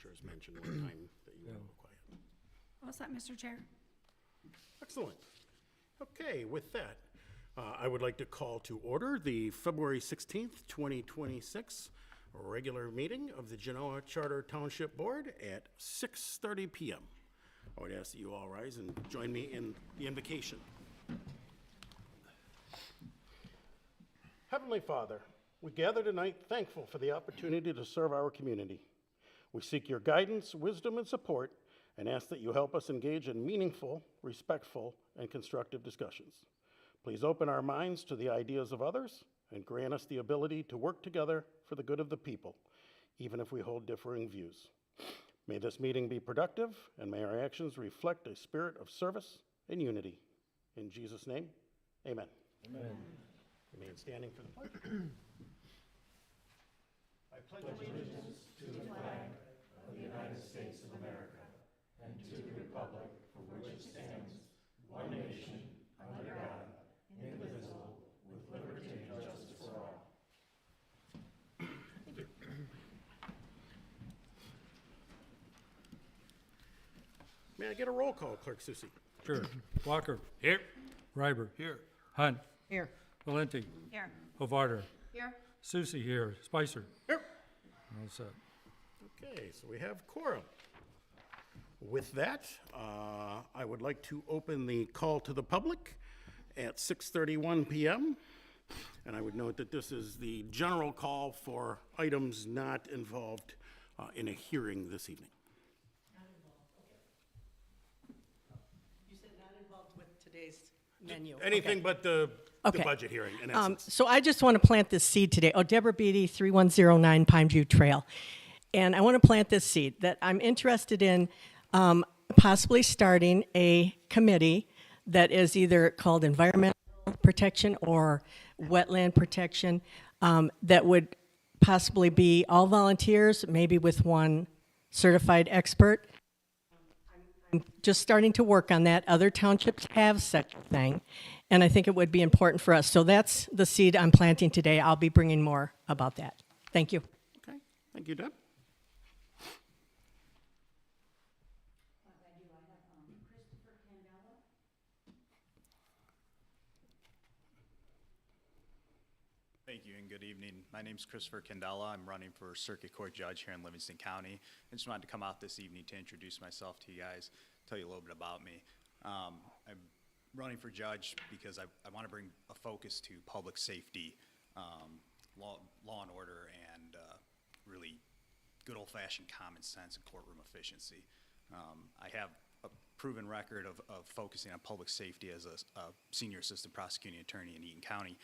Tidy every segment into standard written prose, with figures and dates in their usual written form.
Commissioners mentioned one time that you were quiet. All set, Mr. Chair. Excellent. Okay, with that, I would like to call to order the February 16th, 2026 regular meeting of the Genoa Charter Township Board at 6:30 p.m. I would ask that you all rise and join me in the invocation. Heavenly Father, we gather tonight thankful for the opportunity to serve our community. We seek your guidance, wisdom, and support, and ask that you help us engage in meaningful, respectful, and constructive discussions. Please open our minds to the ideas of others and grant us the ability to work together for the good of the people, even if we hold differing views. May this meeting be productive, and may our actions reflect a spirit of service and unity. In Jesus' name, amen. Amen. Remain standing for the pledge. I pledge allegiance to the flag of the United States of America and to the republic for which it stands, one nation, under God, indivisible, with liberty and justice for all. May I get a roll call, Clerk Susie? Sure. Walker. Here. Reiber. Here. Hunt. Here. Valenti. Here. Hovarder. Here. Susie here. Spicer. Here. All set. Okay, so we have quorum. With that, I would like to open the call to the public at 6:31 p.m. And I would note that this is the general call for items not involved in a hearing this evening. Not involved, okay. You said not involved with today's menu. Anything Okay. but the Okay. budget hearing, in essence. So I just want to plant this seed today. Oh, Deborah Beatty, 3109 Pine View Trail. And I want to plant this seed that I'm interested in possibly starting a committee that is either called environmental protection or wetland protection that would possibly be all volunteers, maybe with one certified expert. I'm just starting to work on that. Other townships have such a thing, and I think it would be important for us. So that's the seed I'm planting today. I'll be bringing more about that. Thank you. Okay, thank you, Deb. Thank you and good evening. My name's Christopher Candela. I'm running for Circuit Court Judge here in Livingston County. I just wanted to come out this evening to introduce myself to you guys, tell you a little bit about me. I'm running for judge because I want to bring a focus to public safety, law and order, and really good old-fashioned common sense and courtroom efficiency. I have a proven record of focusing on public safety as a senior assistant prosecuting attorney in Eaton County,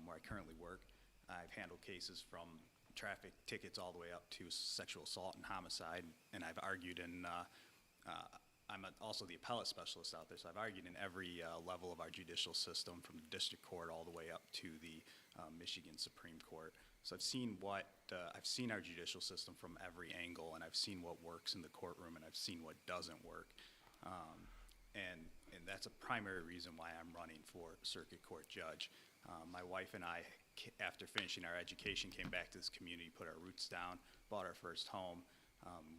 where I currently work. I've handled cases from traffic tickets all the way up to sexual assault and homicide, and I've argued in, I'm also the appellate specialist out there, so I've argued in every level of our judicial system, from the district court all the way up to the Michigan Supreme Court. So I've seen I've seen our judicial system from every angle, and I've seen what works in the courtroom, and I've seen what doesn't work. And that's a primary reason why I'm running for Circuit Court Judge. My wife and I, after finishing our education, came back to this community, put our roots down, bought our first home.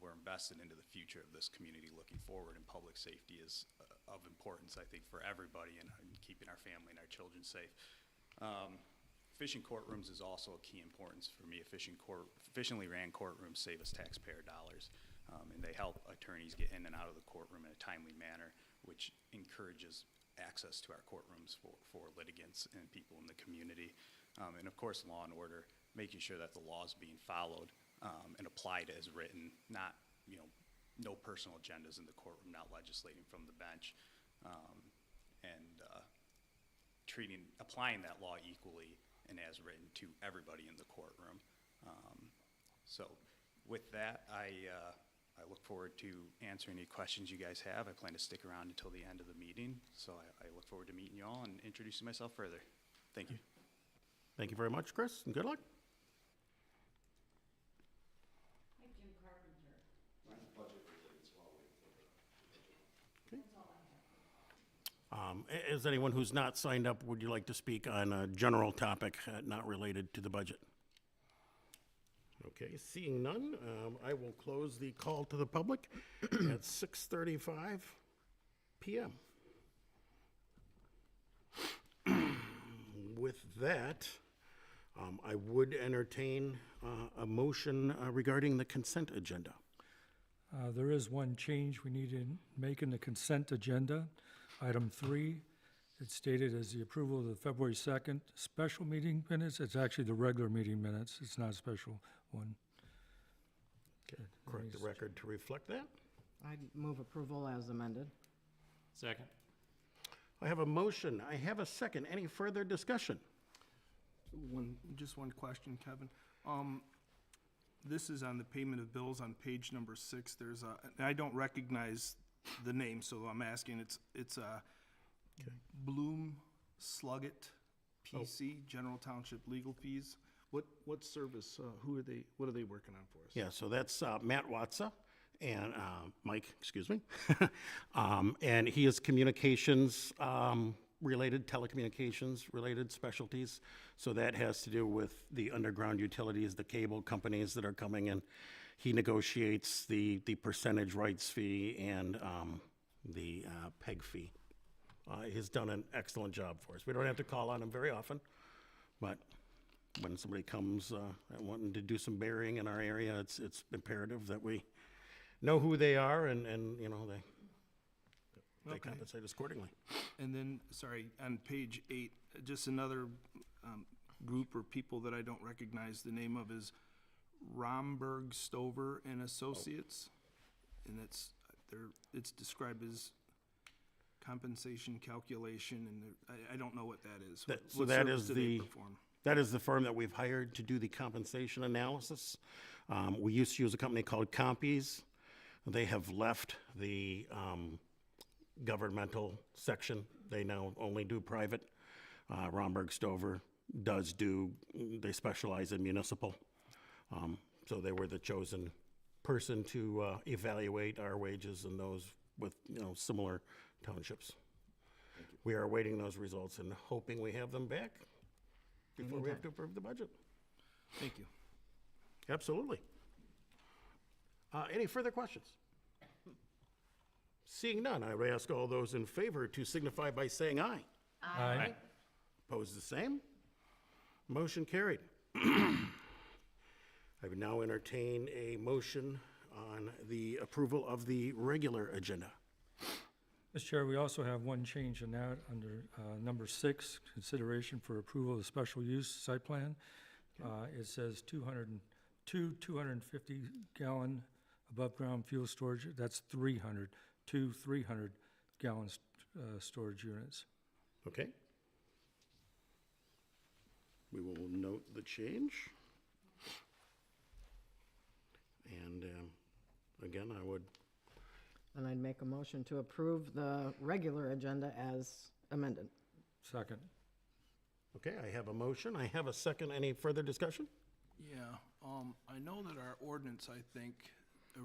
We're invested into the future of this community looking forward, and public safety is of importance, I think, for everybody in keeping our family and our children safe. Efficient courtrooms is also a key importance for me. Efficiently ran courtrooms save us taxpayer dollars, and they help attorneys get in and out of the courtroom in a timely manner, which encourages access to our courtrooms for litigants and people in the community. And of course, law and order, making sure that the law is being followed and applied as written, not, no personal agendas in the courtroom, not legislating from the bench, and applying that law equally and as written to everybody in the courtroom. So with that, I look forward to answering any questions you guys have. I plan to stick around until the end of the meeting, so I look forward to meeting you all and introducing myself further. Thank you. Thank you very much, Chris, and good luck. Jim Carpenter. Mine's budget related, so I'll wait for the budget. That's all I have. Is anyone who's not signed up, would you like to speak on a general topic not related to the budget? Okay. Okay, seeing none, I will close the call to the public at 6:35 PM. With that, I would entertain a motion regarding the consent agenda. There is one change we need to make in the consent agenda. Item 3, it's stated as the approval of the February 2nd special meeting minutes. It's actually the regular meeting minutes. It's not a special one. Okay, correct the record to reflect that. I move approval as amended. Second. I have a motion, I have a second. Any further discussion? Just one question, Kevin. This is on the payment of bills on page number 6. There's a, and I don't recognize the name, so I'm asking, it's a Bloom Sluggett PC, General Township Legal Fees. What service, what are they working on for us? Yeah, so that's Matt Watsa and Mike, excuse me. And he is communications related, telecommunications related specialties. So that has to do with the underground utilities, the cable companies that are coming in. He negotiates the percentage rights fee and the PEG fee. He's done an excellent job for us. We don't have to call on him very often, but when somebody comes and wanting to do some burying in our area, it's imperative that we know who they are and you know, they Okay. compensate us accordingly. And then, sorry, on page 8, just another group or people that I don't recognize the name of is Romberg Stover and Associates. And it's described as compensation calculation, and I don't know what that is. That- so What that service is do they the- perform? That is the firm that we've hired to do the compensation analysis. We used to use a company called Compies. They have left the governmental section. They now only do private. Romberg Stover they specialize in municipal. So they were the chosen person to evaluate our wages and those with, you know, similar townships. We are awaiting those results and hoping we have them back before we have to approve the budget. Thank you. Absolutely. Any further questions? Seeing none, I would ask all those in favor to signify by saying aye. Aye. Opposed, the same. Motion carried. I would now entertain a motion on the approval of the regular agenda. Mr. Chair, we also have one change in that under number 6, consideration for approval of the special use site plan. It says 250-gallon above-ground fuel storage. That's 300 gallon storage units. Okay. We will note the change. And again, I would, And I'd make a motion to approve the regular agenda as amended. Second. okay, I have a motion. I have a second. Any further discussion? Yeah, I know that our ordinance, I think,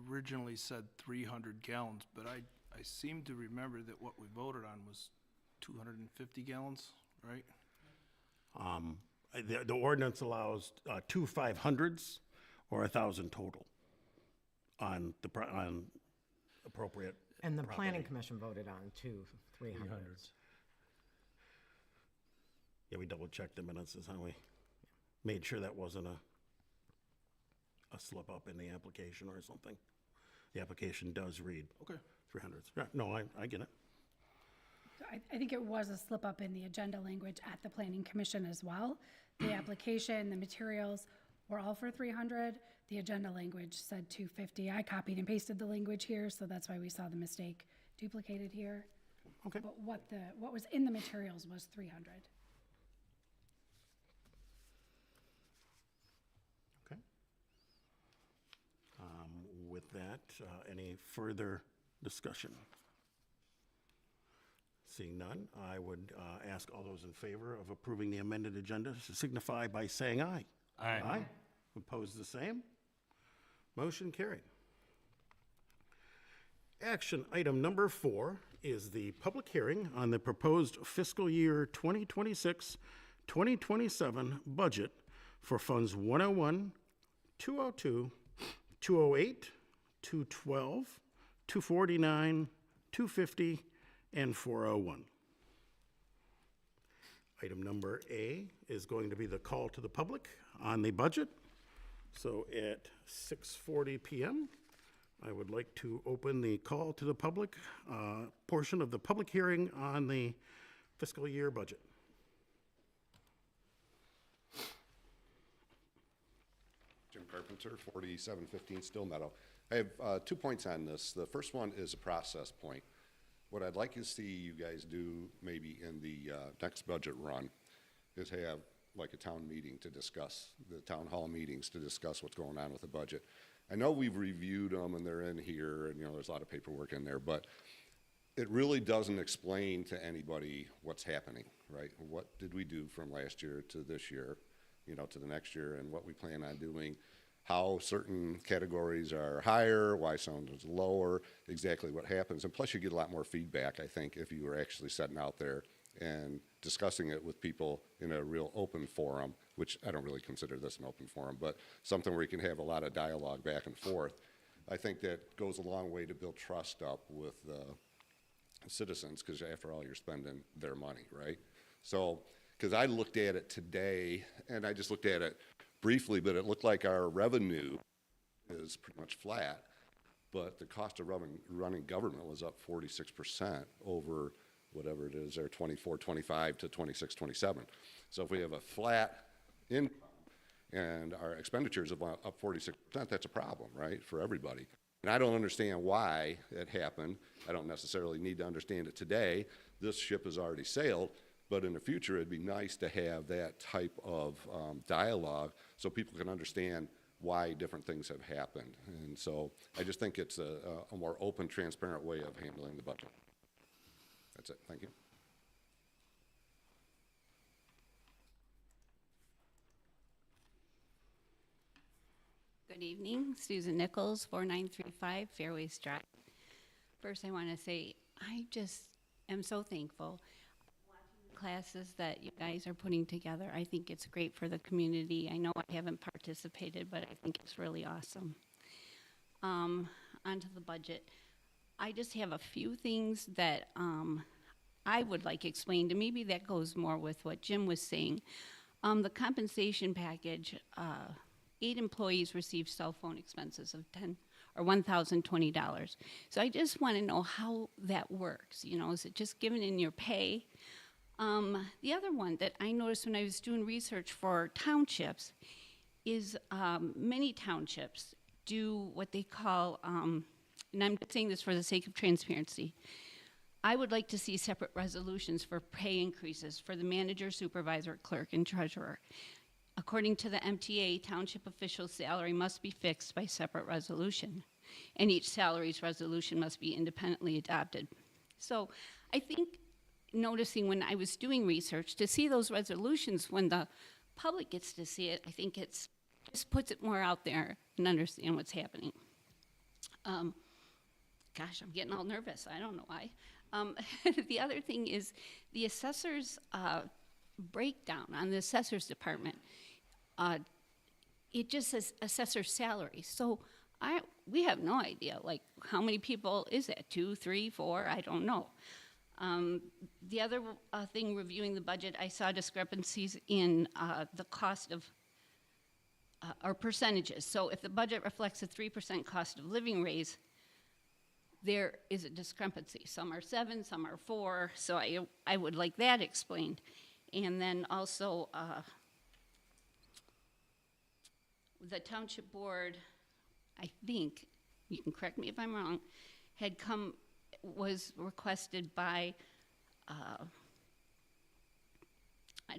originally said 300 gallons, but I seem to remember that what we voted on was 250 gallons, right? The ordinance allows 2 500s or 1,000 total on appropriate. And the planning property. commission voted on 300s. Yeah, we double checked the minutes, is how we made sure that wasn't a slip up in the application or something. The application does read Okay. 300s. Yeah, no, I get it. I think it was a slip up in the agenda language at the planning commission as well. The application, the materials were all for 300. The agenda language said 250. I copied and pasted the language here, so that's why we saw the mistake duplicated here. Okay. But what was in the materials was 300. Okay. With that, any further discussion? Seeing none, I would ask all those in favor of approving the amended agenda to signify by saying aye. Aye. Opposed, the same. Motion carried. Action item number 4 is the public hearing on the proposed fiscal year 2026-2027 budget for Funds 101, 202, 208, 212, 249, 250, and 401. Item number A is going to be the call to the public on the budget. So at 6:40 PM, I would like to open the call to the public portion of the public hearing on the fiscal year budget. Jim Carpenter, 4715 Still Meadow. I have 2 points on this. The first one is a process point. What I'd like to see you guys do maybe in the next budget run is have like a town meeting to discuss, the town hall meetings to discuss what's going on with the budget. I know we've reviewed them and they're in here and, you know, there's a lot of paperwork in there, but it really doesn't explain to anybody what's happening, right? What did we do from last year to this year, you know, to the next year, and what we plan on doing, how certain categories are higher, why some is lower, exactly what happens. And plus you get a lot more feedback, I think, if you were actually sitting out there and discussing it with people in a real open forum, which I don't really consider this an open forum, but something where you can have a lot of dialogue back and forth. I think that goes a long way to build trust up with citizens, because after all, you're spending their money, right? So, because I looked at it today, and I just looked at it briefly, but it looked like our revenue is pretty much flat, but the cost of running government was up 46% over whatever it is there, 24, 25 to 26, 27. So if we have a flat income and our expenditures are up 46%, that's a problem, right, for everybody. And I don't understand why it happened. I don't necessarily need to understand it today. This ship has already sailed, but in the future, it'd be nice to have that type of dialogue so people can understand why different things have happened. And so I just think it's a more open, transparent way of handling the budget. That's it. Thank you. Good evening, Susan Nichols, 4935 Fairways Drive. First, I want to say I just am so thankful watching the classes that you guys are putting together. I think it's great for the community. I know I haven't participated, but I think it's really awesome. Onto the budget. I just have a few things that I would like explained, and maybe that goes more with what Jim was saying. The compensation package, 8 employees received cell phone expenses of $1,020. So I just want to know how that works. You know, is it just given in your pay? The other one that I noticed when I was doing research for townships is many townships do what they call, and I'm saying this for the sake of transparency, I would like to see separate resolutions for pay increases for the manager, supervisor, clerk, and treasurer. According to the MTA, township officials' salary must be fixed by separate resolution, and each salary's resolution must be independently adopted. So I think noticing when I was doing research, to see those resolutions when the public gets to see it, I think it's just puts it more out there and understand what's happening. Gosh, I'm getting all nervous. I don't know why. The other thing is the assessor's breakdown on the assessor's department. It just says assessor's salary. So we have no idea, like, how many people is that? 2, 3, 4? I don't know. The other thing, reviewing the budget, I saw discrepancies in the cost of, or percentages. So if the budget reflects a 3% cost of living raise, there is a discrepancy. Some are 7, some are 4, so I would like that explained. And then also, the township board, I think, you can correct me if I'm wrong, was requested by, I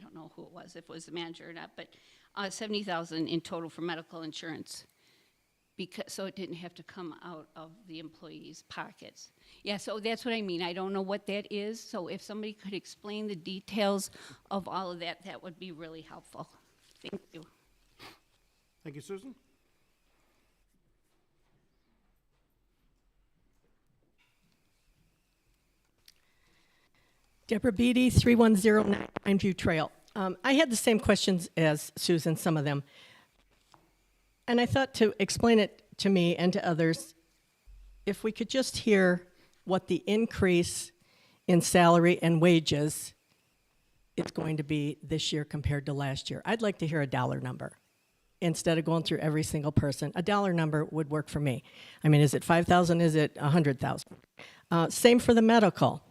don't know who it was, if it was the manager or not, but $70,000 in total for medical insurance, so it didn't have to come out of the employees' pockets. Yeah, so that's what I mean. I don't know what that is, so if somebody could explain the details of all of that, that would be really helpful. Thank you. Thank you, Susan. Deborah Beatty, 3109 Pineview Trail. I had the same questions as Susan, some of them. And I thought to explain it to me and to others, if we could just hear what the increase in salary and wages is going to be this year compared to last year. I'd like to hear a dollar number instead of going through every single person. A dollar number would work for me. I mean, is it 5,000? Is it 100,000? Same for the medical.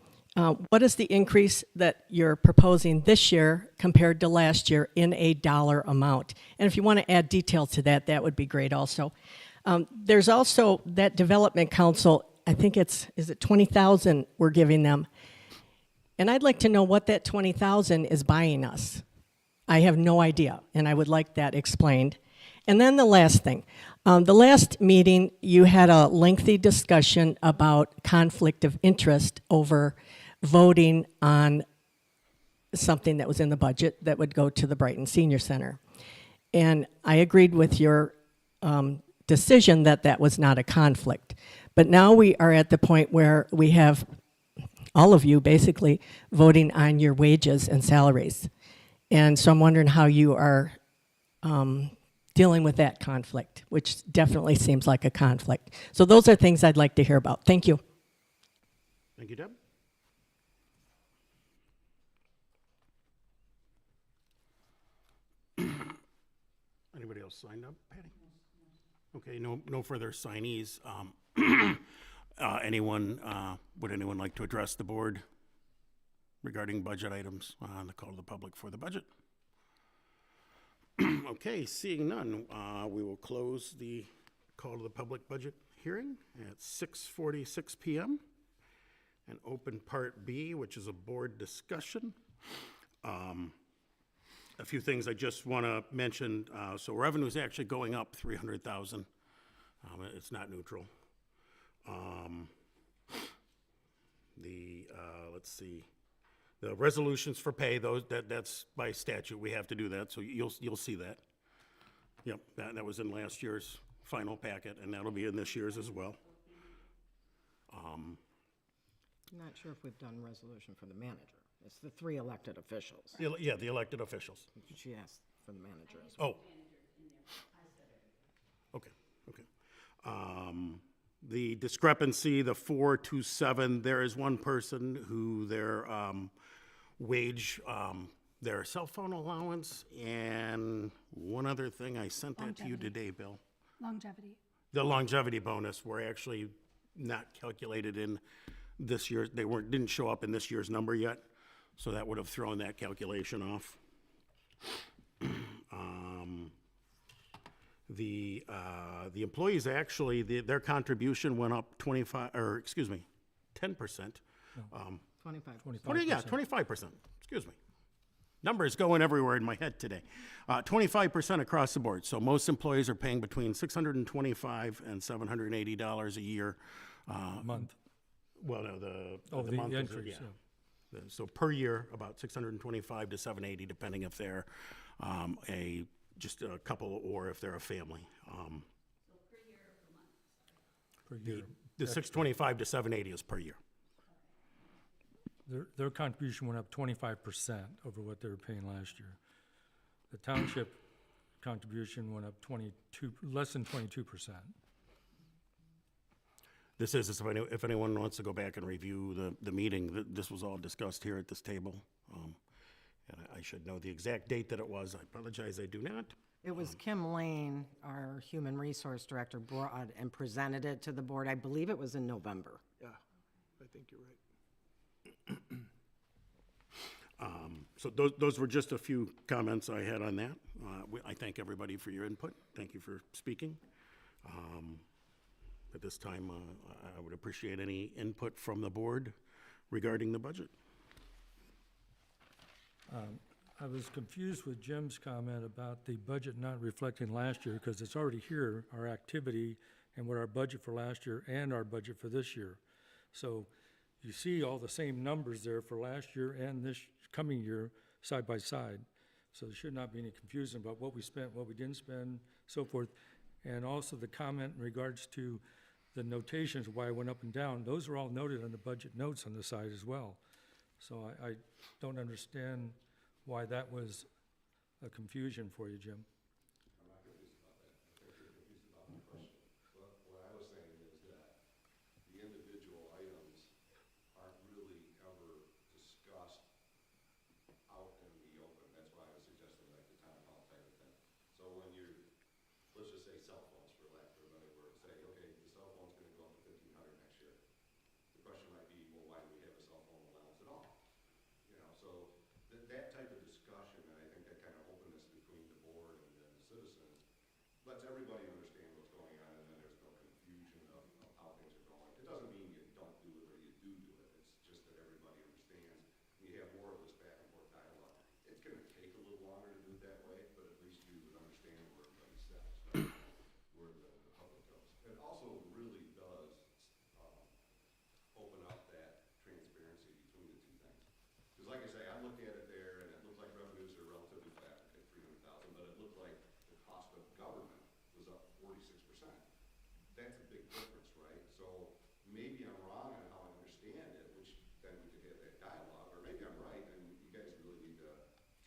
What is the increase that you're proposing this year compared to last year in a dollar amount? And if you want to add detail to that, that would be great also. There's also that development council, I think is it 20,000 we're giving them? And I'd like to know what that 20,000 is buying us. I have no idea, and I would like that explained. And then the last thing. The last meeting, you had a lengthy discussion about conflict of interest over voting on something that was in the budget that would go to the Brighton Senior Center. And I agreed with your decision that that was not a conflict. But now we are at the point where we have all of you basically voting on your wages and salaries. And so I'm wondering how you are dealing with that conflict, which definitely seems like a conflict. So those are things I'd like to hear about. Thank you. Thank you, Deb. Anybody else signed up, Patty? Okay, no further signees. Would anyone like to address the board regarding budget items on the call to the public for the budget? Okay, seeing none, we will close the call to the public budget hearing at 6:46 p.m. and open Part B, which is a board discussion. A few things I just want to mention. So revenue is actually going up 300,000. It's not neutral. Let's see. The resolutions for pay, that's by statute. We have to do that, so you'll see that. Yep, that was in last year's final packet, and that'll be in this year's as well. I'm not sure if we've done resolution for the manager. It's the 3 elected officials. Yeah, the elected officials. She asked for the manager as well. Oh. Okay. The discrepancy, the 427, there is one person who their wage, their cell phone allowance, and one other thing, I sent that to you today, Bill. Longevity. The longevity bonus were actually not calculated in this year. They didn't show up in this year's number yet, so that would have thrown that calculation off. The employees actually, their contribution went up 10%. 25. 25%, excuse me. Numbers going everywhere in my head today. 25% across the board. So most employees are paying between $625 and $780 a year. Month. Well, no, the The month is, increase, yeah. So per year, about 625 to 780, depending if they're just a couple or if they're a family. Per year. The 625 to 780 is per year. Their contribution went up 25% over what they were paying last year. The township contribution went up less than 22%. This is, if anyone wants to go back and review the meeting, this was all discussed here at this table. And I should know the exact date that it was. I apologize, I do not. It was Kim Lane, our human resource director, brought and presented it to the board. I believe it was in November. Yeah, I think you're right. So those were just a few comments I had on that. I thank everybody for your input. Thank you for speaking. At this time, I would appreciate any input from the board regarding the budget. I was confused with Jim's comment about the budget not reflecting last year, because it's already here, our activity and what our budget for last year and our budget for this year. So you see all the same numbers there for last year and this coming year side by side. So there should not be any confusion about what we spent, what we didn't spend, so forth. And also the comment in regards to the notations, why it went up and down, those are all noted on the budget notes on the side as well. So I don't understand why that was a confusion for you, Jim. cell phones, for lack of a better word, say, okay, the cell phone's gonna go up to 1,500 next year. The question might be, well, why do we have a cell phone allowance at all? You know, so that type of discussion, and I think that kind of openness between the board and the citizens lets everybody understand what's going on, and then there's no confusion of how things are going. It doesn't mean you don't do it or you do it. It's just that everybody understands. You have more of this back and forth dialogue. It's gonna take a little longer to do it that way, but at least you would understand where everybody steps, where the public goes. It also really does open up that transparency between the two things. Because like I say, I looked at it there, and it looked like revenues are relatively flat at 300,000, but it looked like the cost of government was up 46%. That's a big difference, right? So maybe I'm wrong on how I understand it, which then we could have that dialogue, or maybe I'm right, and you guys really need to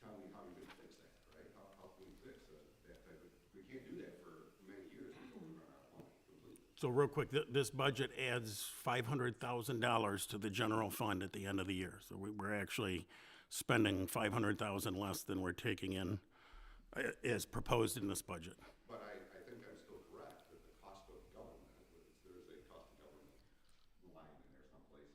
tell me how you're gonna fix that, right? How can we fix that type of, we can't do that for many years until we run out of money completely. So real quick, this budget adds $500,000 to the general fund at the end of the year. So we're actually spending 500,000 less than we're taking in, as proposed in this budget. But I think I'm still correct that the cost of government, there's a cost of government line in there someplace,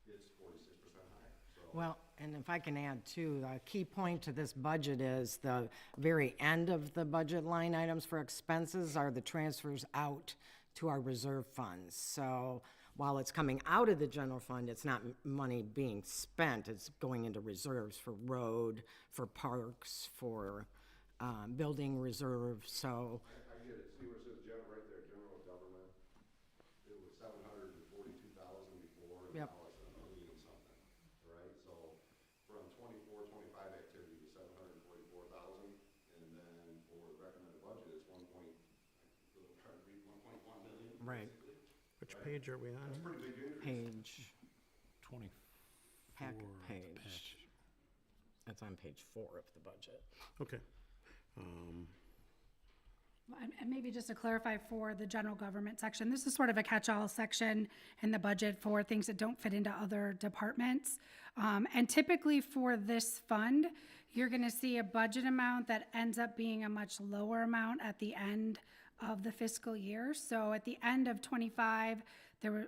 it's 46% higher. So Well, and if I can add too, the key point to this budget is the very end of the budget line items for expenses are the transfers out to our reserve funds. So while it's coming out of the general fund, it's not money being spent, it's going into reserves for road, for parks, for building reserves, so. I get it. See where it says general, right there, general government? It was 742,000 before, and Yep. now it's 1,000,000 something, right? So from 24-25 activity was 744,000, and then for the recommended budget, it's 1.1 million. Right. basically. Which page are we on? It's a pretty big increase. Page, 24. packet page. That's on page 4 of the budget. Okay. And maybe just to clarify for the general government section, this is sort of a catch-all section in the budget for things that don't fit into other departments. And typically for this fund, you're gonna see a budget amount that ends up being a much lower amount at the end of the fiscal year. So at the end of '25,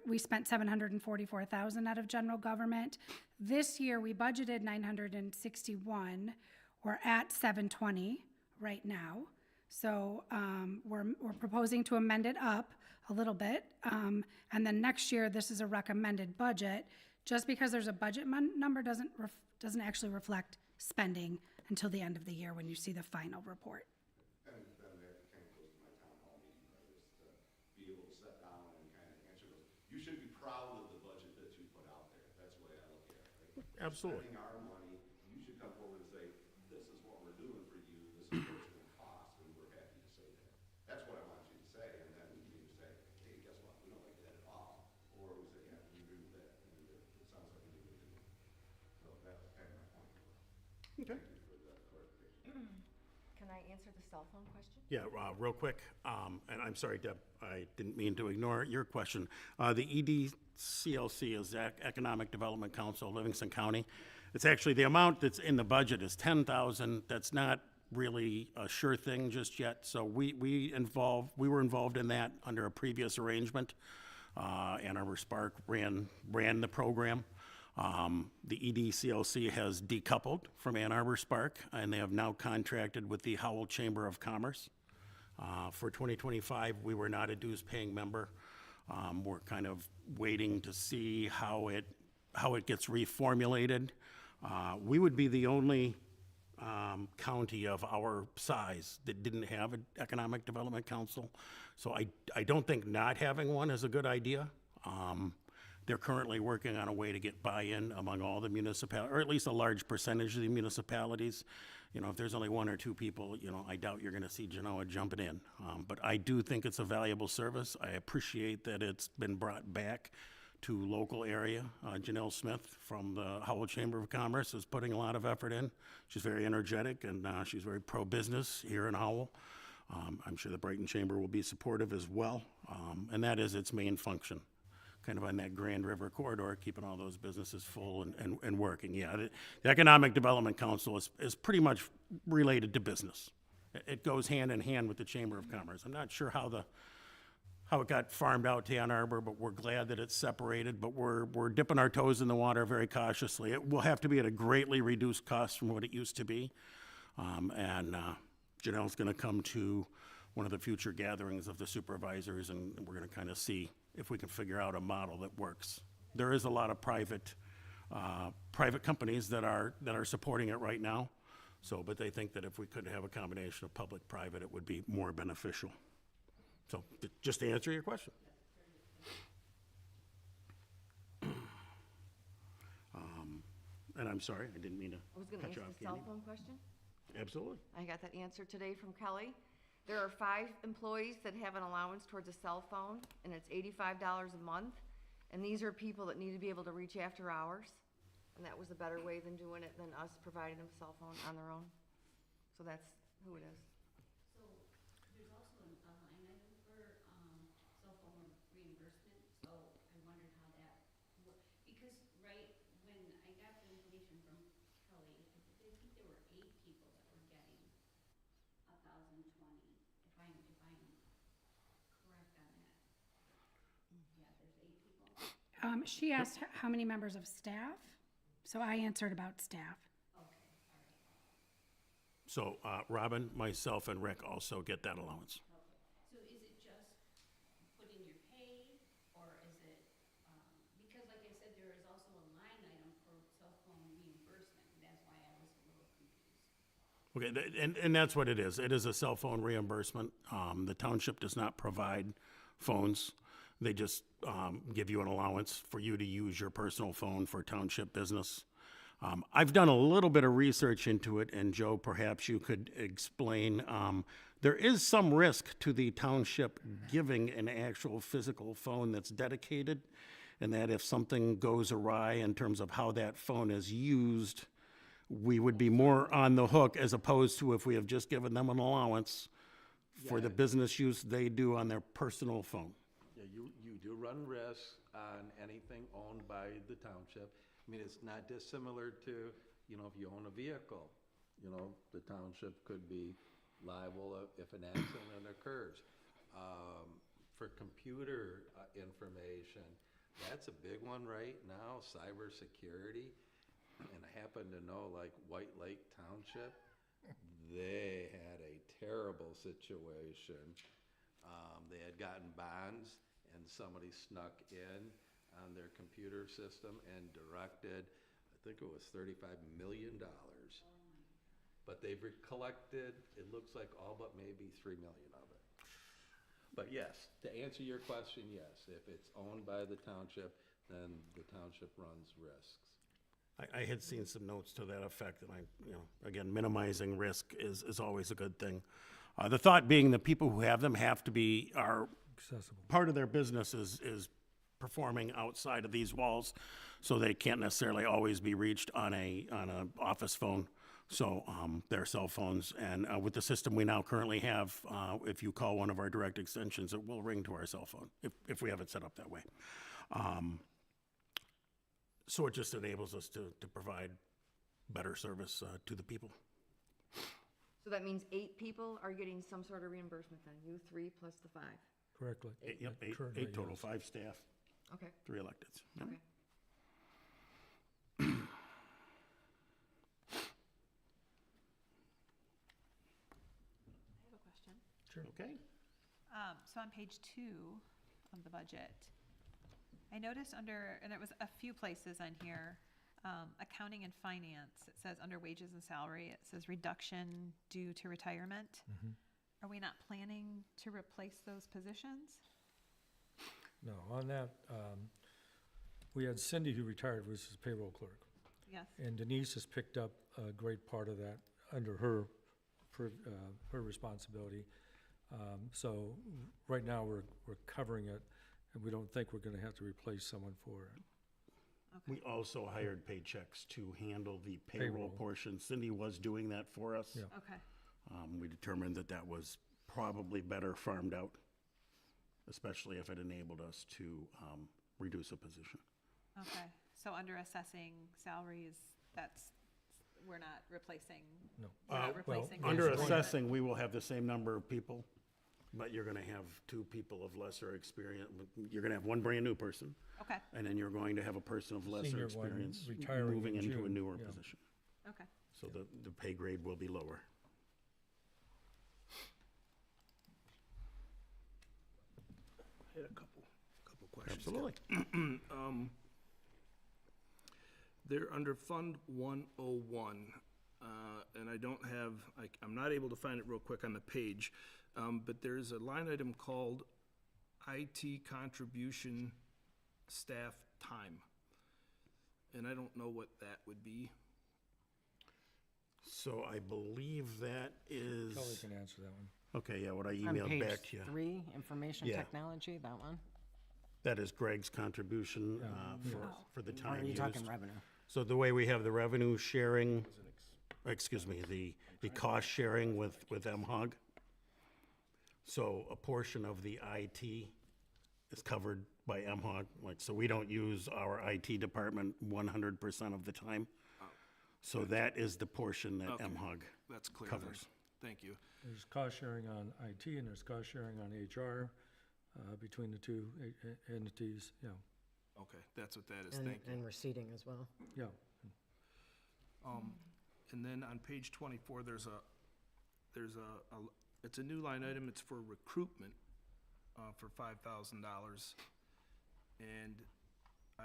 we spent 744,000 out of general government. This year, we budgeted 961. We're at 720 right now. So we're proposing to amend it up a little bit. And then next year, this is a recommended budget. Just because there's a budget number doesn't actually reflect spending until the end of the year when you see the final report. And then that kind of goes to my town hall meeting, right, is to be able to sit down and kind of answer those. You should be proud of the budget that you put out there. That's the way I look at it, right? Absolutely. Spending our money, you should come forward and say, this is what we're doing for you, this is what it's gonna cost, and we're happy to say that. That's what I want you to say, and then you to say, hey, guess what, we don't like that at all. Or we say, yeah, we agree with that, and it sounds like a good deal. So that was kind of my point. Okay. Thank you for the clarification. Can I answer the cell phone question? Yeah, real quick, and I'm sorry, Deb, I didn't mean to ignore your question. The EDCLC is Economic Development Council of Livingston County. It's actually, the amount that's in the budget is 10,000. That's not really a sure thing just yet. So we were involved in that under a previous arrangement. Ann Arbor Spark ran the program. The EDCLC has decoupled from Ann Arbor Spark, and they have now contracted with the Howell Chamber of Commerce. For 2025, we were not a dues-paying member. We're kind of waiting to see how it gets reformulated. We would be the only county of our size that didn't have an Economic Development Council. So I don't think not having one is a good idea. They're currently working on a way to get buy-in among all the municipalities, or at least a large percentage of the municipalities. You know, if there's only one or two people, you know, I doubt you're gonna see Genoa jumping in. But I do think it's a valuable service. I appreciate that it's been brought back to local area. Janelle Smith from the Howell Chamber of Commerce is putting a lot of effort in. She's very energetic, and she's very pro-business here in Howell. I'm sure the Brighton Chamber will be supportive as well, and that is its main function, kind of on that Grand River corridor, keeping all those businesses full and working. Yeah, the Economic Development Council is pretty much related to business. It goes hand in hand with the Chamber of Commerce. I'm not sure how it got farmed out to Ann Arbor, but we're glad that it's separated, but we're dipping our toes in the water very cautiously. It will have to be at a greatly reduced cost from what it used to be. Janelle's gonna come to one of the future gatherings of the supervisors, and we're gonna kind of see if we can figure out a model that works. There is a lot of private companies that are supporting it right now. So, but they think that if we could have a combination of public-private, it would be more beneficial. So, just to answer your question. And I'm sorry, I didn't mean to I was gonna cut you answer off, the cell Candy. phone question. Absolutely. I got that answer today from Kelly. There are 5 employees that have an allowance towards a cell phone, and it's $85 a month. And these are people that need to be able to reach after hours. And that was a better way than doing it than us providing them a cell phone on their own. So that's who it is. So there's also a line item for cell phone reimbursement, so I wondered how that worked. Because right when I got the information from Kelly, I think there were 8 people that were getting 1,020, if I'm correct on that. Yeah, there's 8 people. She asked how many members of staff, so I answered about staff. So, Robin, myself, and Rick also get that allowance. So is it just put in your pay, or is it, because like I said, there is also a line item for cell phone reimbursement, and that's why I was a little confused. Okay, and that's what it is. It is a cell phone reimbursement. The township does not provide phones. They just give you an allowance for you to use your personal phone for township business. I've done a little bit of research into it, and Joe, perhaps you could explain. There is some risk to the township giving an actual physical phone that's dedicated, and that if something goes awry in terms of how that phone is used, we would be more on the hook as opposed to if we have just given them an allowance for the business use they do on their personal phone. Yeah, you do run risks on anything owned by the township. I mean, it's not dissimilar to, if you own a vehicle, the township could be liable if an accident occurs. For computer information, that's a big one right now, cybersecurity. And I happen to know, like, White Lake Township, they had a terrible situation. They had gotten bonds, and somebody snuck in on their computer system and directed, I think it was $35 million. But they've collected, it looks like all but maybe $3 million of it. But yes, to answer your question, yes, if it's owned by the township, then the township runs risks. I had seen some notes to that effect, and again, minimizing risk is always a good thing. The thought being that people who have them have to be, Accessible. part of their business is performing outside of these walls, so they can't necessarily always be reached on a office phone. So their cell phones, and with the system we now currently have, if you call one of our direct extensions, it will ring to our cell phone if we have it set up that way. So it just enables us to provide better service to the people. So that means 8 people are getting some sort of reimbursement then, you 3 plus the 5. Correctly. Eight Currently, total, yes. 5 staff, Okay, 3 electeds. Yep. okay. I have a question. Okay. So on page 2 of the budget, I noticed under, and there was a few places on here, accounting and finance, it says under wages and salary, it says reduction due to retirement. Are we not planning to replace those positions? No, on that, we had Cindy who retired, was his payroll clerk. Yes. And Denise has picked up a great part of that under her responsibility. So right now, we're covering it, and we don't think we're gonna have to replace someone for it. We also hired Paychecks to handle the payroll Payroll. portion. Cindy was doing that for us. Yeah. Okay. We determined that was probably better farmed out, especially if it enabled us to reduce a position. Okay. So under assessing salaries, that's we're not replacing? No. We're not Well, replacing. under this one. assessing, we will have the same number of people, but you're gonna have two people of lesser experience. You're gonna have one brand-new person, Okay, and then you're going to have a person of lesser Senior one experience retiring moving in into a June, newer yeah. position. okay. So the pay grade will be lower. I had a couple questions. Absolutely. They're under Fund 101, and I don't have, I'm not able to find it real quick on the page, but there's a line item called IT contribution staff time. And I don't know what that would be. So I believe that is, Kelly can answer that one. okay, yeah, what I On emailed back to page you. 3, information Yeah. technology, that one? That is Greg's contribution for the Or time are you used. talking revenue? So the way we have the revenue sharing, excuse me, the cost sharing with MHOG. So a portion of the IT is covered by MHOG, so we don't use our IT department 100% of the time. So that is the portion that Okay. MHOG That's clear then. covers. Thank you. There's cost sharing on IT and there's cost sharing on HR, between the two entities, yeah, Okay, that's what that is, And, thank you. and receipting as well. yeah. And then on page 24, there's a, it's a new line item, it's for recruitment, for $5,000. And I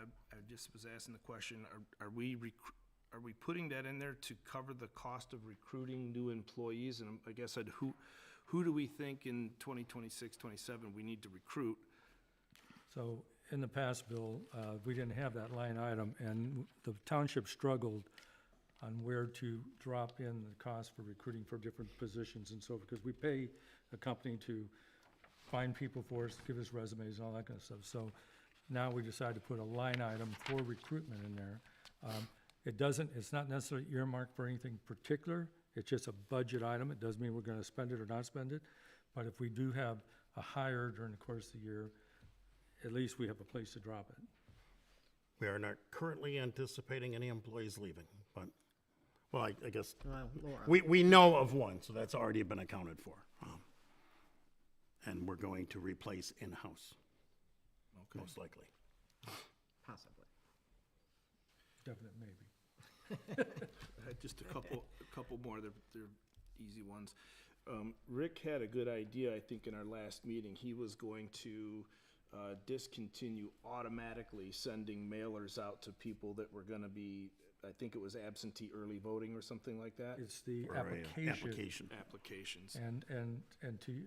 just was asking the question, are we putting that in there to cover the cost of recruiting new employees? And I guess who do we think in 2026, 27, we need to recruit? So in the past, Bill, we didn't have that line item, and the township struggled on where to drop in the cost for recruiting for different positions and so, because we pay a company to find people for us, give us resumes and all that kind of stuff. So now we decided to put a line item for recruitment in there. It's not necessarily earmarked for anything particular, it's just a budget item. It doesn't mean we're gonna spend it or not spend it. But if we do have a hire during the course of the year, at least we have a place to drop it. We are not currently anticipating any employees leaving, but, well, I guess, Well, Laura. we know of one, so that's already been accounted for. And we're going to replace in-house, most likely. Possibly. Definite maybe. I had just a couple more, they're easy ones. Rick had a good idea, I think, in our last meeting. He was going to discontinue automatically sending mailers out to people that were gonna be, I think it was absentee early voting or something like that. It's the Or a application. Applications. And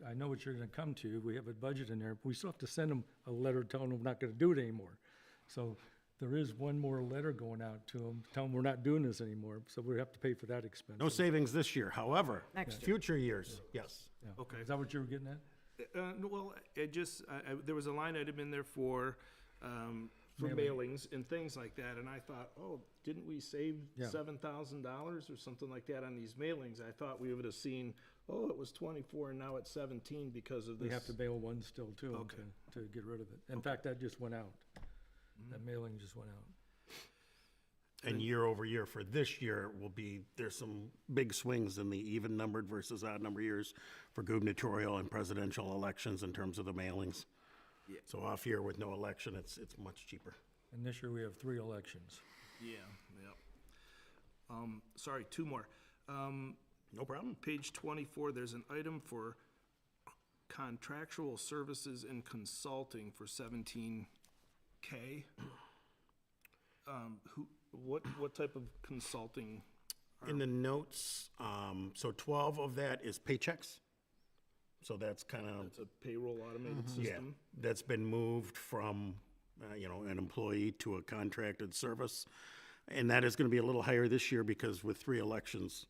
I know what you're gonna come to, we have a budget in there, but we still have to send them a letter telling them we're not gonna do it anymore. So there is one more letter going out to them, telling them we're not doing this anymore, so we have to pay for that expense. No savings this year, however, Next year. future years, yes. Yeah. Okay. Is that what you were getting at? No, well, there was a line item in there for mailings and things like that, and I thought, oh, didn't we save Yeah. $7,000 or something like that on these mailings? I thought we would have seen, oh, it was 24 and now it's 17 because of this. We have to mail one still too, Okay. to get rid of it. In fact, that just went out. That mailing just went out. And year over year for this year will be, there's some big swings in the even numbered versus odd number years for gubernatorial and presidential elections in terms of the mailings. Yeah. So off year with no election, it's much cheaper. And this year we have 3 elections. Yeah, sorry, 2 more. No problem. Page 24, there's an item for contractual services and consulting for 17K. What type of consulting? In the notes, so 12 of that is paychecks. So that's kind of, It's a payroll automated yeah, system? that's been moved from, an employee to a contracted service. And that is going to be a little higher this year because with 3 elections,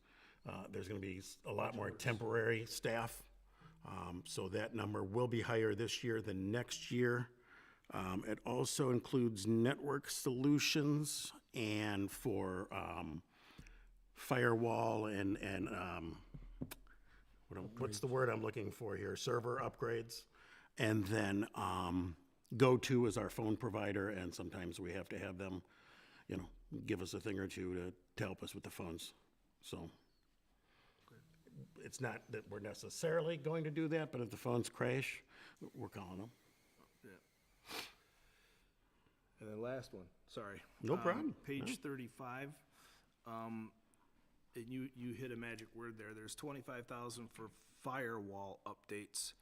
there's going to be a lot more temporary staff. So that number will be higher this year than next year. It also includes network solutions and for firewall and what's the word I'm looking for here? Server upgrades. And then Go-To is our phone provider, and sometimes we have to have them, give us a thing or two to help us with the phones. So it's not that we're necessarily going to do that, but if the phones crash, we're calling them. And then last one, sorry. No problem. Page 35, and you hit a magic word there. There's 25,000 for firewall updates.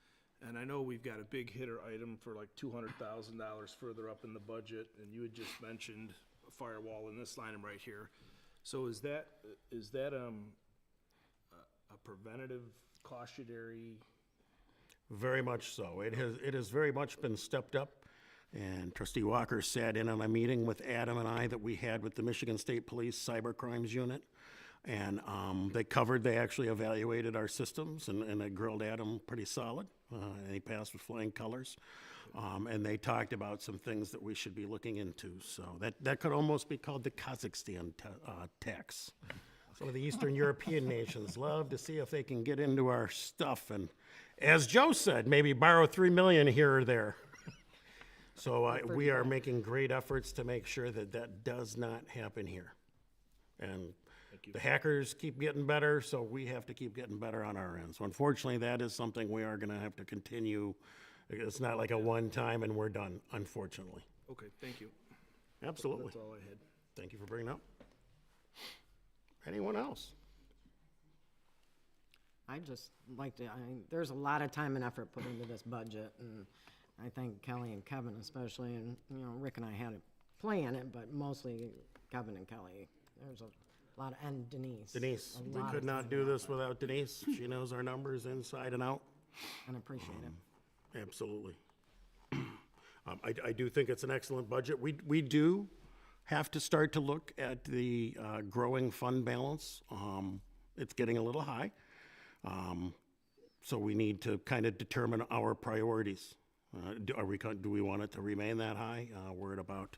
And I know we've got a big hitter item for like $200,000 further up in the budget, and you had just mentioned a firewall in this line right here. So is that a preventative cautionary? Very much so. It has very much been stepped up. And Trustee Walker sat in on a meeting with Adam and I that we had with the Michigan State Police Cyber Crimes Unit. And they actually evaluated our systems, and they grilled Adam pretty solid. And he passed with flying colors. And they talked about some things that we should be looking into. So that could almost be called the Kazakhstan tax. Some of the Eastern European nations love to see if they can get into our stuff. And as Joe said, maybe borrow $3 million here or there. So we are making great efforts to make sure that that does not happen here. And the hackers keep getting better, so we have to keep getting better on our end. So unfortunately, that is something we are going to have to continue. It's not like a one-time and we're done, unfortunately. Okay, thank you. Absolutely. That's all I had. Thank you for bringing it up. Anyone else? I'd just like to, there's a lot of time and effort put into this budget, and I thank Kelly and Kevin especially, and, Rick and I had a play in it, but mostly Kevin and Kelly. There's a lot, and Denise. Denise, A we lot could of not time do and this effort, without Denise. She knows our numbers inside and out. and appreciate it. Absolutely. I do think it's an excellent budget. We do have to start to look at the growing fund balance. It's getting a little high. So we need to kind of determine our priorities. Do we want it to remain that high? We're at about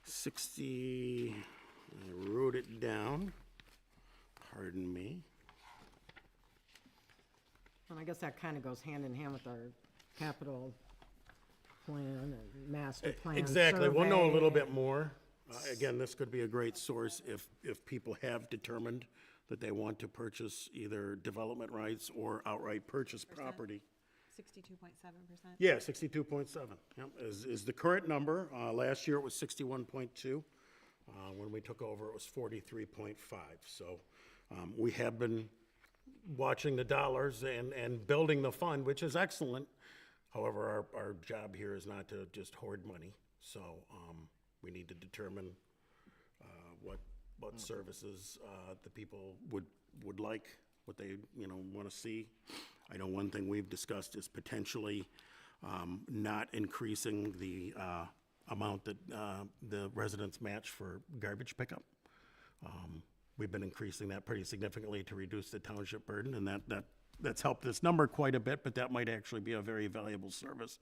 60, I wrote it down. Pardon me. And I guess that kind of goes hand in hand with our capital plan and master plan. Exactly. We'll know a little survey. bit more. Again, this could be a great source if people have determined that they want to purchase either development rights or outright purchase property. 62.7%. Yeah, 62.7, yep, is the current number. Last year it was 61.2. When we took over, it was 43.5. So we have been watching the dollars and building the fund, which is excellent. However, our job here is not to just hoard money. So we need to determine what services the people would like, what they want to see. I know one thing we've discussed is potentially not increasing the amount that the residents match for garbage pickup. We've been increasing that pretty significantly to reduce the township burden, and that's helped this number quite a bit, but that might actually be a very valuable service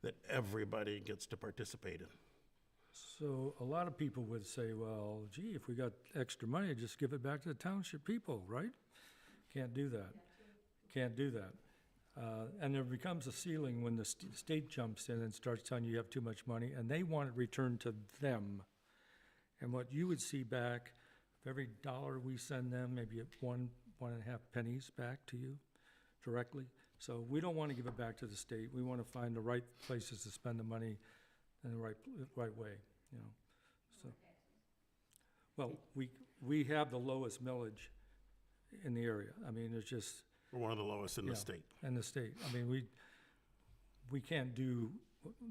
that everybody gets to participate in. So a lot of people would say, well, gee, if we got extra money, just give it back to the township people, right? Can't do that. Can't do that. And there becomes a ceiling when the state jumps in and starts telling you have too much money, and they want it returned to them. And what you would see back, for every dollar we send them, maybe 1.5 pennies back to you directly. So we don't want to give it back to the state. We want to find the right places to spend the money in the right way, So, well, we have the lowest millage in the area. I mean, it's just. We're one of the lowest in the state. In the state. I mean, we can't do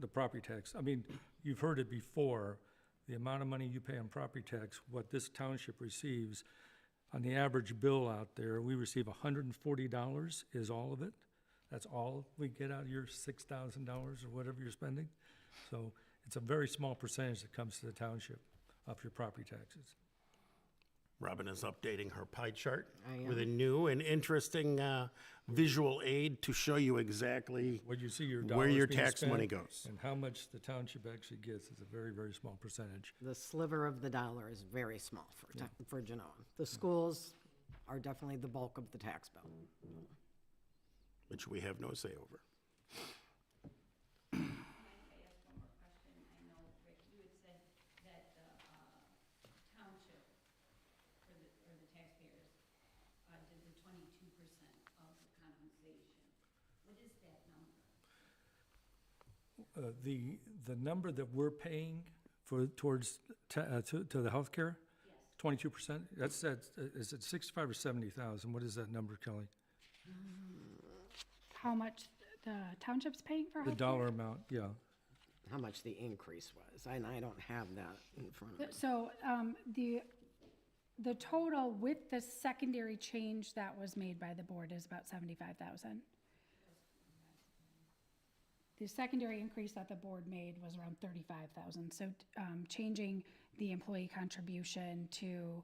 the property tax. I mean, you've heard it before, the amount of money you pay on property tax, what this township receives, on the average bill out there, we receive $140 is all of it. That's all we get out of your $6,000 or whatever you're spending. So it's a very small percentage that comes to the township of your property taxes. Robin is updating her pie chart I am. with a new and interesting visual aid to show you exactly What you see your where dollars your being tax spent money goes. and how much the township actually gets is a very, very small percentage. The sliver of the dollar is very small for Genoa. The schools are definitely the bulk of the tax bill. Which we have no say over. I ask one more question? I know, Rick, you had said that the township, or the taxpayers, The number that we're paying towards, to the healthcare? 22%? Is it 65 or 70,000? What is that number, Kelly? How much the township's paying for The healthcare? dollar amount, yeah. How much the increase was, and I don't have that in front of me. So, the total with the secondary change that was made by the board is about 75,000. The secondary increase that the board made was around 35,000. So, changing the employee contribution to,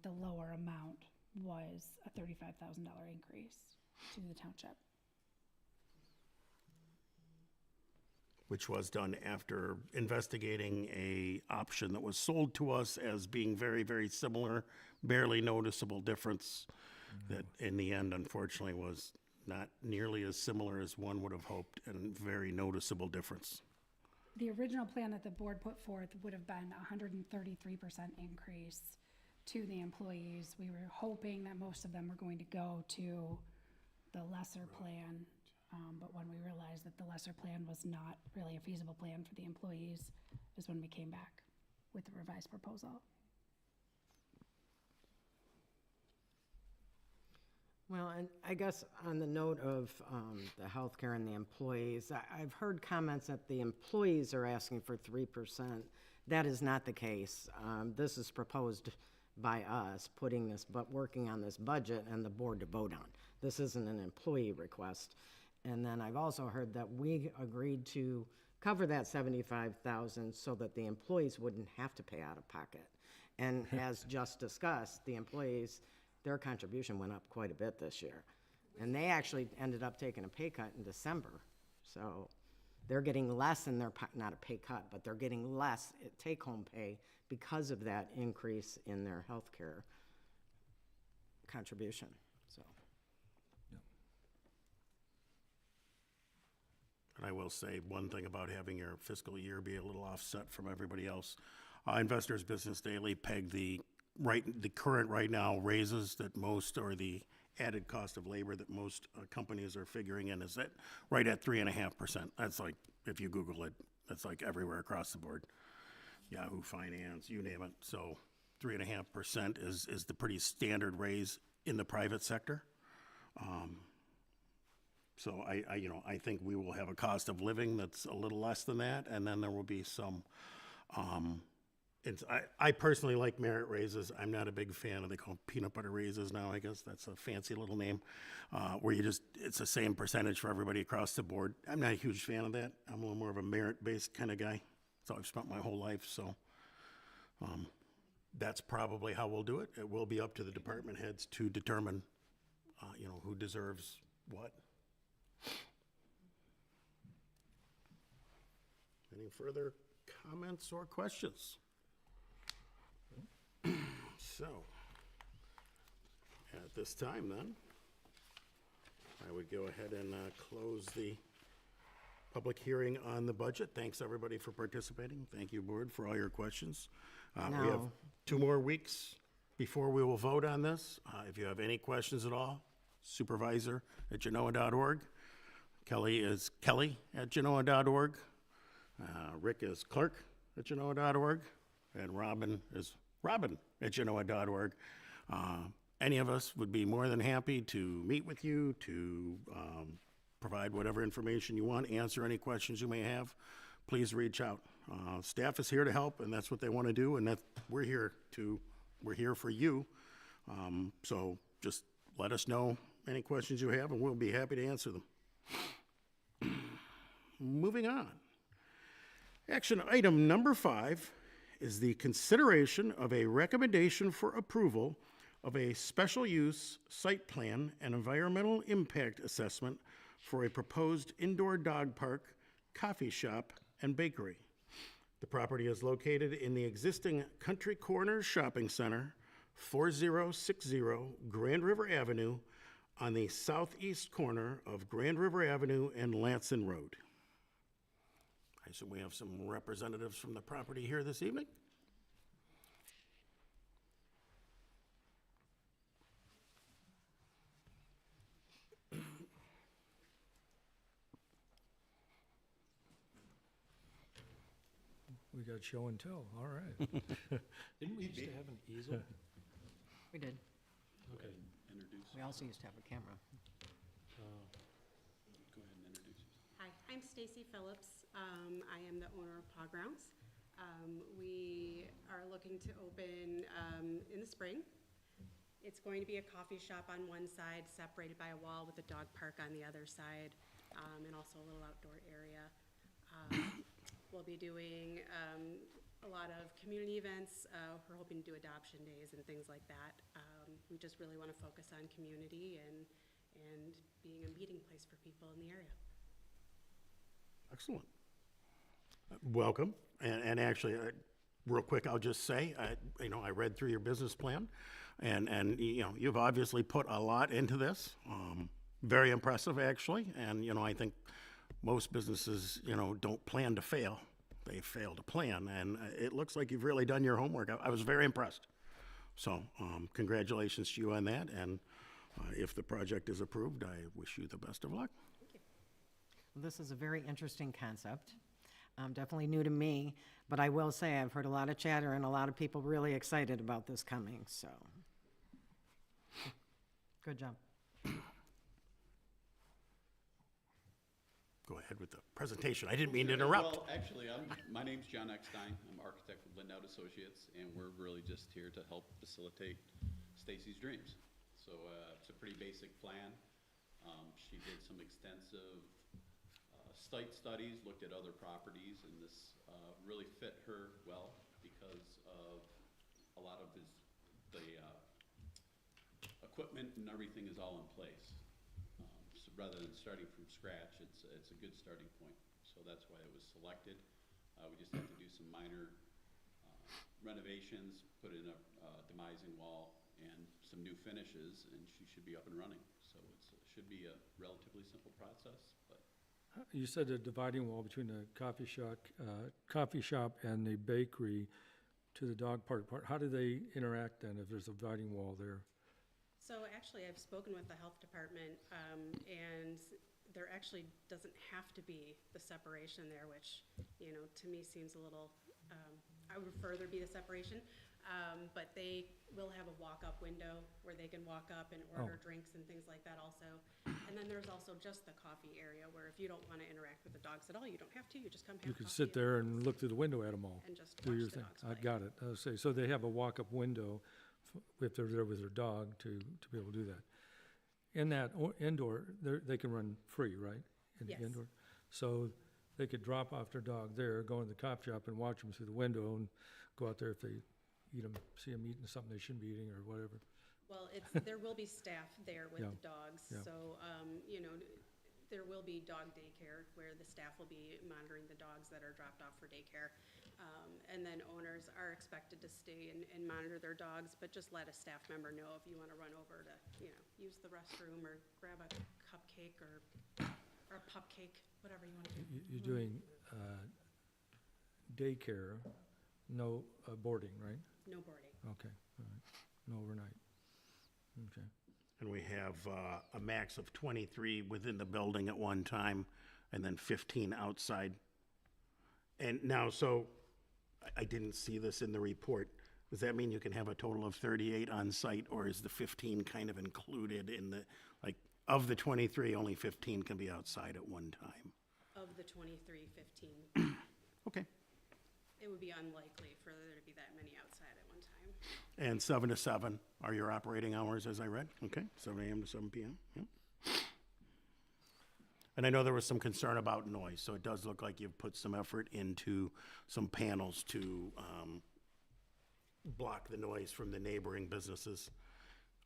the lower amount was a $35,000 increase to the township. Which was done after investigating a option that was sold to us as being very, very similar, barely noticeable difference, that in the end, unfortunately, was not nearly as similar as one would have hoped, and very noticeable difference. The original plan that the board put forth would have been a 133% increase to the employees. We were hoping that most of them were going to go to the lesser plan, but when we realized that the lesser plan was not really a feasible plan for the employees, is when we came back with the revised proposal. Well, and I guess on the note of the healthcare and the employees, I've heard comments that the employees are asking for 3%. That is not the case. This is proposed by us, putting this, but working on this budget and the board to vote on. This isn't an employee request. And then I've also heard that we agreed to cover that 75,000 so that the employees wouldn't have to pay out of pocket. And as just discussed, the employees, their contribution went up quite a bit this year. And they actually ended up taking a pay cut in December. So they're getting less in their, not a pay cut, but they're getting less take-home pay because of that increase in their health care contribution, so. And I will say one thing about having your fiscal year be a little offset from everybody else. Investors Business Daily pegged the current right now raises that most, or the added cost of labor that most companies are figuring in, is right at 3.5%. That's like, if you Google it, that's like everywhere across the board. Yahoo Finance, you name it. So 3.5% is the pretty standard raise in the private sector. So I think we will have a cost of living that's a little less than that, and then there will be some, I personally like merit raises. I'm not a big fan of, they call them peanut butter raises now, I guess that's a fancy little name, where it's the same percentage for everybody across the board. I'm not a huge fan of that. I'm a little more of a merit-based kind of guy. So I've spent my whole life, so that's probably how we'll do it. It will be up to the department heads to determine, who deserves what. Any further comments or questions? So, at this time then, I would go ahead and close the public hearing on the budget. Thanks, everybody, for participating. Thank you, board, for all your questions. We have No. 2 more weeks before we will vote on this. If you have any questions at all, supervisor@genoa.org. Kelly is kelly@genoa.org. Rick is clerk@genoa.org. And Robin is robin@genoa.org. Any of us would be more than happy to meet with you, to provide whatever information you want, answer any questions you may have. Please reach out. Staff is here to help, and that's what they want to do, and we're here for you. So just let us know any questions you have, and we'll be happy to answer them. Moving on. Action item number 5 is the consideration of a recommendation for approval of a special use site plan and environmental impact assessment for a proposed indoor dog park, coffee shop, and bakery. The property is located in the existing Country Corners Shopping Center, 4060 Grand River Avenue, on the southeast corner of Grand River Avenue and Lanson Road. I assume we have some representatives from the property here this evening. we got show and tell, all right. Didn't we used to have an easel? We did. Okay. We also used to have a camera. Hi, I'm Stacy Phillips. I am the owner of Paw Grounds. We are looking to open in the spring. It's going to be a coffee shop on one side, separated by a wall with a dog park on the other side, and also a little outdoor area. We'll be doing a lot of community events. We're hoping to do adoption days and things like that. We just really want to focus on community and being a meeting place for people in the area. Excellent. Welcome. And actually, real quick, I'll just say, I read through your business plan, and you've obviously put a lot into this. Very impressive, actually. And, I think most businesses, don't plan to fail. They fail to plan. And it looks like you've really done your homework. I was very impressed. So congratulations to you on that. And if the project is approved, I wish you the best of luck. This is a very interesting concept. Definitely new to me, but I will say I've heard a lot of chatter and a lot of people really excited about this coming, so. Good job. Go ahead with the presentation. I didn't mean to interrupt. Well, actually, my name's John Eckstein. I'm architect with Lindout Associates, and we're really just here to help facilitate Stacy's dreams. So it's a pretty basic plan. She did some extensive site studies, looked at other properties, and this really fit her well because of a lot of the equipment and everything is all in place. So rather than starting from scratch, it's a good starting point. So that's why it was selected. We just have to do some minor renovations, put in a demising wall and some new finishes, and she should be up and running. So it should be a relatively simple process, but You said a dividing wall between the coffee shop and the bakery to the dog park part. How do they interact then if there's a dividing wall there? So actually, I've spoken with the health department, and there actually doesn't have to be the separation there, which, to me seems a little, I would prefer there be the separation. But they will have a walk-up window where they can walk up and order drinks and things like that also. And then there's also just the coffee area where if you don't want to interact with the dogs at all, you don't have to, you just come have You coffee. could sit there and look through the window at them all. And just do watch your the thing. dogs I play. got it. I was saying, so they have a walk-up window if they're there with their dog to be able to do that. In that indoor, they can run free, right? In the Yes. indoor? So they could drop off their dog there, go in the coffee shop and watch them through the window and go out there if they see them eating something they shouldn't be eating or whatever. Well, there will be staff there with Yeah, the dogs, yeah. so, there will be dog daycare where the staff will be monitoring the dogs that are dropped off for daycare. And then owners are expected to stay and monitor their dogs, but just let a staff member know if you want to run over to, use the restroom or grab a cupcake or a pupcake, whatever you want to do. You're doing daycare, no boarding, right? No boarding. Okay, all right. No overnight. Okay. And we have a max of 23 within the building at one time, and then 15 outside. And now, so, I didn't see this in the report. Does that mean you can have a total of 38 on site, or is the 15 kind of included in the, of the 23, only 15 can be outside at one time? Of the 23, 15. Okay. It would be unlikely for there to be that many outside at one time. And 7 to 7 are your operating hours, as I read? Okay, 7 a.m. to 7 p.m., yeah. And I know there was some concern about noise, so it does look like you've put some effort into some panels to block the noise from the neighboring businesses.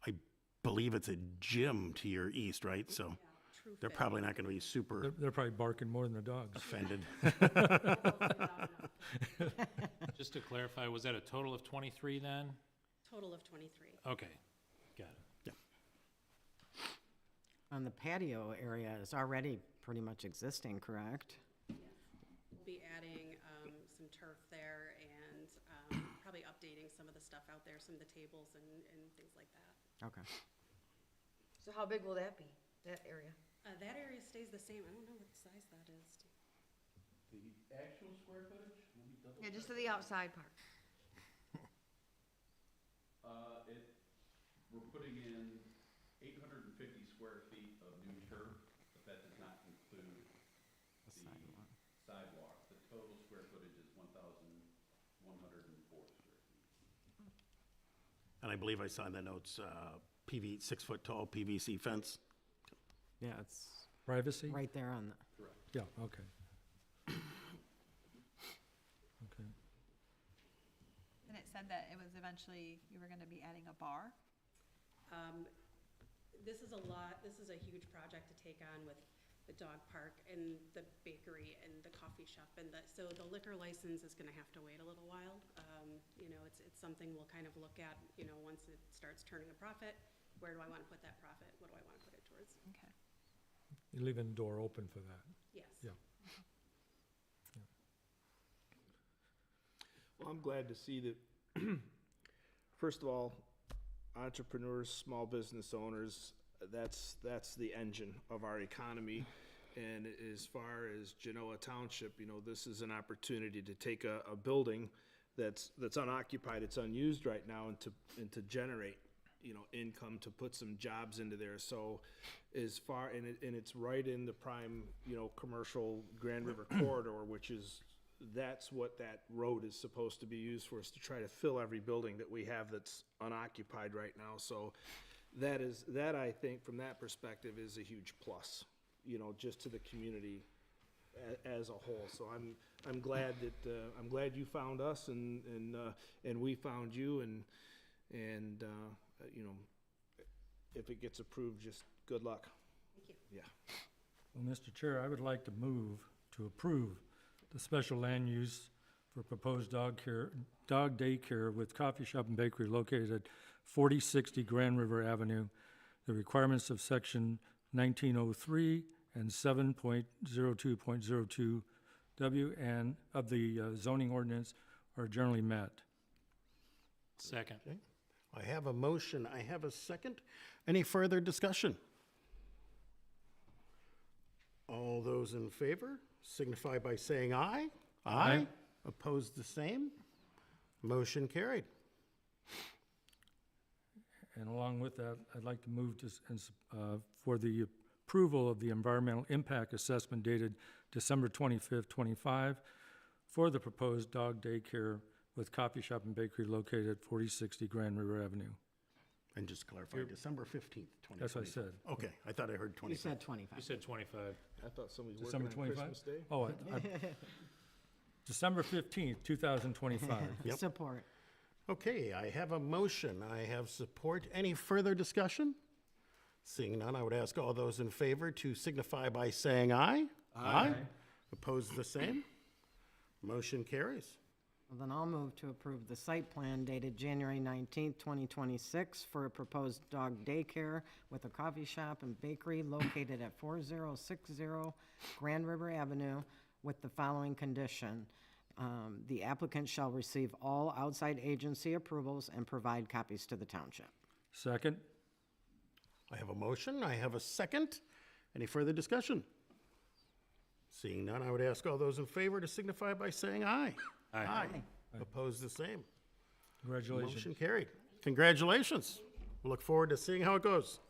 I believe it's a gym to your east, right? So they're probably not gonna be super They're probably barking more than the dogs. offended. Just to clarify, was that a total of 23 then? Total of 23. Okay, got it. And the patio area is already pretty much existing, correct? We'll be adding some turf there and probably updating some of the stuff out there, some of the tables and things like that. Okay. So how big will that be, that area? That area stays the same. I don't know what size that is. the actual square footage will be Yeah, just to the outside part. We're putting in 850 square feet of new turf, but that does not include the sidewalk. The total square footage is 1,104 square feet. And I believe I saw in the notes, PV, 6-foot tall PVC fence. Yeah, it's Privacy? Right there on the, Yeah, okay. Okay. And it said that it was eventually, you were gonna be adding a bar? This is a lot, this is a huge project to take on with the dog park and the bakery and the coffee shop and so the liquor license is gonna have to wait a little while. You know, it's something we'll kind of look at, you know, once it starts turning a profit. Where do I wanna put that profit? What do I wanna put it towards? Okay. You're leaving the door open for that. Yes. Yeah. Well, I'm glad to see that, first of all, entrepreneurs, small business owners, that's the engine of our economy. And as far as Genoa Township, you know, this is an opportunity to take a building that's unoccupied, it's unused right now, and to generate, you know, income, to put some jobs into there. So as far, and it's right in the prime, you know, commercial Grand River corridor, which is, that's what that road is supposed to be used for, is to try to fill every building that we have that's unoccupied right now. So that I think from that perspective is a huge plus, you know, just to the community as a whole. So I'm glad that, I'm glad you found us and we found you, and you know, if it gets approved, just good luck. Thank you. Yeah. Well, Mr. Chair, I would like to move to approve the special land use for proposed dog daycare with coffee shop and bakery located at 4060 Grand River Avenue. The requirements of section 1903 and 7.02.02 W and of the zoning ordinance are generally met. Second. Okay. I have a motion, I have a second. Any further discussion? All those in favor signify by saying aye. Aye. Opposed, the same. Motion carried. And along with that, I'd like to move to, for the approval of the environmental impact assessment dated December 25th, 25 for the proposed dog daycare with coffee shop and bakery located at 4060 Grand River Avenue. And just to clarify, December 15th, 2025. That's what I said. Okay, I thought I heard you 25. said 25. You said 25. I thought somebody was December working on 25? Christmas Day. Oh, December 15th, 2025. Yep. Support. Okay, I have a motion, I have support. Any further discussion? Seeing none, I would ask all those in favor to signify by saying aye. Aye. Opposed, the same. Motion carries. Well, then I'll move to approve the site plan dated January 19th, 2026 for a proposed dog daycare with a coffee shop and bakery located at 4060 Grand River Avenue with the following condition. The applicant shall receive all outside agency approvals and provide copies to the township. Second? I have a motion, I have a second. Any further discussion? Seeing none, I would ask all those in favor to signify by saying aye. Aye. Opposed, the same. Congratulations. Motion carried. Congratulations. We look forward to seeing how it goes.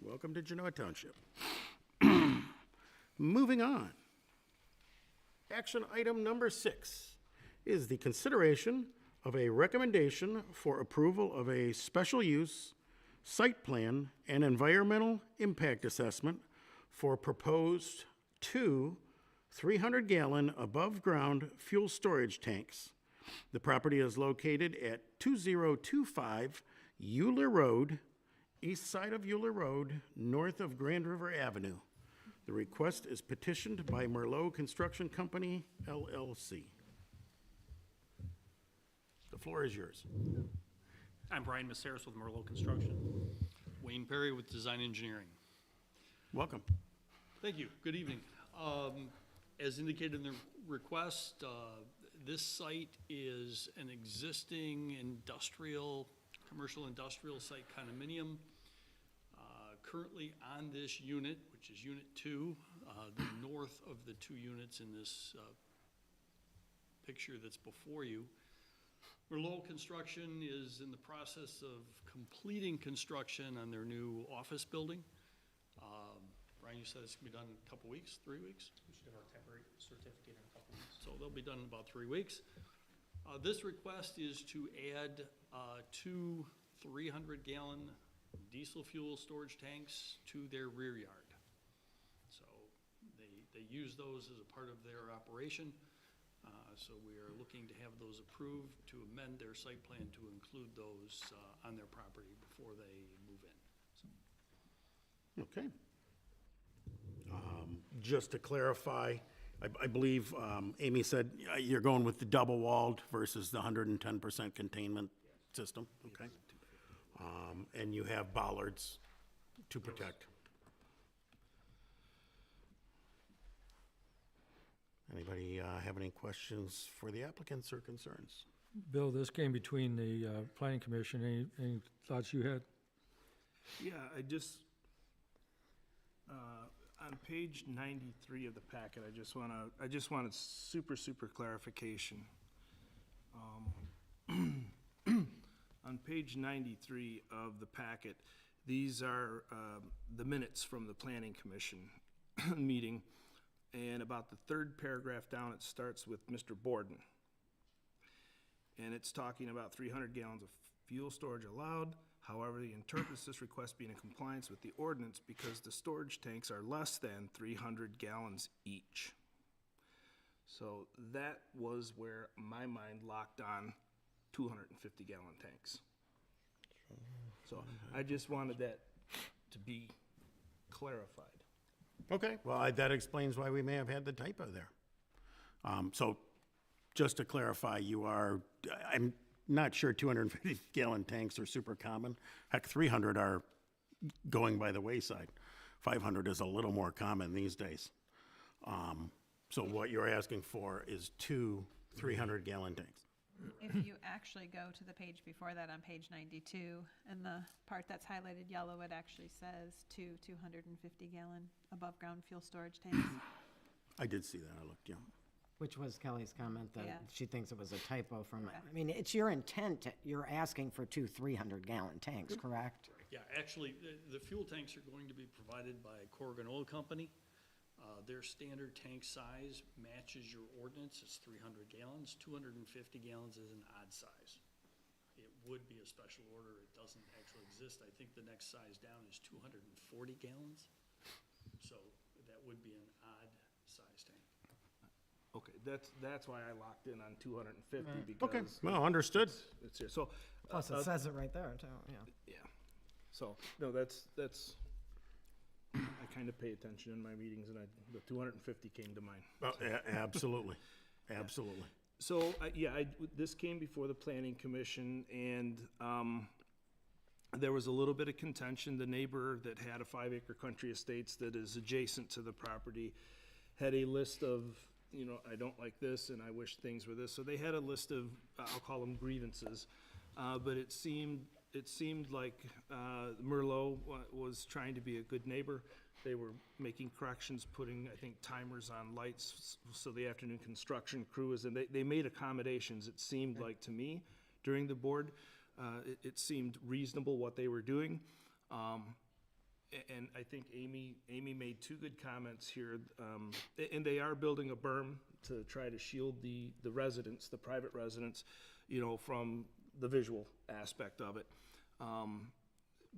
Welcome to Genoa Township. Moving on. Action item number 6 is the consideration of a recommendation for approval of a special use, site plan, and environmental impact assessment for proposed 2 300-gallon above-ground fuel storage tanks. The property is located at 2025 Euler Road, east side of Euler Road, north of Grand River Avenue. The request is petitioned by Merlot Construction Company, LLC. The floor is yours. I'm Brian Maceris with Merlot Construction. Wayne Perry with Design Engineering. Welcome. Thank you. Good evening. As indicated in the request, this site is an existing commercial industrial site condominium. Currently on this unit, which is Unit 2, the fourth of the 2 units in this picture that's before you. Merlot Construction is in the process of completing construction on their new office building. Brian, you said it's gonna be done in a couple weeks, 3 weeks? We should have our temporary certificate in a couple weeks. So they'll be done in about 3 weeks. This request is to add 2 300-gallon diesel fuel storage tanks to their rear yard. So they use those as a part of their operation. So we are looking to have those approved to amend their site plan to include those on their property before they move in. So. Okay. Just to clarify, I believe Amy said you're going with the double-walled versus the 110% containment system, okay? And you have bollards to protect. Anybody have any questions for the applicants or concerns? Bill, this came between the planning commission. Any thoughts you had? Yeah, I just, on page 93 of the packet, I just wanted super clarification. On page 93 of the packet, these are the minutes from the planning commission meeting. And about the third paragraph down, it starts with Mr. Borden. And it's talking about 300 gallons of fuel storage allowed. However, he interprets this request being in compliance with the ordinance because the storage tanks are less than 300 gallons each. So that was where my mind locked on 250-gallon tanks. So I just wanted that to be clarified. Okay, well, that explains why we may have had the typo there. So just to clarify, I'm not sure 250-gallon tanks are super common. Heck, 300 are going by the wayside. 500 is a little more common these days. So what you're asking for is 2 300-gallon tanks. If you actually go to the page before that on page 92, and the part that's highlighted yellow, it actually says 2 250-gallon above-ground fuel storage tanks. I did see that, I looked, yeah. Which was Kelly's comment that Yeah. she thinks it was a typo from, I mean, it's your intent, you're asking for 2 300-gallon tanks, correct? Yeah, actually, the fuel tanks are going to be provided by Corrigan Oil Company. Their standard tank size matches your ordinance, it's 300 gallons. 250 gallons is an odd size. It would be a special order, it doesn't actually exist. I think the next size down is 240 gallons. So that would be an odd size tank. Okay, that's why I locked in on 250 because. Okay, well, understood. It's here, so. Plus, it says it right there, too, yeah. Yeah, so, no, that's, I kind of pay attention in my meetings, and the 250 came to mind. Oh, absolutely, absolutely. So, this came before the planning commission, and there was a little bit of contention. The neighbor that had a 5-acre country estates that is adjacent to the property had a list of, I don't like this, and I wish things were this. So they had a list of, I'll call them grievances, but it seemed like Merlot was trying to be a good neighbor. They were making corrections, putting, I think, timers on lights so the afternoon construction crew is, and they made accommodations, it seemed like to me, during the board. It seemed reasonable what they were doing. And I think Amy made 2 good comments here. And they are building a berm to try to shield the residents, the private residents, from the visual aspect of it.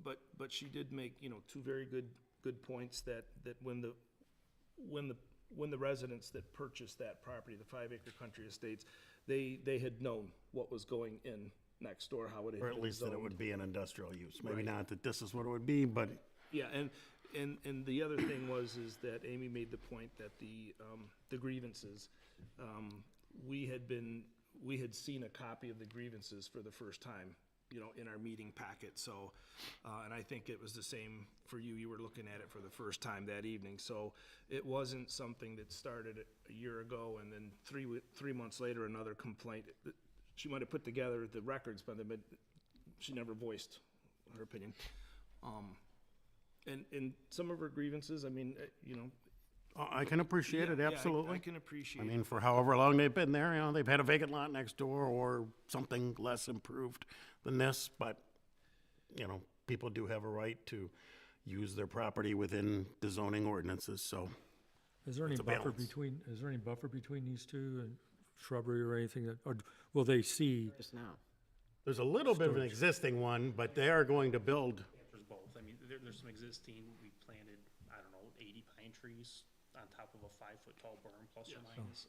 But she did make, 2 very good points that when the residents that purchased that property, the 5-acre country estates, they had known what was going in next door, how it had been Or at least that it zoned. would be an industrial use. Maybe Right. not that this is what it would be, but Yeah, and the other thing is that Amy made the point that the grievances, we had seen a copy of the grievances for the first time, in our meeting packet, so, and I think it was the same for you were looking at it for the first time that evening, so it wasn't something that started a year ago, and then 3 months later, another complaint. She might have put together the records, but she never voiced her opinion. And some of her grievances, I mean, I can appreciate it, Yeah, absolutely. I can appreciate I it. mean, for however long they've been there, they've had a vacant lot next door or something less improved than this, but, people do have a right to use their property within the zoning ordinances, so. Is there any It's a buffer balance. between these two, and shrubbery or anything that, or will they see? Just now. There's a little bit of an Storage. existing one, but they are going to build. There's both. I mean, there's some existing, we planted, I don't know, 80 pine trees on top of a 5-foot tall berm, plus or minus.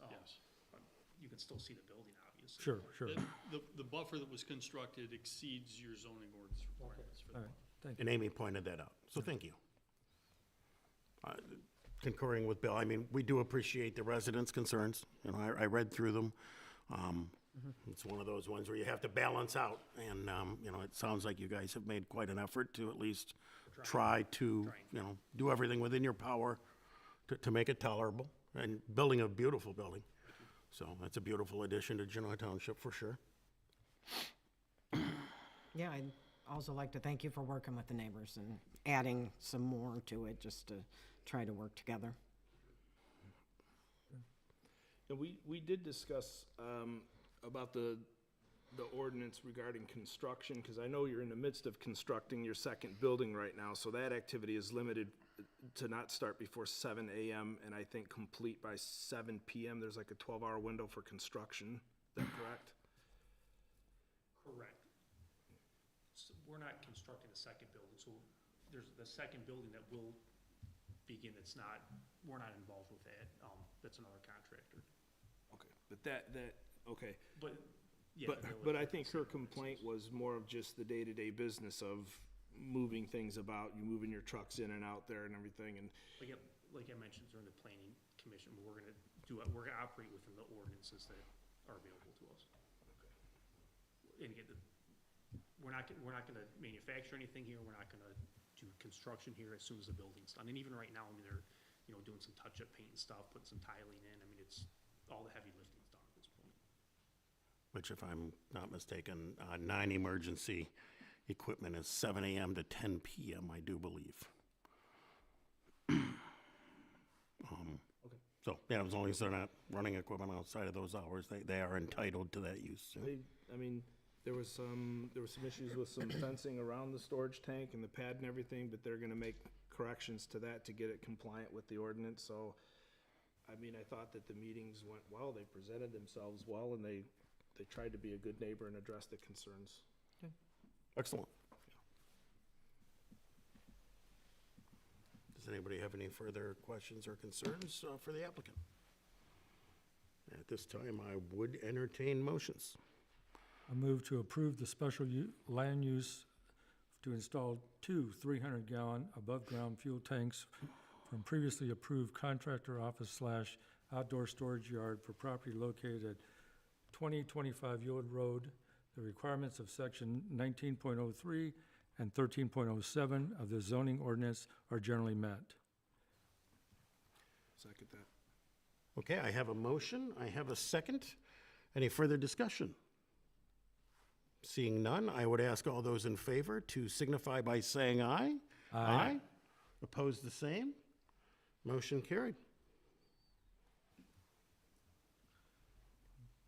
But you can still see the building, obviously. Sure, sure. The buffer that was constructed exceeds your zoning ordinance requirements for the All right, buffer. thank you. And Amy pointed that out, so thank you. Concurring with Bill, I mean, we do appreciate the residents' concerns, I read through them. It's one of those ones where you have to balance out, and, it sounds like you guys have made quite an effort to at least try to, do everything within your power to make it tolerable, and building a beautiful building. So that's a beautiful addition to Genoa Township for sure. Yeah, I'd also like to thank you for working with the neighbors and adding some more to it, just to try to work together. And we did discuss about the ordinance regarding construction, because I know you're in the midst of constructing your second building right now, so that activity is limited to not start before 7 a.m. and I think complete by 7 p.m. There's like a 12-hour window for construction. Is that correct? Correct. So we're not constructing the second building, so there's the second building that will begin, we're not involved with that. That's another contractor. Okay, but okay. But, yeah. But I think her complaint was more of just the day-to-day business of moving things about, you moving your trucks in and out there and everything, and Like I mentioned during the planning commission, we're gonna operate within the ordinances that are available to us. And again, we're not gonna manufacture anything here, we're not gonna do construction here as soon as the building's done. And even right now, I mean, they're, doing some touch-up paint and stuff, putting some tiling in, I mean, it's, all the heavy lifting's done at this point. Which, if I'm not mistaken, non-emergency equipment is 7 a.m. to 10 p.m., I do believe. So, yeah, as long as they're not running equipment outside of those hours, they are entitled to that use. So. there was some issues with some fencing around the storage tank and the pad and everything, but they're gonna make corrections to that to get it compliant with the ordinance, so, I thought that the meetings went well, they presented themselves well, and they tried to be a good neighbor and address the concerns. Excellent. Does anybody have any further questions or concerns for the applicant? At this time, I would entertain motions. I move to approve the special land use to install 2 300-gallon above-ground fuel tanks from previously approved contractor office / outdoor storage yard for property located at 2025 Ewald Road. The requirements of section 19.03 and 13.07 of the zoning ordinance are generally met. Second that. Okay, I have a motion, I have a second. Any further discussion? Seeing none, I would ask all those in favor to signify by saying aye. Aye. Opposed, the same. Motion carried.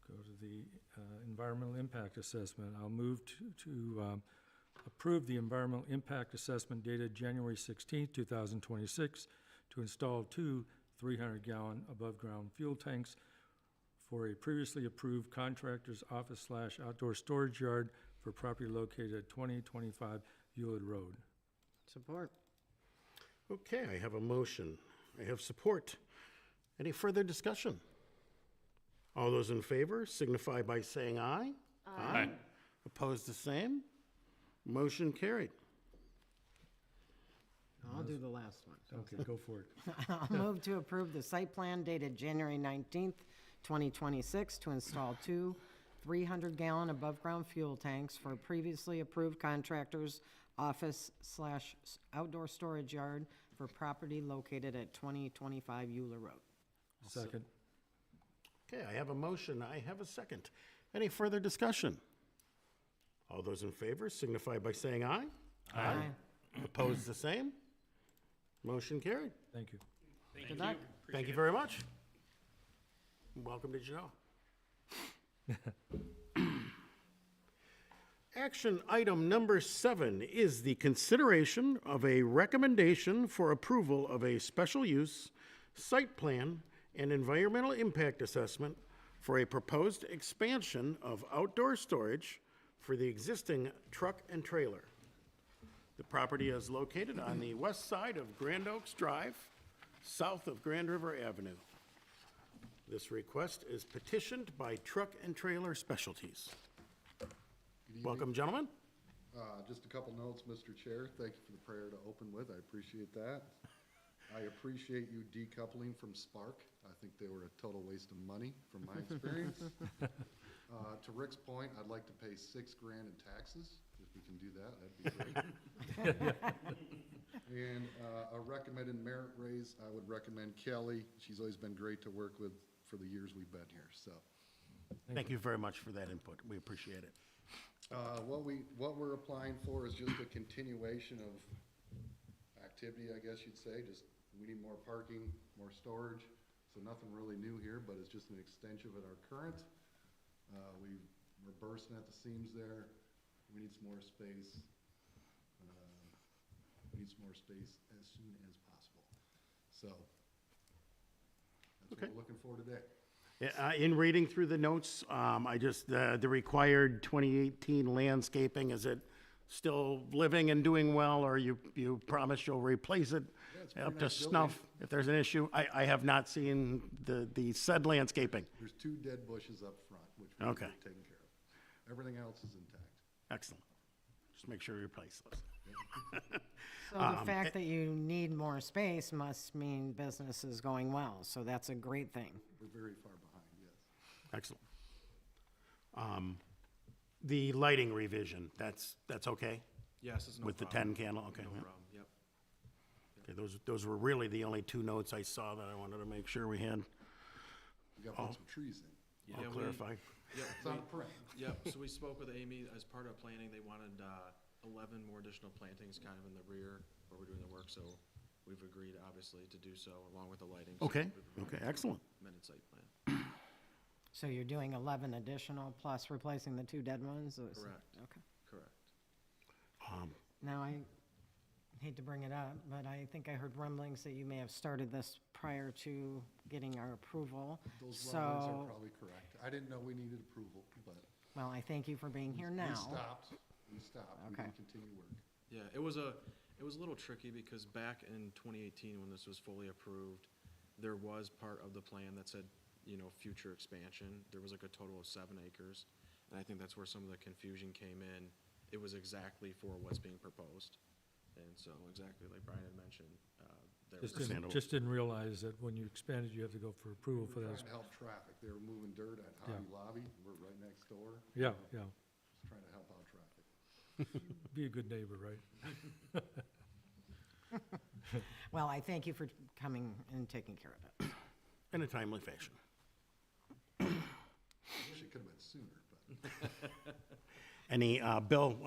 Go to the environmental impact assessment. I'll move to approve the environmental impact assessment dated January 16th, 2026, to install 2 300-gallon above-ground fuel tanks for a previously approved contractor's office / outdoor storage yard for property located at 2025 Ewald Road. Support. Okay, I have a motion. I have support. Any further discussion? All those in favor signify by saying aye. Aye. Opposed, the same. Motion carried. I'll do the last one. Okay, go for it. I'll move to approve the site plan dated January 19th, 2026, to install 2 300-gallon above-ground fuel tanks for previously approved contractors' office / outdoor storage yard for property located at 2025 Euler Road. Second. Okay, I have a motion. I have a second. Any further discussion? All those in favor signify by saying aye. Aye. Opposed, the same. Motion carried. Thank you. Thank Good you. luck. Thank you very much. Welcome to Janelle. Action item number 7 is the consideration of a recommendation for approval of a special use, site plan, and environmental impact assessment for a proposed expansion of outdoor storage for the existing truck and trailer. The property is located on the west side of Grand Oaks Drive, south of Grand River Avenue. This request is petitioned by Truck and Trailer Specialties. Welcome, gentlemen. Just a couple notes, Mr. Chair. Thank you for the prayer to open with. I appreciate that. I appreciate you decoupling from Spark. I think they were a total waste of money from my experience. To Rick's point, I'd like to pay $6,000 in taxes. If we can do that, that'd be great. And a recommended merit raise, I would recommend Kelly. She's always been great to work with for the years we've been here, so. Thank you very much for that input. We appreciate it. What we're applying for is just a continuation of activity, I guess you'd say. Just, we need more parking, more storage, so nothing really new here, but it's just an extension of our current. We're bursting at the seams there. We need some more space. We need some more space as soon as possible. So, that's what we're looking for today. In reading through the notes, I just, the required 2018 landscaping, is it still living and doing well, or you promise you'll replace it up to snuff if there's an issue? I have not seen the said landscaping. There's 2 dead bushes up front, which we're taking care of. Everything else is intact. Excellent. Just make sure you replace those. So the fact that you need more space must mean business is going well, so that's a great thing. We're very far behind, yes. Excellent. The lighting revision, that's okay? Yes, it's no With the problem. 10 candle, okay. No yeah. problem, yep. Okay, those were really the only 2 notes I saw that I wanted to make sure we had We got to put some trees in. all clarified. Yep, It's on print. Yep, so we spoke with Amy as part of planning. They wanted 11 more additional plantings kind of in the rear where we're doing the work, so we've agreed, obviously, to do so along with the lighting. So Okay, we've okay, excellent. Amended site plan. So you're doing 11 additional plus replacing the 2 dead ones? Correct. Okay. Correct. Now, I hate to bring it up, but I think I heard rumblings that you may have started this prior to getting our approval. Those rumblings are So, probably correct. I didn't know we needed approval, but. well, I thank you for being here now. We stopped. We Okay. didn't continue work. Yeah, it was a little tricky because back in 2018, when this was fully approved, there was part of the plan that said, future expansion. There was like a total of 7 acres, and I think that's where some of the confusion came in. It was exactly for what's being proposed, and so exactly like Brian had mentioned, there was. Just didn't realize that when you expanded, you have to go for approval for We're those. trying to help traffic. They were moving dirt at Hobby Lobby. We're right next door. Yeah, yeah. Just trying to help out traffic. Be a good neighbor, right? Well, I thank you for coming and taking care of it. In a timely fashion. Wish it could have been sooner, but. Any, Bill,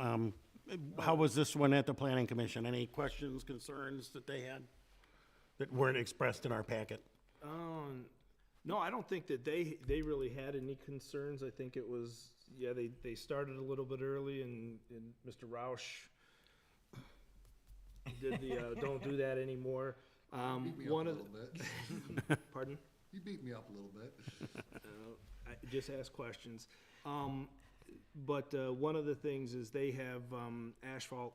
how was this one at the Planning Commission? Any questions, concerns that they had that weren't expressed in our packet? No, I don't think that they really had any concerns. I think it was, they started a little bit early and Mr. Roush did the, don't do that anymore. You beat me up a little bit. Pardon? You beat me up a little bit. I just ask questions. But one of the things is they have asphalt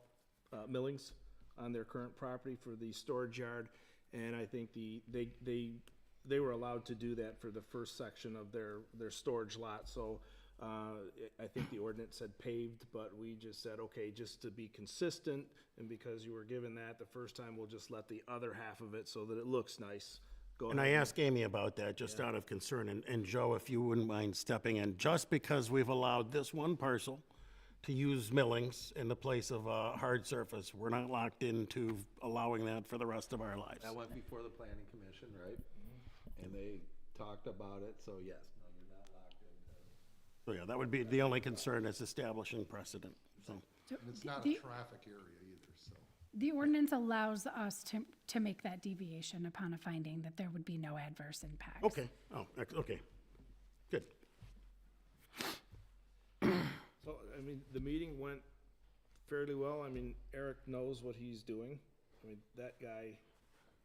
millings on their current property for the storage yard, and I think they were allowed to do that for the first section of their storage lot. So I think the ordinance said paved, but we just said, okay, just to be consistent, and because you were given that the first time, we'll just let the other half of it so that it looks nice. Go And I ahead. asked Amy about that, just out of concern, and Joe, if you wouldn't mind stepping in, just because we've allowed this one parcel to use millings in the place of a hard surface, we're not locked into allowing that for the rest of our lives. That went before the planning commission, right? And they talked about it, so yes, no, you're not locked into. So yeah, that would be the only concern, is establishing precedent, so. And it's not a traffic area either, so. The ordinance allows us to make that deviation upon a finding that there would be no adverse impacts. Okay, oh, okay, good. So, I mean, the meeting went fairly well. I mean, Eric knows what he's doing. I mean, that guy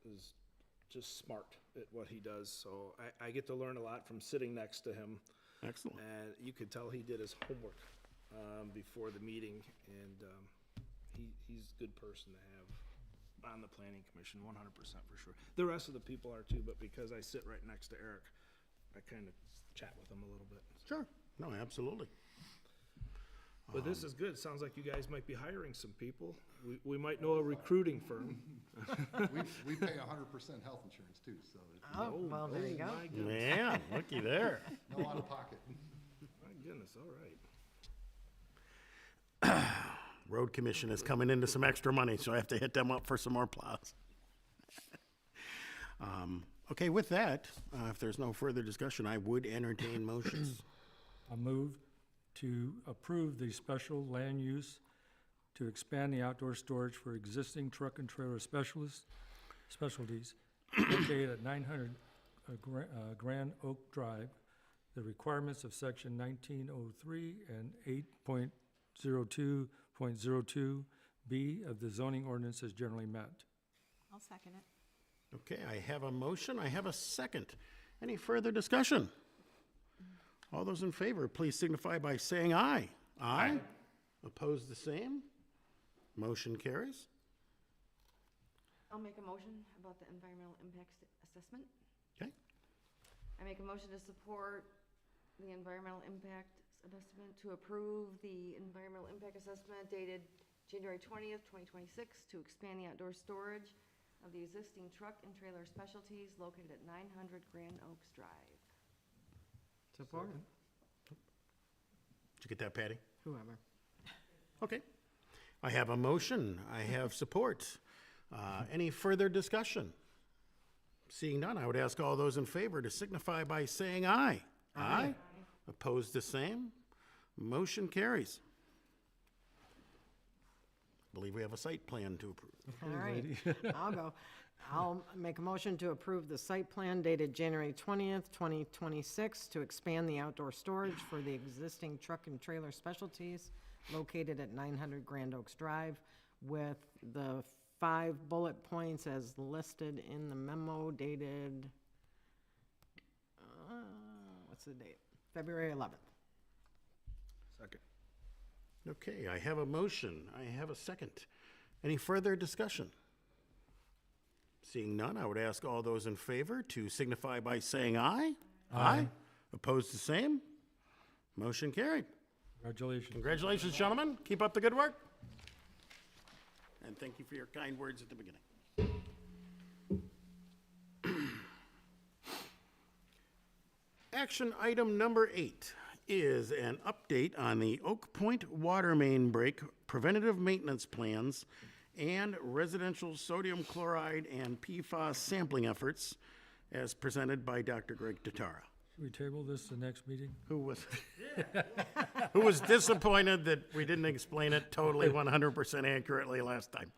is just smart at what he does, so I get to learn a lot from sitting next to him. Excellent. And you could tell he did his homework before the meeting, and he's a good person to have on the planning commission, 100% for sure. The rest of the people are too, but because I sit right next to Eric, I kind of chat with him a little bit. Sure, no, absolutely. But this is good. Sounds like you guys might be hiring some people. We might know a recruiting firm. We pay 100% health insurance too, so. Oh, well, there you go. My goodness. Man, looky there. No out of pocket. My goodness, all right. Road Commission is coming into some extra money, so I have to hit them up for some more plows. Okay, with that, if there's no further discussion, I would entertain motions. I move to approve the special land use to expand the outdoor storage for existing truck and trailer specialties located at 900 Grand Oak Drive. The requirements of section 1903 and 8.02.02B of the zoning ordinance is generally met. I'll second it. Okay, I have a motion, I have a second. Any further discussion? All those in favor, please signify by saying aye. Aye. Opposed, the same? Motion carries. I'll make a motion about the environmental impact assessment. Okay. I make a motion to support the environmental impact assessment, to approve the environmental impact assessment dated January 20th, 2026, to expand the outdoor storage of the existing truck and trailer specialties located at 900 Grand Oaks Drive. Support. Did you get that, Patty? Whoever. Okay. I have a motion, I have support. Any further discussion? Seeing none, I would ask all those in favor to signify by saying aye. Aye. Opposed, the same? Motion carries. I believe we have a site plan to approve. All right, I'll go. I'll make a motion to approve the site plan dated January 20th, 2026, to expand the outdoor storage for the existing truck and trailer specialties located at 900 Grand Oaks Drive, with the 5 bullet points as listed in the memo dated, what's the date? February 11th. Second. Okay, I have a motion, I have a second. Any further discussion? Seeing none, I would ask all those in favor to signify by saying aye. Aye. Opposed, the same? Motion carried. Congratulations. Congratulations, gentlemen. Keep up the good work. And thank you for your kind words at the beginning. Action item number 8 is an update on the Oak Point water main break preventative maintenance plans and residential sodium chloride and PFAS sampling efforts as presented by Dr. Greg Tatara. Should we table this the next meeting? Who was disappointed that we didn't explain it totally 100% accurately last time.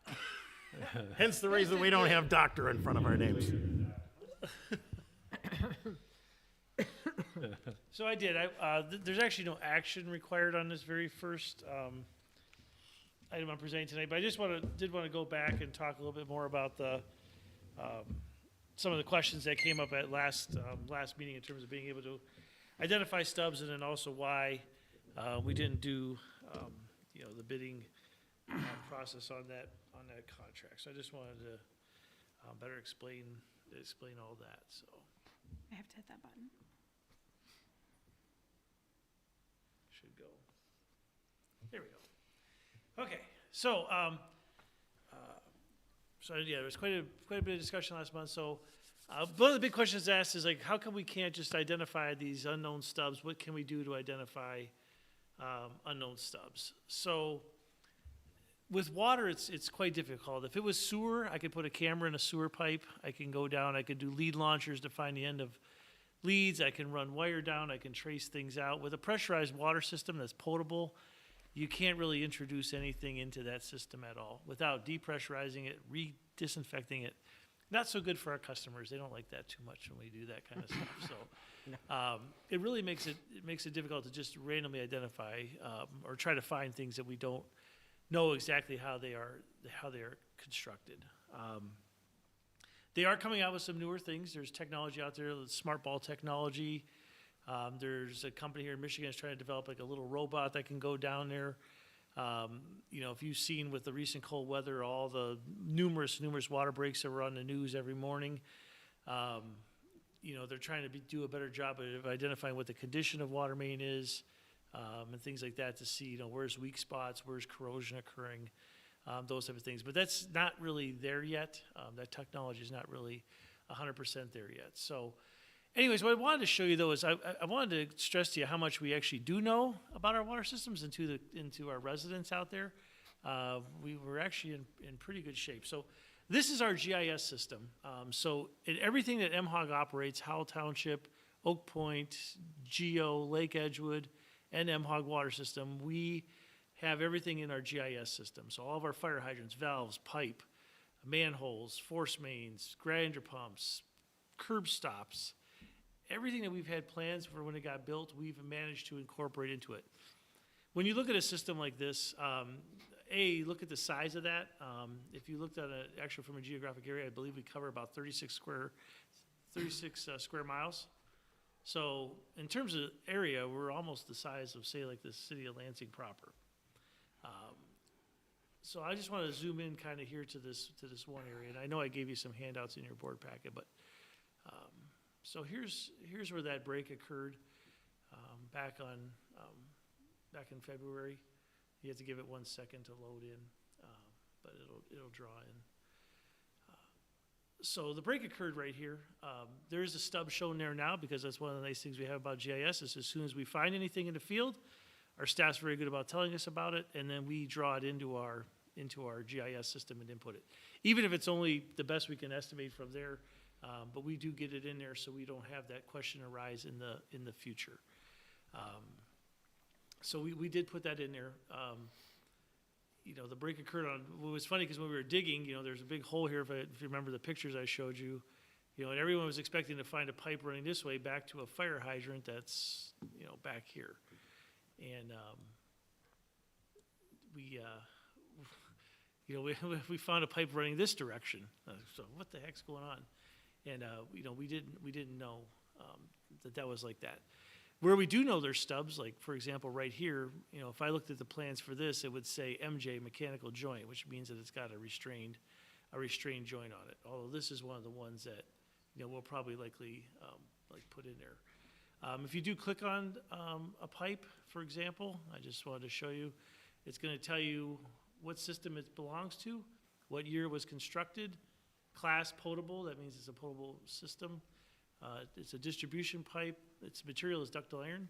Hence the reason we don't have doctor in front of our names. So I did. There's actually no action required on this very first item I'm presenting tonight, but I just did want to go back and talk a little bit more about the some of the questions that came up at last meeting in terms of being able to identify stubs, and then also why we didn't do the bidding process on that contract. So I just wanted to better explain all that. So I have to hit that button. should go. There we go. Okay, so there was quite a bit of discussion last month. So one of the big questions asked is like, how come we can't just identify these unknown stubs? What can we do to identify unknown stubs? So with water, it's quite difficult. If it was sewer, I could put a camera in a sewer pipe. I can go down. I could do lead launchers to find the end of leads. I can run wire down. I can trace things out. With a pressurized water system that's potable, you can't really introduce anything into that system at all without depressurizing it, disinfecting it. Not so good for our customers. They don't like that too much when we do that kind of stuff. So it really makes it difficult to just randomly identify or try to find things that we don't know exactly how they are constructed. They are coming out with some newer things. There's technology out there, the smart ball technology. There's a company here in Michigan that's trying to develop like a little robot that can go down there. You know, if you've seen with the recent cold weather, all the numerous water breaks that were on the news every morning, you know, they're trying to do a better job of identifying what the condition of water main is, and things like that to see, you know, where's weak spots, where's corrosion occurring, those type of things. But that's not really there yet. That technology is not really 100% there yet. So anyways, what I wanted to show you, though, is I wanted to stress to you how much we actually do know about our water systems and into our residents out there. We were actually in pretty good shape. So this is our GIS system. So in everything that MHOG operates, Howell Township, Oak Point, Geo, Lake Edgewood, and MHOG water system, we have everything in our GIS system. So all of our fire hydrants, valves, pipe, manholes, force mains, grinder pumps, curb stops, everything that we've had plans for when it got built, we've managed to incorporate into it. When you look at a system like this, look at the size of that. If you looked at it actually from a geographic area, I believe we cover about 36 square miles. So in terms of area, we're almost the size of, say, like the city of Lansing proper. So I just want to zoom in kind of here to this one area, and I know I gave you some handouts in your board packet, but so here's where that break occurred back in February. You have to give it 1 second to load in, but it'll draw in. So the break occurred right here. There is a stub shown there now because that's one of the nice things we have about GIS is as soon as we find anything in the field, our staff's very good about telling us about it, and then we draw it into our GIS system and input it. Even if it's only the best we can estimate from there, but we do get it in there so we don't have that question arise in the future. So we did put that in there. You know, the break occurred on, well, it was funny because when we were digging, you know, there's a big hole here, if you remember the pictures I showed you, you know, and everyone was expecting to find a pipe running this way back to a fire hydrant that's, you know, back here. And we found a pipe running this direction. So what the heck's going on? And you know, we didn't know that was like that. Where we do know there's stubs, like for example, right here, you know, if I looked at the plans for this, it would say MJ mechanical joint, which means that it's got a restrained joint on it. Although this is one of the ones that, you know, we'll probably likely like put in there. If you do click on a pipe, for example, I just wanted to show you, it's going to tell you what system it belongs to, what year it was constructed, class potable, that means it's a potable system. It's a distribution pipe. Its material is ductile iron.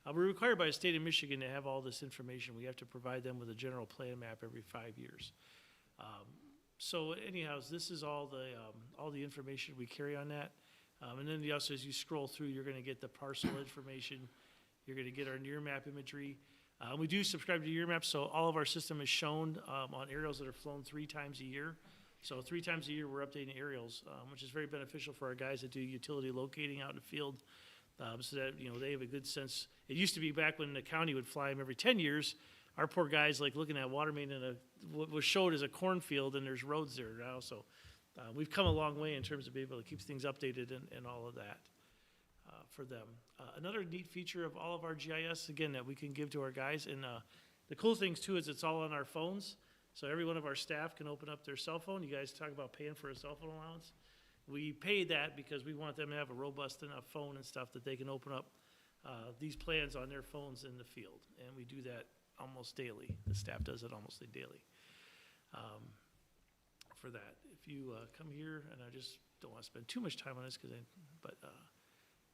We're required by the state of Michigan to have all this information. We have to provide them with a general plan map every 5 years. So anyhow, this is all the information we carry on that. And then also, as you scroll through, you're going to get the parcel information. You're going to get our near map imagery. We do subscribe to Year Map, so all of our system is shown on aerials that are flown 3 times a year. So 3 times a year, we're updating aerials, which is very beneficial for our guys that do utility locating out in the field, so that, you know, they have a good sense. It used to be back when the county would fly them every 10 years. Our poor guys like looking at water main in what was showed as a cornfield, and there's roads there now. So we've come a long way in terms of being able to keep things updated and all of that for them. Another neat feature of all of our GIS, again, that we can give to our guys, and the cool things too is it's all on our phones. So every one of our staff can open up their cell phone. You guys talk about paying for a cell phone allowance. We pay that because we want them to have a robust enough phone and stuff that they can open up these plans on their phones in the field. And we do that almost daily. The staff does it almost daily for that. If you come here, and I just don't want to spend too much time on this, but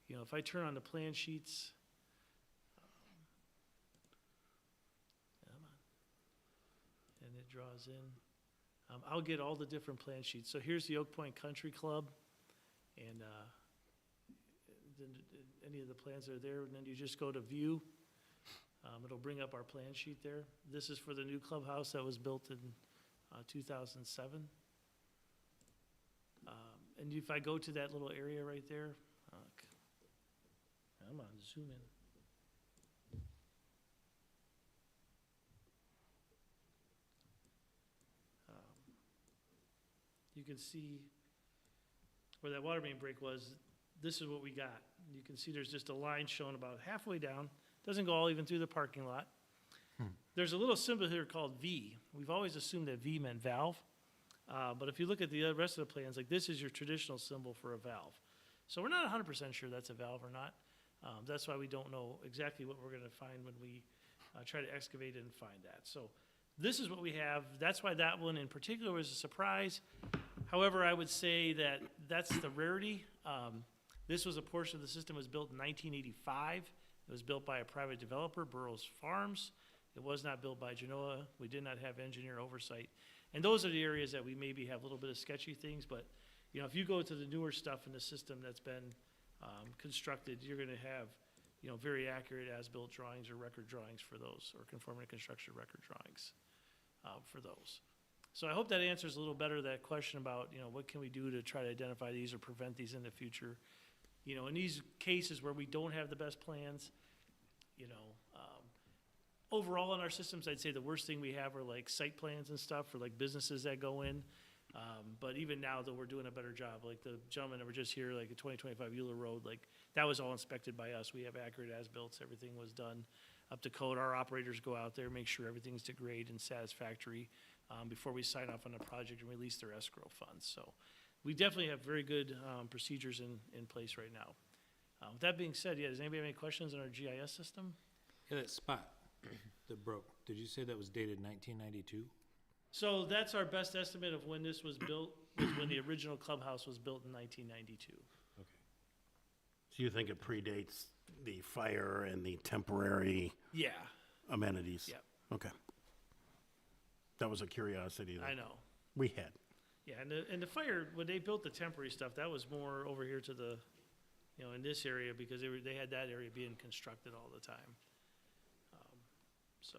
you know, if I turn on the plan sheets, and it draws in, I'll get all the different plan sheets. So here's the Oak Point Country Club, and then any of the plans are there, and then you just go to view. It'll bring up our plan sheet there. This is for the new clubhouse that was built in 2007. And if I go to that little area right there, come on, zoom in. You can see where that water main break was. This is what we got. You can see there's just a line showing about halfway down. Doesn't go all even through the parking lot. There's a little symbol here called V. We've always assumed that V meant valve. But if you look at the rest of the plans, like this is your traditional symbol for a valve. So we're not 100% sure that's a valve or not. That's why we don't know exactly what we're going to find when we try to excavate and find that. So this is what we have. That's why that one in particular was a surprise. However, I would say that that's the rarity. This was a portion of the system that was built in 1985. It was built by a private developer, Burroughs Farms. It was not built by Genoa. We did not have engineer oversight. And those are the areas that we maybe have a little bit of sketchy things, but you know, if you go to the newer stuff in the system that's been constructed, you're gonna have, you know, very accurate as-built drawings or record drawings for those, or conforming to construction record drawings for those. So I hope that answers a little better that question about, you know, what can we do to try to identify these or prevent these in the future. You know, in these cases where we don't have the best plans, you know, overall in our systems, I'd say the worst thing we have are like site plans and stuff for like businesses that go in. But even now, though, we're doing a better job. Like the gentleman that were just here, like a 2025 Euler Road, like that was all inspected by us. We have accurate as-built. Everything was done up to code. Our operators go out there, make sure everything's to grade and satisfactory before we sign off on the project and release their escrow funds. So we definitely have very good procedures in place right now. With that being said, yeah, does anybody have any questions on our GIS system? Yeah, that spot that broke, did you say that was dated 1992? So that's our best estimate of when this was built, was when the original clubhouse was built in 1992. Okay. So you think it predates the fire and the temporary Yeah, amenities? Yep. Okay. That was a curiosity that I know. we had. Yeah, and the fire, when they built the temporary stuff, that was more over here to the, you know, in this area because they had that area being constructed all the time. So.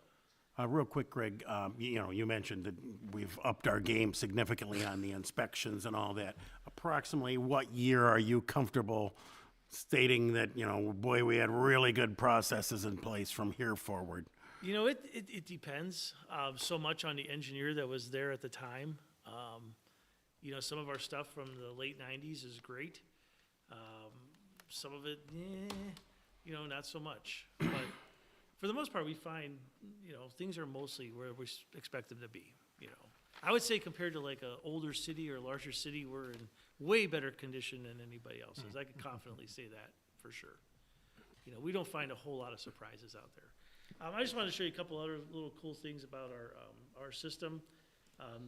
Real quick, Greg, you know, you mentioned that we've upped our game significantly on the inspections and all that. Approximately what year are you comfortable stating that, you know, boy, we had really good processes in place from here forward? You know, it depends so much on the engineer that was there at the time. You know, some of our stuff from the late 90s is great. Some of it, you know, not so much. But for the most part, we find, you know, things are mostly where we expect them to be, you know. I would say compared to like an older city or a larger city, we're in way better condition than anybody else is. I could confidently say that for sure. You know, we don't find a whole lot of surprises out there. I just wanted to show you a couple other little cool things about our system.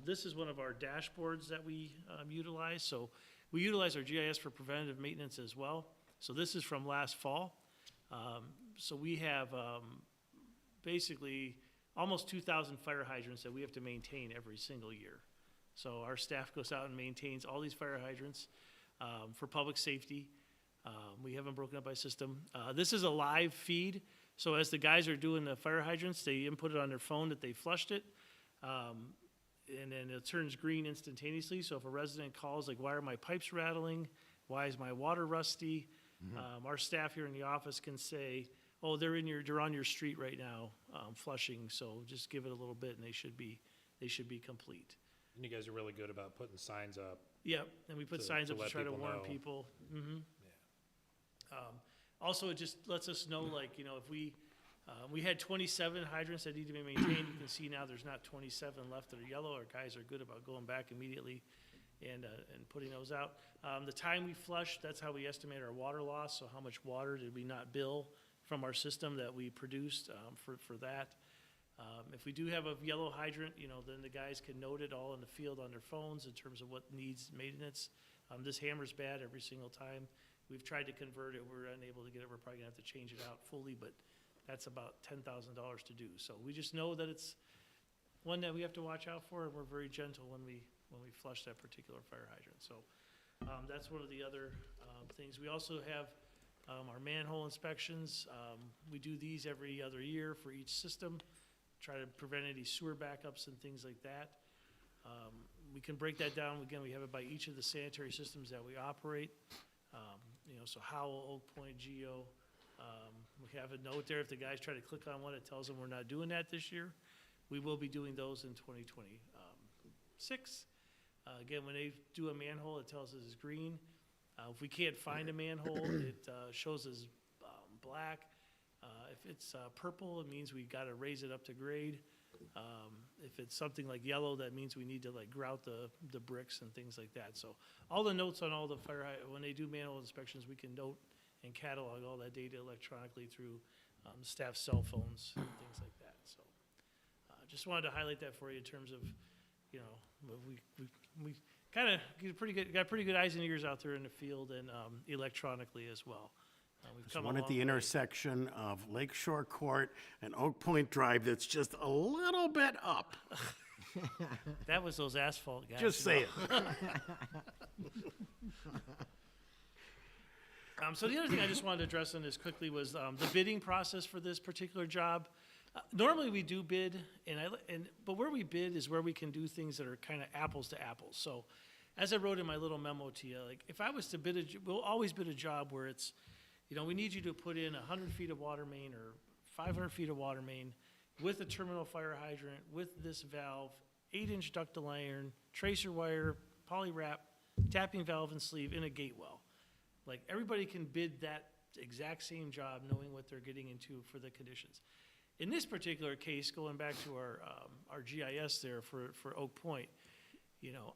This is one of our dashboards that we utilize. So we utilize our GIS for preventative maintenance as well. So this is from last fall. So we have basically almost 2,000 fire hydrants that we have to maintain every single year. So our staff goes out and maintains all these fire hydrants for public safety. We have them broken up by system. This is a live feed. So as the guys are doing the fire hydrants, they input it on their phone that they flushed it. And then it turns green instantaneously. So if a resident calls, like, why are my pipes rattling? Why is my water rusty? Our staff here in the office can say, oh, they're on your street right now, flushing. So just give it a little bit, and they should be complete. And you guys are really good about putting signs up. Yep, and we put signs up to let try to people warn know. people. Yeah. Also, it just lets us know, like, you know, if we had 27 hydrants that need to be maintained. You can see now there's not 27 left that are yellow. Our guys are good about going back immediately and putting those out. The time we flush, that's how we estimate our water loss. So how much water did we not bill from our system that we produced for that. If we do have a yellow hydrant, you know, then the guys can note it all in the field on their phones in terms of what needs maintenance. This hammer's bad every single time. We've tried to convert it. We're unable to get it. We're probably gonna have to change it out fully, but that's about $10,000 to do. So we just know that it's one that we have to watch out for, and we're very gentle when we flush that particular fire hydrant. So that's one of the other things. We also have Our manhole inspections, we do these every other year for each system, try to prevent any sewer backups and things like that. We can break that down, again, we have it by each of the sanitary systems that we operate. So Howell, Oak Point, Geo. We have a note there, if the guys try to click on one, it tells them we're not doing that this year. We will be doing those in 2026. Again, when they do a manhole, it tells us it's green. If we can't find a manhole, it shows as black. If it's purple, it means we gotta raise it up to grade. If it's something like yellow, that means we need to like grout the bricks and things like that. So all the notes on all the when they do manhole inspections, we can note and catalog all that data electronically through staff cell phones and things like that. So just wanted to highlight that for you in terms of, we kind of got pretty good eyes and ears out there in the field and electronically as well. We've There's come a one at long the way. intersection of Lakeshore Court and Oak Point Drive that's just a little bit up. That was those asphalt guys. Just you know. saying. So the other thing I just wanted to address on this quickly was the bidding process for this particular job. Normally we do bid, but where we bid is where we can do things that are kind of apples to apples. So as I wrote in my little memo to you, like if I was to bid, we'll always bid a job where it's, we need you to put in 100 feet of water main or 500 feet of water main with a terminal fire hydrant, with this valve, 8-inch ductile iron, tracer wire, poly wrap, tapping valve and sleeve in a gate well. Like everybody can bid that exact same job knowing what they're getting into for the conditions. In this particular case, going back to our GIS there for Oak Point,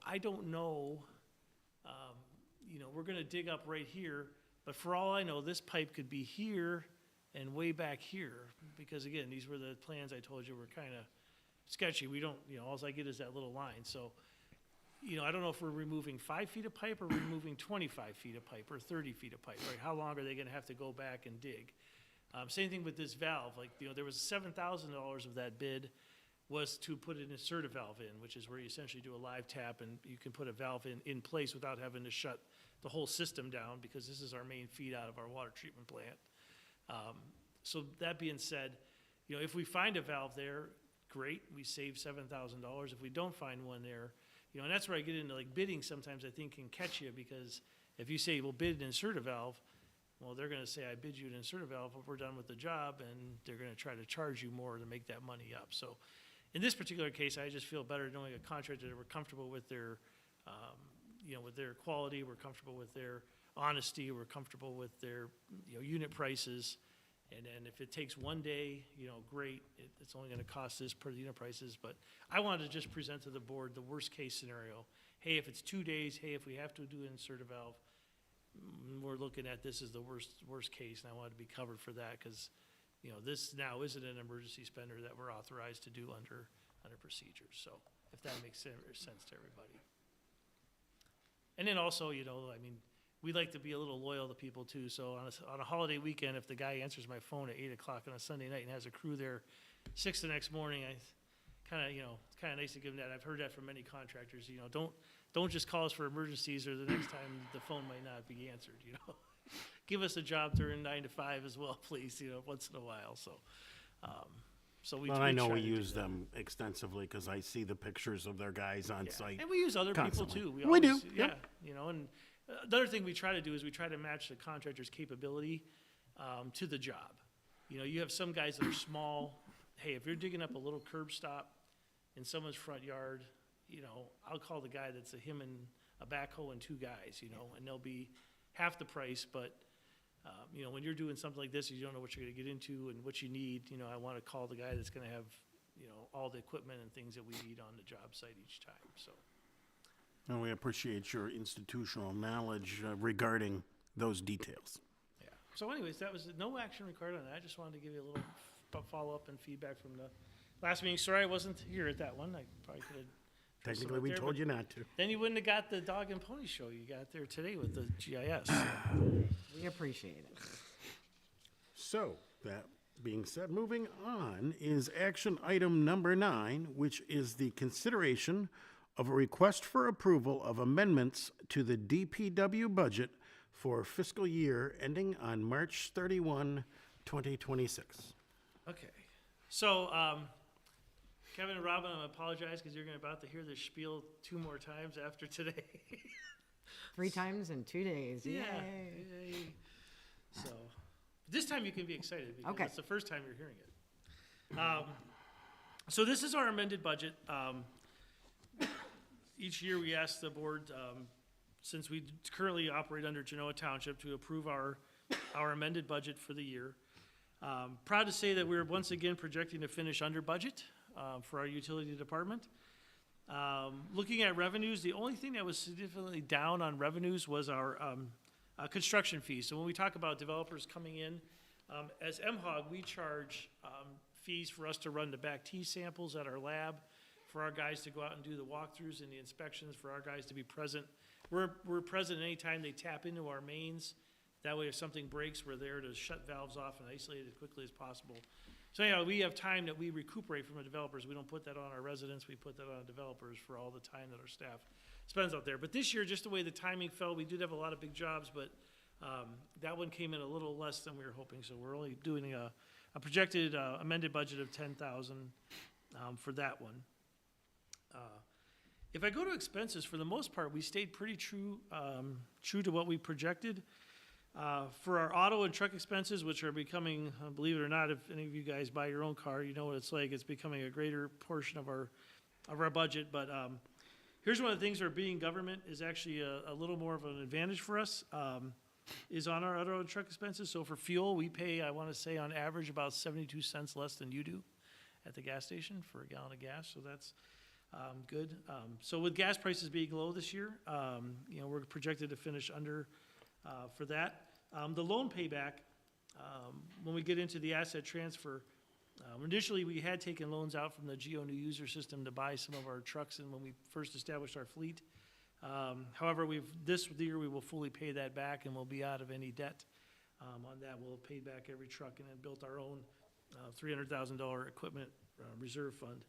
I don't know, we're gonna dig up right here, but for all I know, this pipe could be here and way back here, because again, these were the plans I told you were kind of sketchy. We don't, all I get is that little line. So, I don't know if we're removing 5 feet of pipe or removing 25 feet of pipe or 30 feet of pipe, right? How long are they gonna have to go back and dig? Same thing with this valve, like, there was $7,000 of that bid was to put an insertive valve in, which is where you essentially do a live tap and you can put a valve in place without having to shut the whole system down, because this is our main feed out of our water treatment plant. So that being said, if we find a valve there, great, we save $7,000. If we don't find one there, and that's where I get into like bidding sometimes I think can catch you, because if you say, well, bid an insertive valve, well, they're gonna say, I bid you an insertive valve, but we're done with the job, and they're gonna try to charge you more to make that money up. So in this particular case, I just feel better knowing a contractor that we're comfortable with their, with their quality, we're comfortable with their honesty, we're comfortable with their, unit prices. And then if it takes one day, great, it's only gonna cost this per the unit prices. But I wanted to just present to the board the worst case scenario. Hey, if it's 2 days, hey, if we have to do an insertive valve, we're looking at this as the worst case, and I wanted to be covered for that, because, this now isn't an emergency spender that we're authorized to do under procedures. So if that makes sense to everybody. And then also, we like to be a little loyal to people too. So on a holiday weekend, if the guy answers my phone at 8 o'clock on a Sunday night and has a crew there 6 the next morning, I kind of, it's kind of nice to give them that. I've heard that from many contractors. Don't just call us for emergencies, or the next time the phone might not be answered. Give us a job during 9 to 5 as well, please. Once in a while. So we. Well, I know try we to do use that. them extensively because I see the pictures of their guys on site. And we use other constantly. people too. We do, always- yep. Yeah, and the other thing we try to do is we try to match the contractor's capability to the job. You have some guys that are small. Hey, if you're digging up a little curb stop in someone's front yard, I'll call the guy that's him and a backhoe and 2 guys, and they'll be half the price. But, when you're doing something like this, you don't know what you're gonna get into and what you need. I wanna call the guy that's gonna have, all the equipment and things that we need on the job site each time, so. And we appreciate your institutional knowledge regarding those details. Yeah. So anyways, that was no action required on that. I just wanted to give you a little follow-up and feedback from the last meeting. Sorry I wasn't here at that one. I probably could have. Technically, we told you not to. Then you wouldn't have got the dog and pony show you got there today with the GIS. We appreciate it. So, that being said, moving on is action item number 9, which is the consideration of a request for approval of amendments to the DPW budget for fiscal year ending on March 31, 2026. Okay, so, Kevin and Robin, I apologize because you're about to hear this spiel 2 more times after today. 3 times in 2 days, yay. Yay. So, this time you can be excited because Okay. it's the first time you're hearing it. So this is our amended budget. Each year we ask the board, since we currently operate under Genoa Township, to approve our amended budget for the year. Proud to say that we're once again projecting to finish under budget for our utility department. Looking at revenues, the only thing that was significantly down on revenues was our construction fees. So when we talk about developers coming in, as MHOG, we charge fees for us to run the back T samples at our lab, for our guys to go out and do the walkthroughs and the inspections, for our guys to be present. We're present anytime they tap into our mains. That way, if something breaks, we're there to shut valves off and isolate it as quickly as possible. So anyhow, we have time that we recuperate from the developers. We don't put that on our residents, we put that on developers for all the time that our staff spends out there. But this year, just the way the timing fell, we did have a lot of big jobs, but that one came in a little less than we were hoping. So we're only doing a projected amended budget of $10,000 for that one. If I go to expenses, for the most part, we stayed pretty true to what we projected. For our auto and truck expenses, which are becoming, believe it or not, if any of you guys buy your own car, you know what it's like. It's becoming a greater portion of our budget. But here's one of the things where being government is actually a little more of an advantage for us, is on our auto and truck expenses. So for fuel, we pay, I want to say, on average about 72 cents less than you do at the gas station for a gallon of gas. So that's good. So with gas prices being low this year, we're projected to finish under for that. The loan payback, when we get into the asset transfer, initially we had taken loans out from the Geo New User System to buy some of our trucks and when we first established our fleet. However, this year we will fully pay that back and we'll be out of any debt on that. We'll have paid back every truck and then built our own $300,000 equipment reserve fund.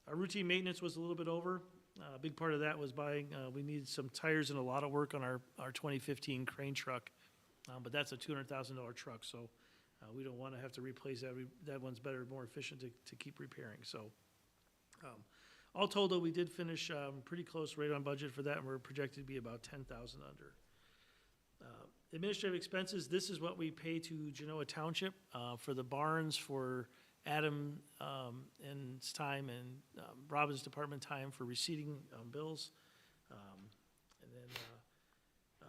Our routine maintenance was a little bit over. A big part of that was buying, we needed some tires and a lot of work on our 2015 crane truck, but that's a $200,000 truck, so we don't want to have to replace that. That one's better, more efficient to keep repairing. So all told, though, we did finish pretty close, right on budget for that, and we're projected to be about $10,000 under. Administrative expenses, this is what we pay to Genoa Township for the barns, for Adam and his time and Robin's department time for receiving bills,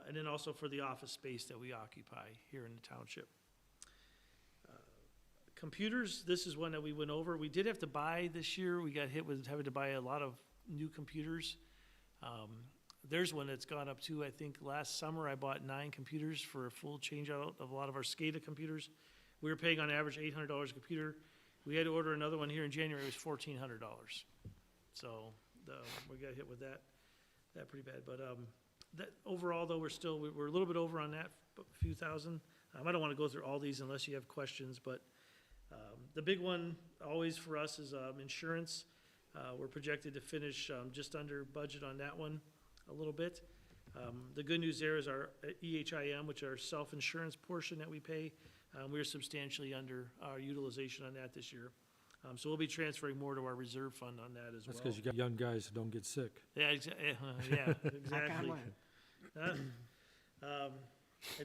and then also for the office space that we occupy here in the township. Computers, this is one that we went over. We did have to buy this year. We got hit with having to buy a lot of new computers. There's one that's gone up too. I think last summer I bought 9 computers for a full change out of a lot of our SCADA computers. We were paying on average $800 a computer. We had to order another one here in January. It was $1,400. So we got hit with that pretty bad. But that overall, though, we're a little bit over on that, a few thousand. I don't want to go through all these unless you have questions. But the big one always for us is insurance. We're projected to finish just under budget on that one a little bit. The good news there is our EHIM, which is our self-insurance portion that we pay. We're substantially under our utilization on that this year. So we'll be transferring more to our reserve fund on that as well. That's because you got young guys who don't get sick. Yeah, exactly. And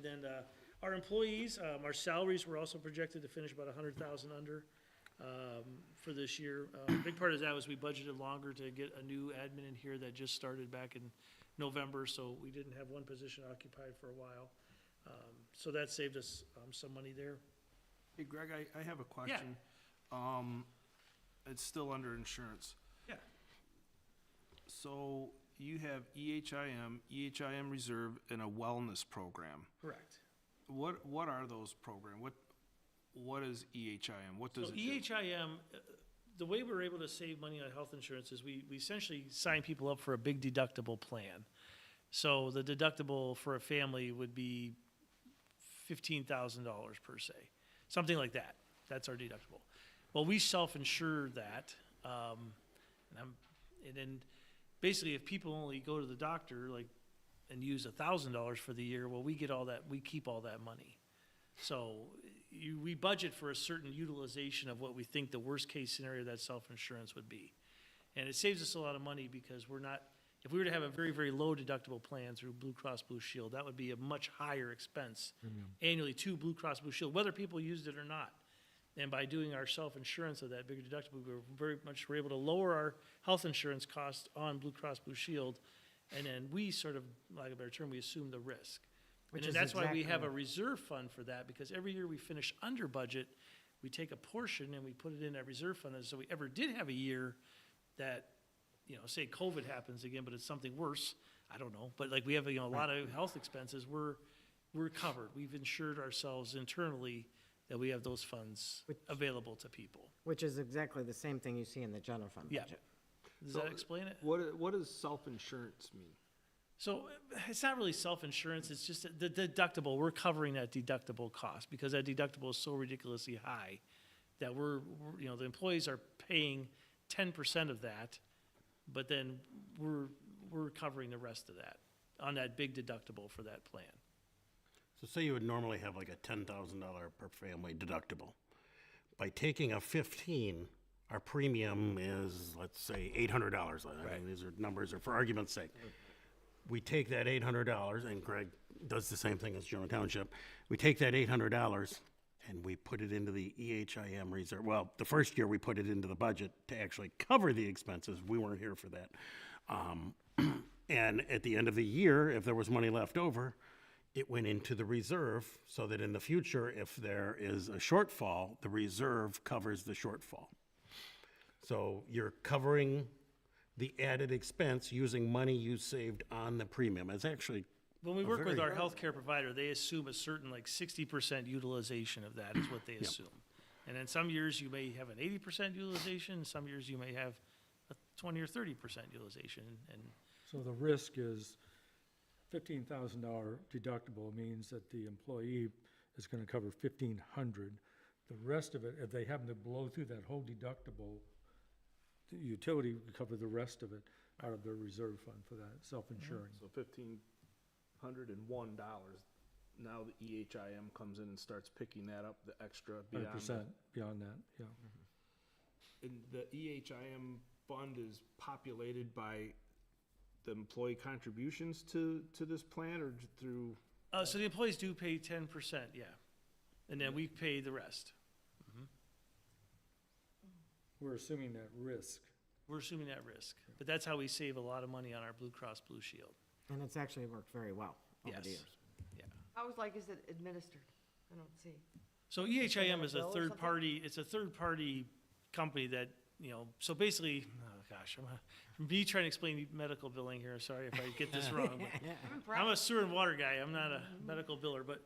then our employees, our salaries were also projected to finish about 100,000 under for this year. A big part of that was we budgeted longer to get a new admin in here that just started back in November, so we didn't have one position occupied for a while. So that saved us some money there. Hey, Greg, I have a question. It's still under insurance. Yeah. So you have EHIM Reserve, and a wellness program. Correct. What are those programs? What is EHIM? What does it do? EHIM, the way we're able to save money on health insurance is we essentially sign people up for a big deductible plan. So the deductible for a family would be $15,000 per se, something like that. That's our deductible. Well, we self-insure that, and then basically if people only go to the doctor like and use $1,000 for the year, well, we get all that, we keep all that money. So we budget for a certain utilization of what we think the worst-case scenario of that self-insurance would be. And it saves us a lot of money because we're not, if we were to have a very, very low deductible plan through Blue Cross Blue Shield, that would be a much higher expense annually to Blue Cross Blue Shield, whether people used it or not. And by doing our self-insurance of that bigger deductible, we're able to lower our health insurance costs on Blue Cross Blue Shield, and then we sort of, like a better term, we assume the risk. Which And is then that's why we have a exactly- reserve fund for that, because every year we finish under budget, we take a portion and we put it in that reserve fund, and so we ever did have a year that, you know, say COVID happens again, but it's something worse, I don't know, but like we have, you know, a lot of health expenses, we're covered. We've insured ourselves internally that we have those funds available to people. Which is exactly the same thing you see in the general fund Yeah. budget. Does that explain it? What does self-insurance mean? So it's not really self-insurance, it's just the deductible, we're covering that deductible cost because that deductible is so ridiculously high that you know, the employees are paying 10% of that, but then we're covering the rest of that on that big deductible for that plan. So say you would normally have like a $10,000 per family deductible. By taking a 15, our premium is, let's say, $800. I mean, these are numbers are for argument's sake. We take that $800, and Greg does the same thing as Jonah Township. We take that $800 and we put it into the EHIM reserve. Well, the first year we put it into the budget to actually cover the expenses. We weren't here for that. And at the end of the year, if there was money left over, it went into the reserve so that in the future, if there is a shortfall, the reserve covers the shortfall. So you're covering the added expense using money you saved on the premium. It's actually When we a work with very- our healthcare provider, they assume a certain like 60% utilization of that is what they assume. And then some years you may have an 80% utilization, some years you may have a 20 or 30% utilization. And So the risk is $15,000 deductible means that the employee is gonna cover $1,500. The rest of it, if they happen to blow through that whole deductible, the utility would cover the rest of it out of their reserve fund for that, self-insuring. So $1,501. Now the EHIM comes in and starts picking that up, the extra beyond. 100% beyond that, yeah. And the EHIM fund is populated by the employee contributions to this plan or through? so the employees do pay 10%, yeah. And then we pay the rest. We're assuming that risk. We're assuming that risk. But that's how we save a lot of money on our Blue Cross Blue Shield. And it's actually worked very well over the Yes. years. How is it administered? I don't see. So Is it EHIM a is a bill or third something? party, it's a third party company that, you know, so basically, oh gosh, me trying to explain medical billing here, sorry if I get this wrong. but I'm a sewer and water guy, I'm not a medical biller, but,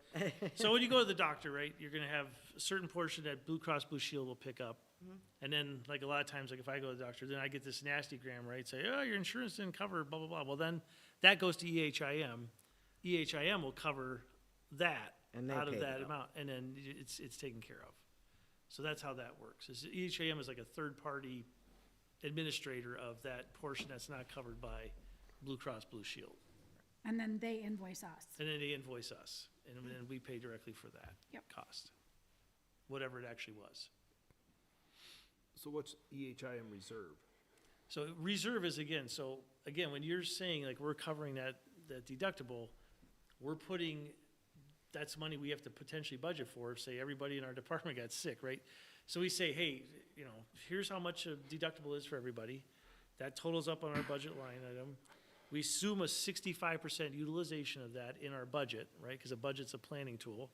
so when you go to the doctor, right, you're gonna have a certain portion that Blue Cross Blue Shield will pick up. And then, like a lot of times, like if I go to the doctor, then I get this nasty gram, right, say, oh, your insurance didn't cover, blah, blah, blah. Well, then, that goes to EHIM. EHIM will cover that And they out of pay that it out. amount, and then it's taken care of. So that's how that works. EHIM is like a third-party administrator of that portion that's not covered by Blue Cross Blue Shield. And then they invoice us. And then they invoice us, and then we pay directly for that cost, whatever it actually was. So what's EHIM reserve? So reserve is again, when you're saying like we're covering that deductible, we're putting, that's money we have to potentially budget for, if say everybody in our department got sick, right? So we say, hey, you know, here's how much a deductible is for everybody. That totals up on our budget line item. We assume a 65% utilization of that in our budget, right? Because a budget's a planning tool.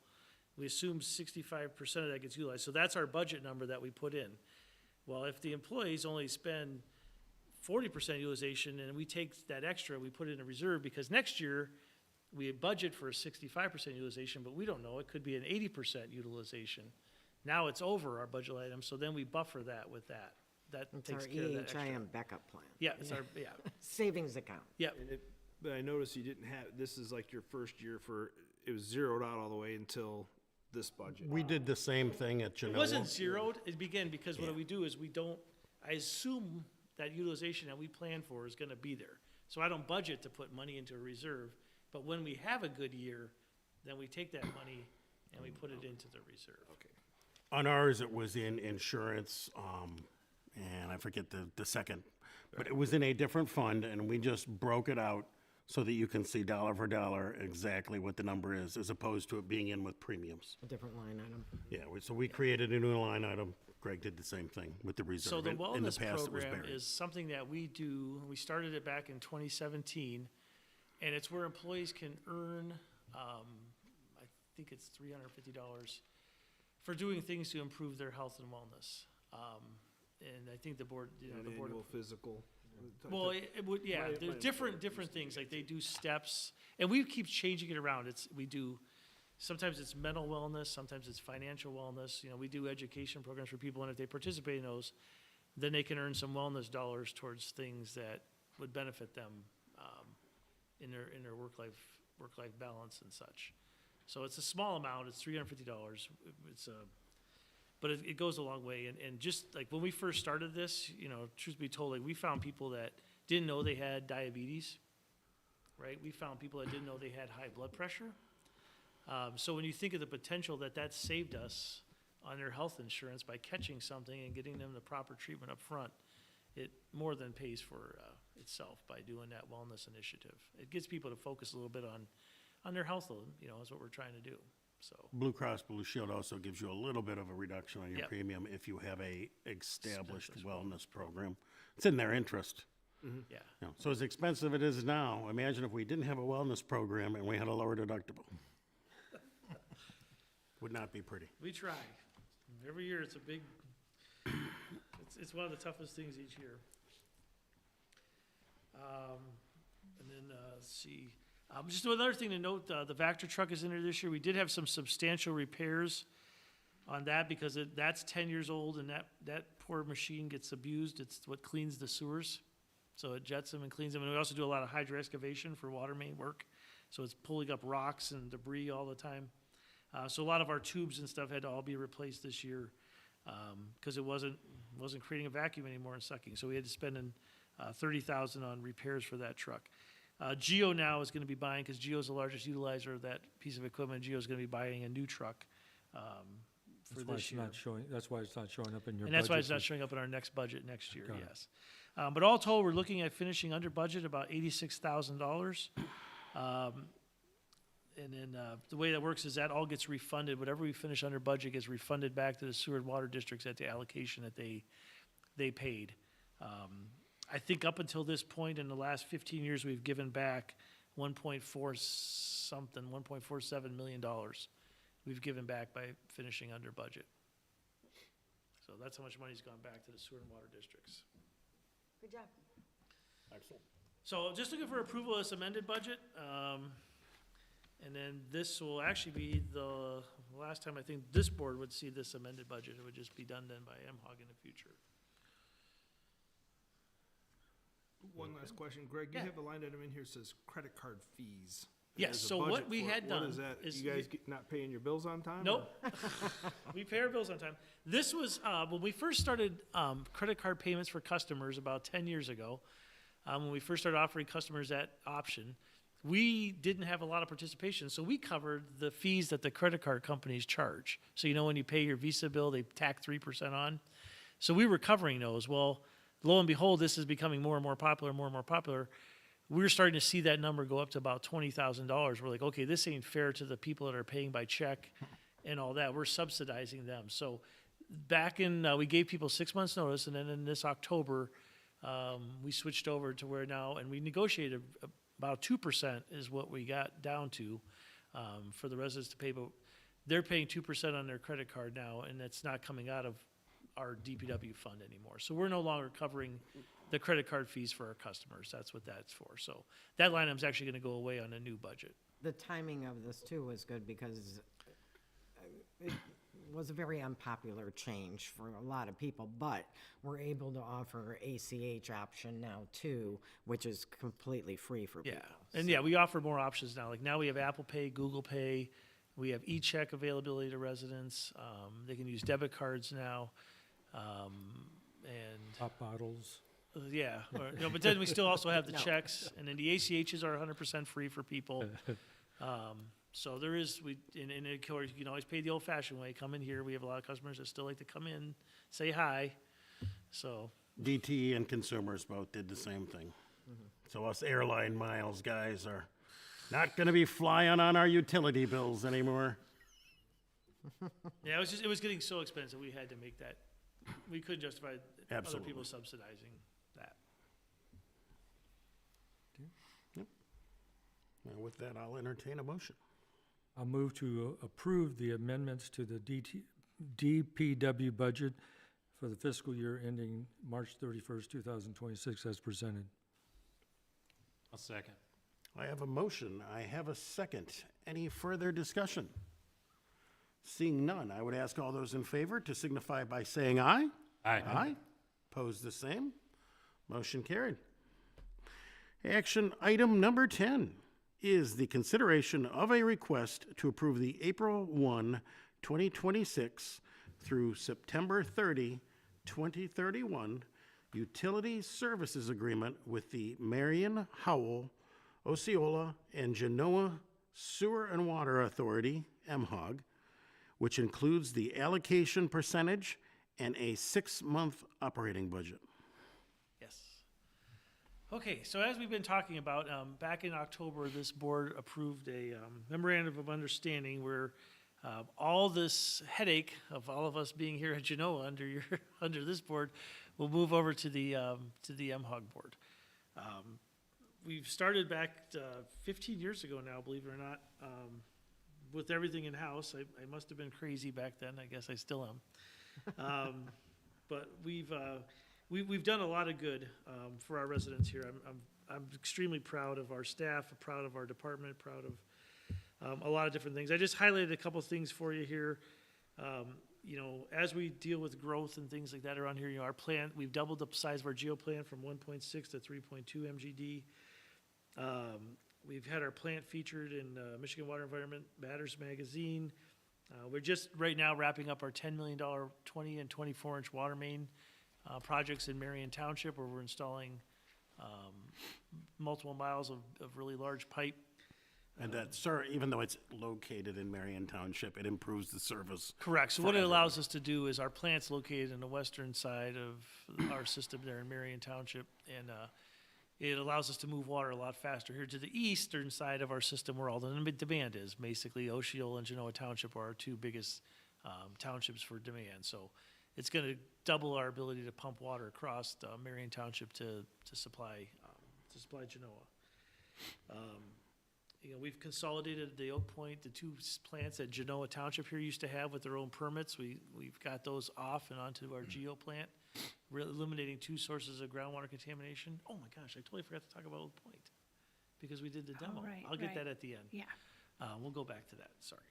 We assume 65% of that gets utilized. So that's our budget number that we put in. Well, if the employees only spend 40% utilization and we take that extra, we put it in a reserve because next year we budget for a 65% utilization, but we don't know, it could be an 80% utilization. Now it's over our budget item, so then we buffer that with that. That It's takes our care of that extra. EHIM backup plan. Yeah, it's our, Savings account. Yeah. But I noticed you didn't have, this is like your first year it was zeroed out all the way until this budget. We did the same thing at It Genoa. wasn't zeroed, it began because what we do is I assume that utilization that we plan for is gonna be there. So I don't budget to put money into a reserve. But when we have a good year, then we take that money and we put it into the reserve. Okay. On ours, it was in insurance, and I forget the second, but it was in a different fund, and we just broke it out so that you can see dollar for dollar exactly what the number is, as opposed to it being in with premiums. A different line item. Yeah, so we created a new line item. Greg did the same thing with the reserve. So the In the wellness past, it was program buried. is something that we do, we started it back in 2017, and it's where employees can earn, I think it's $350 for doing things to improve their health and wellness. And I think the board, you know, the board. Annual physical. Well, it would, yeah, My- there's my different things, like they do steps, and we keep changing it around. We do, sometimes it's mental wellness, sometimes it's financial wellness. You know, we do education programs for people, and if they participate in those, then they can earn some wellness dollars towards things that would benefit them in their work-life balance and such. So it's a small amount, it's $350. But it goes a long way, and just like when we first started this, you know, truth be told, like we found people that didn't know they had diabetes, right? We found people that didn't know they had high blood pressure. So when you think of the potential that saved us on their health insurance by catching something and getting them the proper treatment up front, it more than pays for itself by doing that wellness initiative. It gets people to focus a little bit on their health, you know, is what we're trying to do. So Blue Cross Blue Shield also gives you a little bit of a reduction on your Yep. premium if you have a established wellness program. It's in their interest. yeah. You know, so as expensive it is now, imagine if we didn't have a wellness program and we had a lower deductible. Would not be pretty. We try. Every year it's a big, it's one of the toughest things each year. And then, let's see, just another thing to note, the Vector truck is in there this year. We did have some substantial repairs on that because that's 10 years old and that poor machine gets abused. It's what cleans the sewers. So it jets them and cleans them. And we also do a lot of hydro excavation for water main work. So it's pulling up rocks and debris all the time. So a lot of our tubes and stuff had to all be replaced this year because it wasn't creating a vacuum anymore and sucking. So we had to spend $30,000 on repairs for that truck. Geo now is going to be buying, because Geo is the largest utilizer of that piece of equipment. Geo is going to be buying a new truck for this year. That's why it's not showing up in your budget. And that's why it's not showing up in our next budget next year, Got it. yes. But all told, we're looking at finishing under budget about $86,000. And then the way that works is that all gets refunded. Whatever we finish under budget gets refunded back to the sewer and water districts at the allocation that they paid. I think up until this point in the last 15 years, we've given back $1.47 million we've given back by finishing under budget. So that's how much money's gone back to the sewer and water districts. Good job. Excellent. So just looking for approval of this amended budget. And then this will actually be the last time I think this board would see this amended budget. It would just be done then by MHOG in the future. One last question, Greg, you Yeah. have a line item in here that says credit card fees. Yes, There's a so what budget we for it. had done What is that? is You guys we- not paying your bills on time? Nope. or- We pay our bills on time. This was, when we first started credit card payments for customers about 10 years ago, when we first started offering customers that option, we didn't have a lot of participation, so we covered the fees that the credit card companies charge. So you know when you pay your Visa bill, they tack 3% on. So we were covering those. Well, lo and behold, this is becoming more and more popular, more and more popular. We're starting to see that number go up to about $20,000. We're like, okay, this ain't fair to the people that are paying by check and all that. We're subsidizing them. So back in, we gave people 6 months notice, and then in this October, we switched over to where now, and we negotiated about 2% is what we got down to for the residents to pay, but they're paying 2% on their credit card now, and that's not coming out of our DPW fund anymore. So we're no longer covering the credit card fees for our customers. That's what that's for. So that line item's actually going to go away on a new budget. The timing of this too was good because it was a very unpopular change for a lot of people, but we're able to offer ACH option now too, which is completely free for people. And yeah, we offer more options now. Like now we have Apple Pay, Google Pay, we have e-check availability to residents. They can use debit cards now. And Pop bottles. Yeah, or, you know, but then we still also have the No. checks, and then the ACHs are 100% free for people. So there is, and of course, you can always pay the old-fashioned way, come in here, we have a lot of customers that still like to come in, say hi, so. DTE and consumers both did the same thing. So us airline miles guys are not gonna be flying on our utility bills anymore. Yeah, it was getting so expensive, we had to make that, we couldn't justify other Absolutely. people subsidizing that. And with that, I'll entertain a motion. I'll move to approve the amendments to the DPW budget for the fiscal year ending March 31st, 2026 as presented. I'll second. I have a motion. I have a second. Any further discussion? Seeing none, I would ask all those in favor to signify by saying aye. Aye. Aye. Pose the same. Motion carried. Action item number 10 is the consideration of a request to approve the April 1, 2026 through September 30, 2031 utility services agreement with the Marion, Howell, Osceola, and Genoa Sewer and Water Authority, MHOG, which includes the allocation percentage and a 6-month operating budget. Yes. Okay, so as we've been talking about, back in October, this board approved a memorandum of understanding where all this headache of all of us being here at Genoa under this board will move over to the MHOG board. We've started back 15 years ago now, believe it or not, with everything in-house. I must have been crazy back then. I guess I still am. But we've done a lot of good for our residents here. I'm extremely proud of our staff, proud of our department, proud of a lot of different things. I just highlighted a couple things for you here. You know, as we deal with growth and things like that around here, you know, our plant, we've doubled the size of our geo plant from 1.6 to 3.2 MGD. We've had our plant featured in Michigan Water Environment Matters magazine. We're just right now wrapping up our $10 million 20 and 24-inch water main projects in Marion Township, where we're installing multiple miles of really large pipe. And that, sir, even though it's located in Marion Township, it improves the service. Correct. So what it allows us to do is our plant's located in the western side of our system there in Marion Township, and it allows us to move water a lot faster. Here to the eastern side of our system, where all the demand is, basically Osceola and Genoa Township are our two biggest townships for demand. So it's going to double our ability to pump water across Marion Township to supply Genoa. You know, we've consolidated the Oak Point, the two plants that Genoa Township here used to have with their own permits. We've got those off and onto our Geo plant, eliminating 2 sources of groundwater contamination. Oh my gosh, I totally forgot to talk about Oak Point because we did the demo. right, I'll get right. that at the end. Yeah. We'll go back to that, sorry.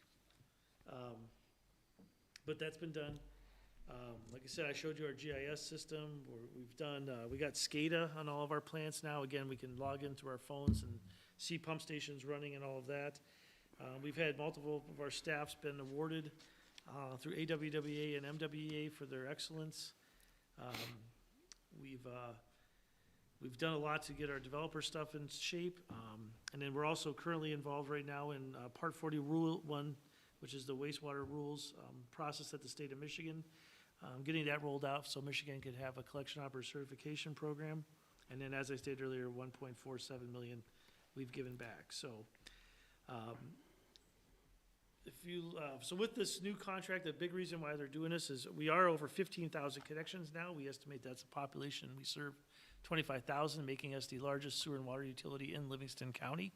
But that's been done. Like I said, I showed you our GIS system. We got SCADA on all of our plants now. Again, we can log into our phones and see pump stations running and all of that. We've had multiple of our staffs been awarded through AWWA and MWEA for their excellence. We've done a lot to get our developer stuff in shape. And then we're also currently involved right now in Part 40 Rule 1, which is the wastewater rules process at the state of Michigan. Getting that rolled out so Michigan could have a collection operator certification program. And then, as I stated earlier, 1.47 million we've given back. So, so with this new contract, the big reason why they're doing this is we are over 15,000 connections now. We estimate that's a population. We serve 25,000, making us the largest sewer and water utility in Livingston County.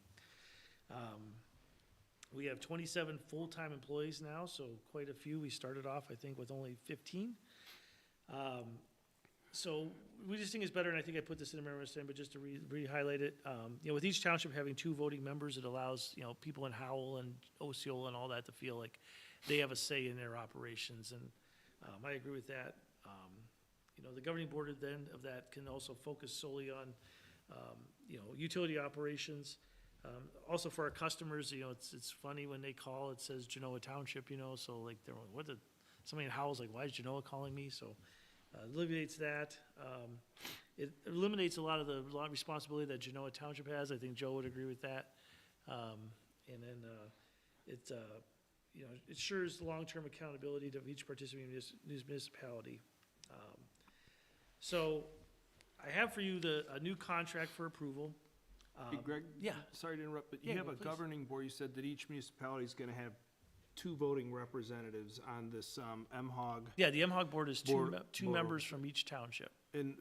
We have 27 full-time employees now, so quite a few. We started off, I think, with only 15. So we just think it's better, and I think I put this in the memorandum, but just to re-highlight it, you know, with each township having 2 voting members, it allows, you know, people in Howell and Osceola and all that to feel like they have a say in their operations, and I agree with that. You know, the governing board of that can also focus solely on, you know, utility operations. Also for our customers, you know, it's funny when they call, it says Genoa Township, you know, so like they're like, somebody in Howell's like, why is Genoa calling me? So alleviates that. it eliminates a lot of the responsibility that Genoa Township has. I think Joe would agree with that. And then it, you know, it ensures the long-term accountability of each participating municipality. So I have for you a new contract for approval. Hey, Greg? Yeah. Sorry to interrupt, but Yeah, you have go, a please. governing board, you said that each municipality is gonna have 2 voting representatives on this, MHOG. Yeah, the MHOG board is Board- two board members oversight. from each township. And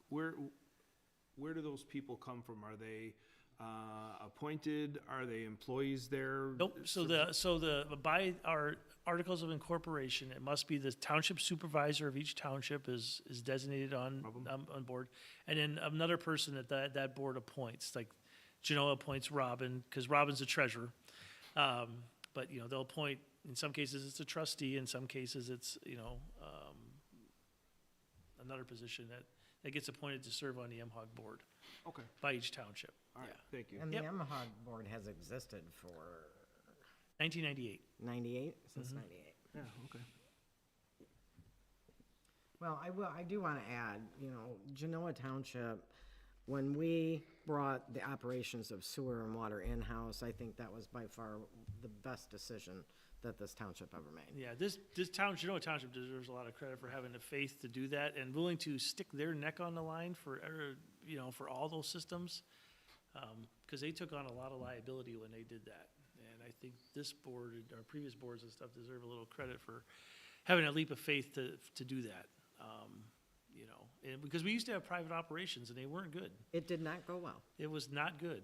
where do those people come from? Are they, appointed? Are they employees there? Nope, by our articles of incorporation, it must be the township supervisor of each township is designated on board. And then another person that board appoints, like Genoa appoints Robin, because Robin's the treasurer. But, you know, they'll appoint, in some cases it's a trustee, in some cases it's, you know, another position that gets appointed to serve on the MHOG board. Okay. By each township. All right, Yeah. thank you. And Yep. the MHOG board has existed for 1998. 98, since Mhm. 98. Yeah, okay. Well, I do want to add, you know, Genoa Township, when we brought the operations of sewer and water in-house, I think that was by far the best decision that this township ever made. Yeah, this town, Genoa Township deserves a lot of credit for having the faith to do that and willing to stick their neck on the line for, you know, for all those systems. Because they took on a lot of liability when they did that. And I think this board, or previous boards and stuff, deserve a little credit for having a leap of faith to do that. You know, and because we used to have private operations and they weren't good. It did not go well. It was not good.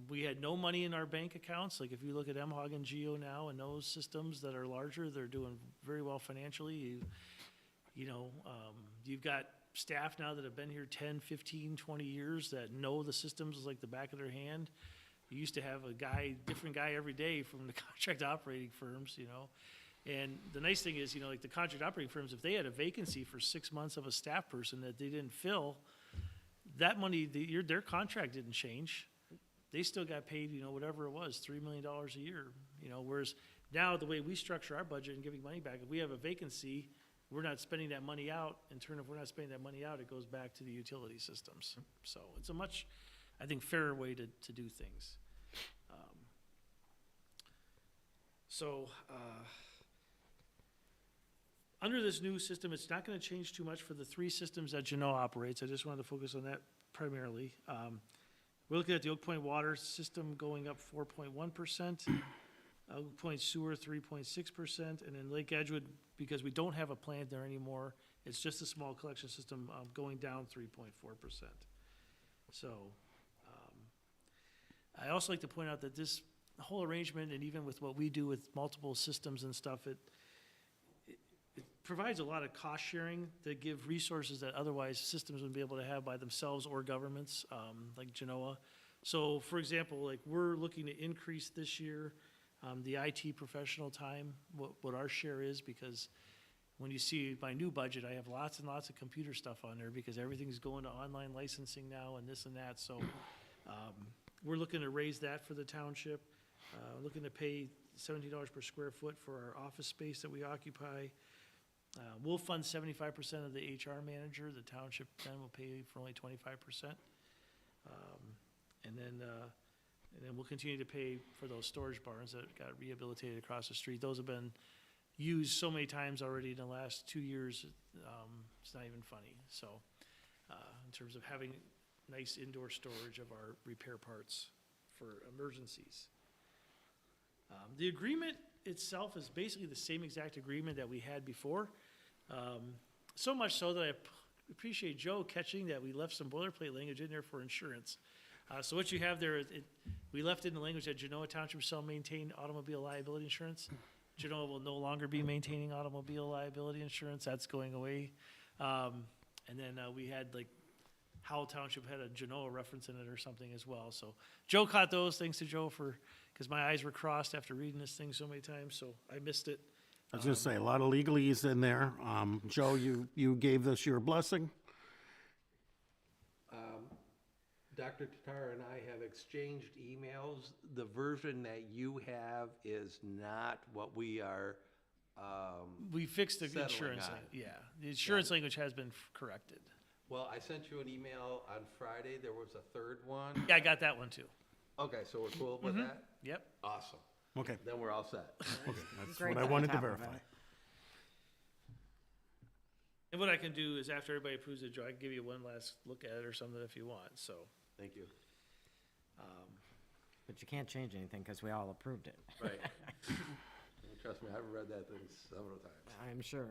We had no money in our bank accounts. Like if you look at MHOG and Geo now and those systems that are larger, they're doing very well financially. You know, you've got staff now that have been here 10, 15, 20 years that know the systems like the back of their hand. You used to have different guy every day from the contract operating firms, you know. And the nice thing is, you know, like the contract operating firms, if they had a vacancy for 6 months of a staff person that they didn't fill, that money, their contract didn't change. They still got paid, you know, whatever it was, $3 million a year, you know, whereas now the way we structure our budget and giving money back, if we have a vacancy, we're not spending that money out. In turn, if we're not spending that money out, it goes back to the utility systems. So it's a much, I think, fairer way to do things. Under this new system, it's not gonna change too much for the 3 systems that Genoa operates. I just wanted to focus on that primarily. We're looking at the Oak Point water system going up 4.1%, Oak Point sewer 3.6%, and then Lake Edgewood, because we don't have a plant there anymore, it's just a small collection system, going down 3.4%. So, I also like to point out that this whole arrangement, and even with what we do with multiple systems and stuff, it provides a lot of cost sharing that give resources that otherwise systems wouldn't be able to have by themselves or governments, like Genoa. So, for example, like we're looking to increase this year the IT professional time, what our share is, because when you see my new budget, I have lots and lots of computer stuff on there because everything's going to online licensing now and this and that. So we're looking to raise that for the township, looking to pay $17 per square foot for our office space that we occupy. We'll fund 75% of the HR manager. The township then will pay for only 25%. And then we'll continue to pay for those storage barns that got rehabilitated across the street. Those have been used so many times already in the last 2 years, it's not even funny. So, in terms of having nice indoor storage of our repair parts for emergencies. The agreement itself is basically the same exact agreement that we had before. So much so that I appreciate Joe catching that we left some boilerplate language in there for insurance. So what you have there, we left in the language that Genoa Township shall maintain automobile liability insurance. Genoa will no longer be maintaining automobile liability insurance. That's going away. And then we had like Howell Township had a Genoa reference in it or something as well. So Joe caught those. Thanks to Joe because my eyes were crossed after reading this thing so many times, so I missed it. I was gonna say, a lot of legalese in there. Joe, you gave this your blessing? Dr. Tatar and I have exchanged emails. The version that you have is not what we are, We fixed the settling insurance, on. yeah. The insurance language has been corrected. Well, I sent you an email on Friday. There was a third one. Yeah, I got that one too. Okay, so we're cool with that? Yep. Awesome. Okay. Then we're all set. That's Great what I on wanted to top of verify. it. And what I can do is after everybody approves it, Joe, I can give you one last look at it or something if you want, so. Thank you. But you can't change anything because we all approved it. Right. Trust me, I've read that thing several times. I'm sure.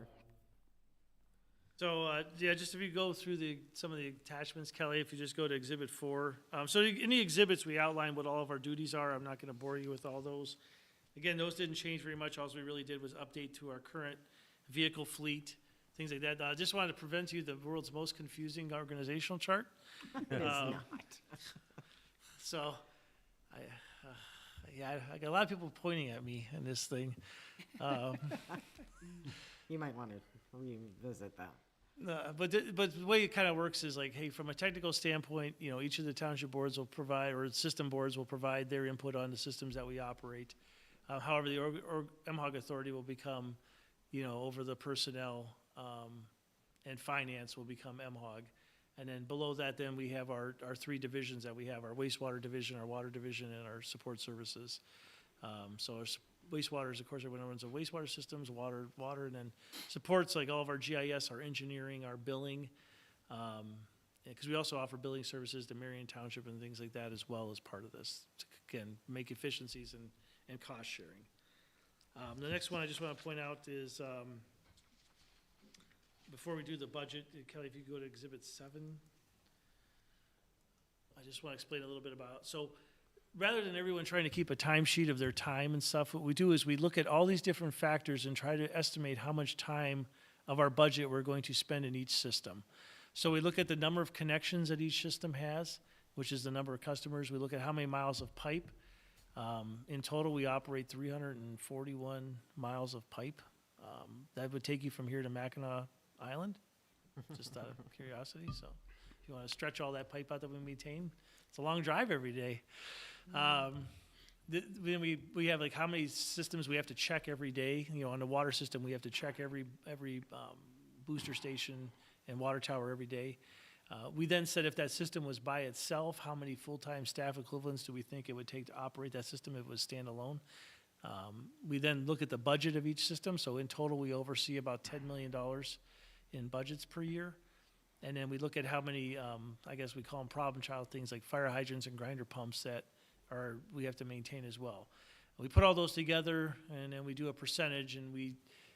So, yeah, just if you go through some of the attachments, Kelly, if you just go to Exhibit 4. So in the exhibits, we outline what all of our duties are. I'm not gonna bore you with all those. Again, those didn't change very much. All we really did was update to our current vehicle fleet, things like that. I just wanted to present you the world's most confusing organizational chart. It is not. So, I got a lot of people pointing at me in this thing. You might want to revisit that. But the way it kind of works is like, hey, from a technical standpoint, you know, each of the township boards will provide, or system boards will provide their input on the systems that we operate. However, the MHOG authority will become, you know, over the personnel, and finance will become MHOG. And then below that, then we have our three divisions that we have, our wastewater division, our water division, and our support services. So our wastewater is, of course, everyone runs our wastewater systems, water, and then supports like all of our GIS, our engineering, our billing. Because we also offer billing services to Marion Township and things like that as well as part of this, to, again, make efficiencies and cost sharing. The next one I just want to point out is, before we do the budget, Kelly, if you go to Exhibit 7, I just want to explain a little bit about, so rather than everyone trying to keep a timesheet of their time and stuff, what we do is we look at all these different factors and try to estimate how much time of our budget we're going to spend in each system. So we look at the number of connections that each system has, which is the number of customers. We look at how many miles of pipe. In total, we operate 341 miles of pipe. That would take you from here to Mackinac Island, just out of curiosity. So if you want to stretch all that pipe out that we maintain, it's a long drive every day. Then we have like how many systems we have to check every day. You know, on the water system, we have to check every booster station and water tower every day. We then said if that system was by itself, how many full-time staff equivalents do we think it would take to operate that system if it was standalone? We then look at the budget of each system. So in total, we oversee about $10 million in budgets per year. And then we look at how many, I guess we call them problem child things like fire hydrants and grinder pumps that we have to maintain as well. We put all those together and then we do a percentage and we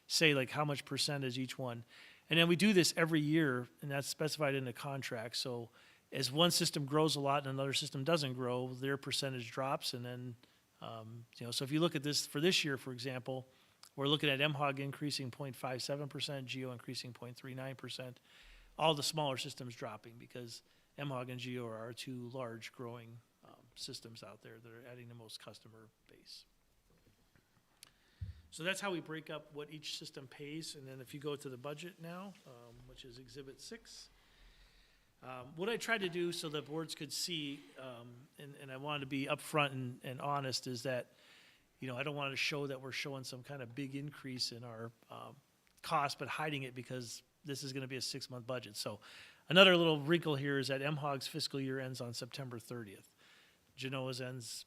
say like how much percent is each one. And then we do this every year and that's specified in the contract. So as one system grows a lot and another system doesn't grow, their percentage drops. And then, you know, so if you look at this for this year, for example, we're looking at MHOG increasing 0.57%, GEO increasing 0.39%, all the smaller systems dropping because MHOG and GEO are our two large growing systems out there that are adding the most customer base. So that's how we break up what each system pays. And then if you go to the budget now, which is Exhibit 6, what I tried to do so the boards could see, and I wanted to be upfront and honest, is that, you know, I don't want to show that we're showing some kind of big increase in our cost, but hiding it because this is going to be a 6-month budget. So another little wrinkle here is that MHOG's fiscal year ends on September 30th. Genoa's ends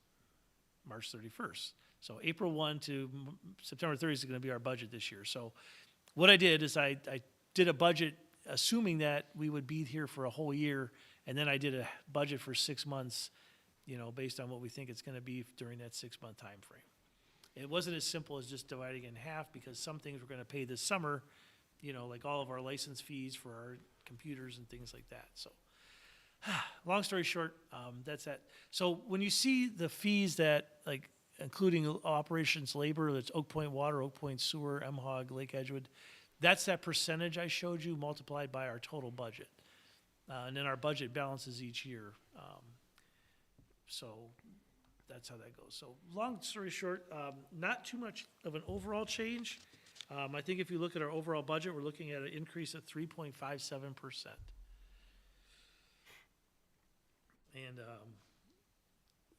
March 31st. So April 1 to September 30th is going to be our budget this year. So what I did is I did a budget assuming that we would be here for a whole year, and then I did a budget for 6 months, you know, based on what we think it's going to be during that 6-month time frame. It wasn't as simple as just dividing it in half because some things we're going to pay this summer, you know, like all of our license fees for our computers and things like that. So long story short, that's that. So when you see the fees that, like, including operations labor, that's Oak Point Water, Oak Point Sewer, MHOG, Lake Edgewood, that's that percentage I showed you multiplied by our total budget. And then our budget balances each year. So that's how that goes. So long story short, not too much of an overall change. I think if you look at our overall budget, we're looking at an increase of 3.57%. And,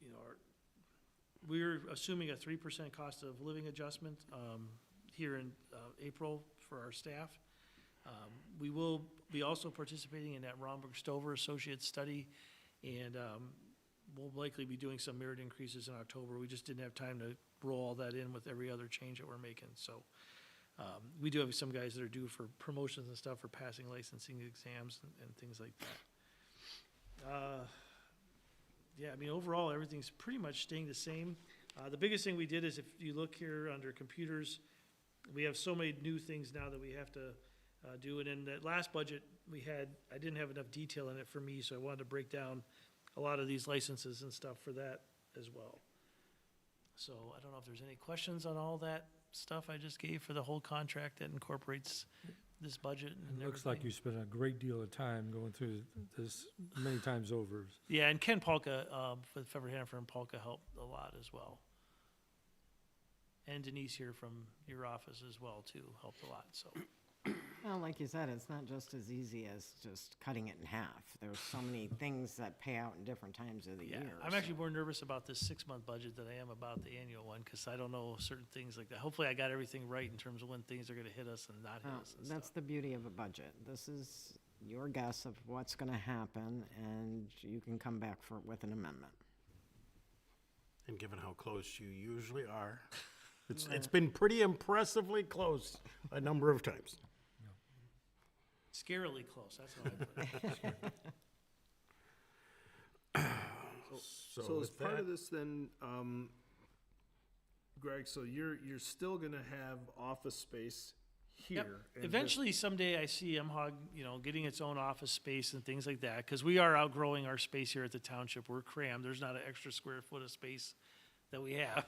you know, we're assuming a 3% cost of living adjustment here in April for our staff. We will be also participating in that Romberg Stover Associates study, and we'll likely be doing some merit increases in October. We just didn't have time to roll all that in with every other change that we're making, so. We do have some guys that are due for promotions and stuff for passing licensing exams and things like that. Yeah, I mean, overall, everything's pretty much staying the same. The biggest thing we did is if you look here under computers, we have so many new things now that we have to do. And in that last budget, I didn't have enough detail in it for me, so I wanted to break down a lot of these licenses and stuff for that as well. So I don't know if there's any questions on all that stuff I just gave for the whole contract that incorporates this budget and It looks like everything. you spent a great deal of time going through this many times over. Yeah, and Ken Polka, for February Hannaford and Polka helped a lot as well. And Denise here from your office as well, too, helped a lot, so. Well, like you said, it's not just as easy as just cutting it in half. There's so many things that pay out in different times of the Yeah, year. I'm actually more nervous about this 6-month budget than I am about the annual one, because I don't know certain things like that. Hopefully, I got everything right in terms of when things are gonna hit us and not hit us and That's stuff. the beauty of a budget. This is your guess of what's going to happen, and you can come back with an amendment. And given how close you usually are, it's been pretty impressively close a number of times. Scarily close, that's how I put it. So as with part that- of this then, Greg, so you're still gonna have office space Yep. here? and Eventually, someday I see MHOG, getting its own office space and things like that, because we are outgrowing our space here at the township. We're crammed. There's not an extra square foot of space that we have.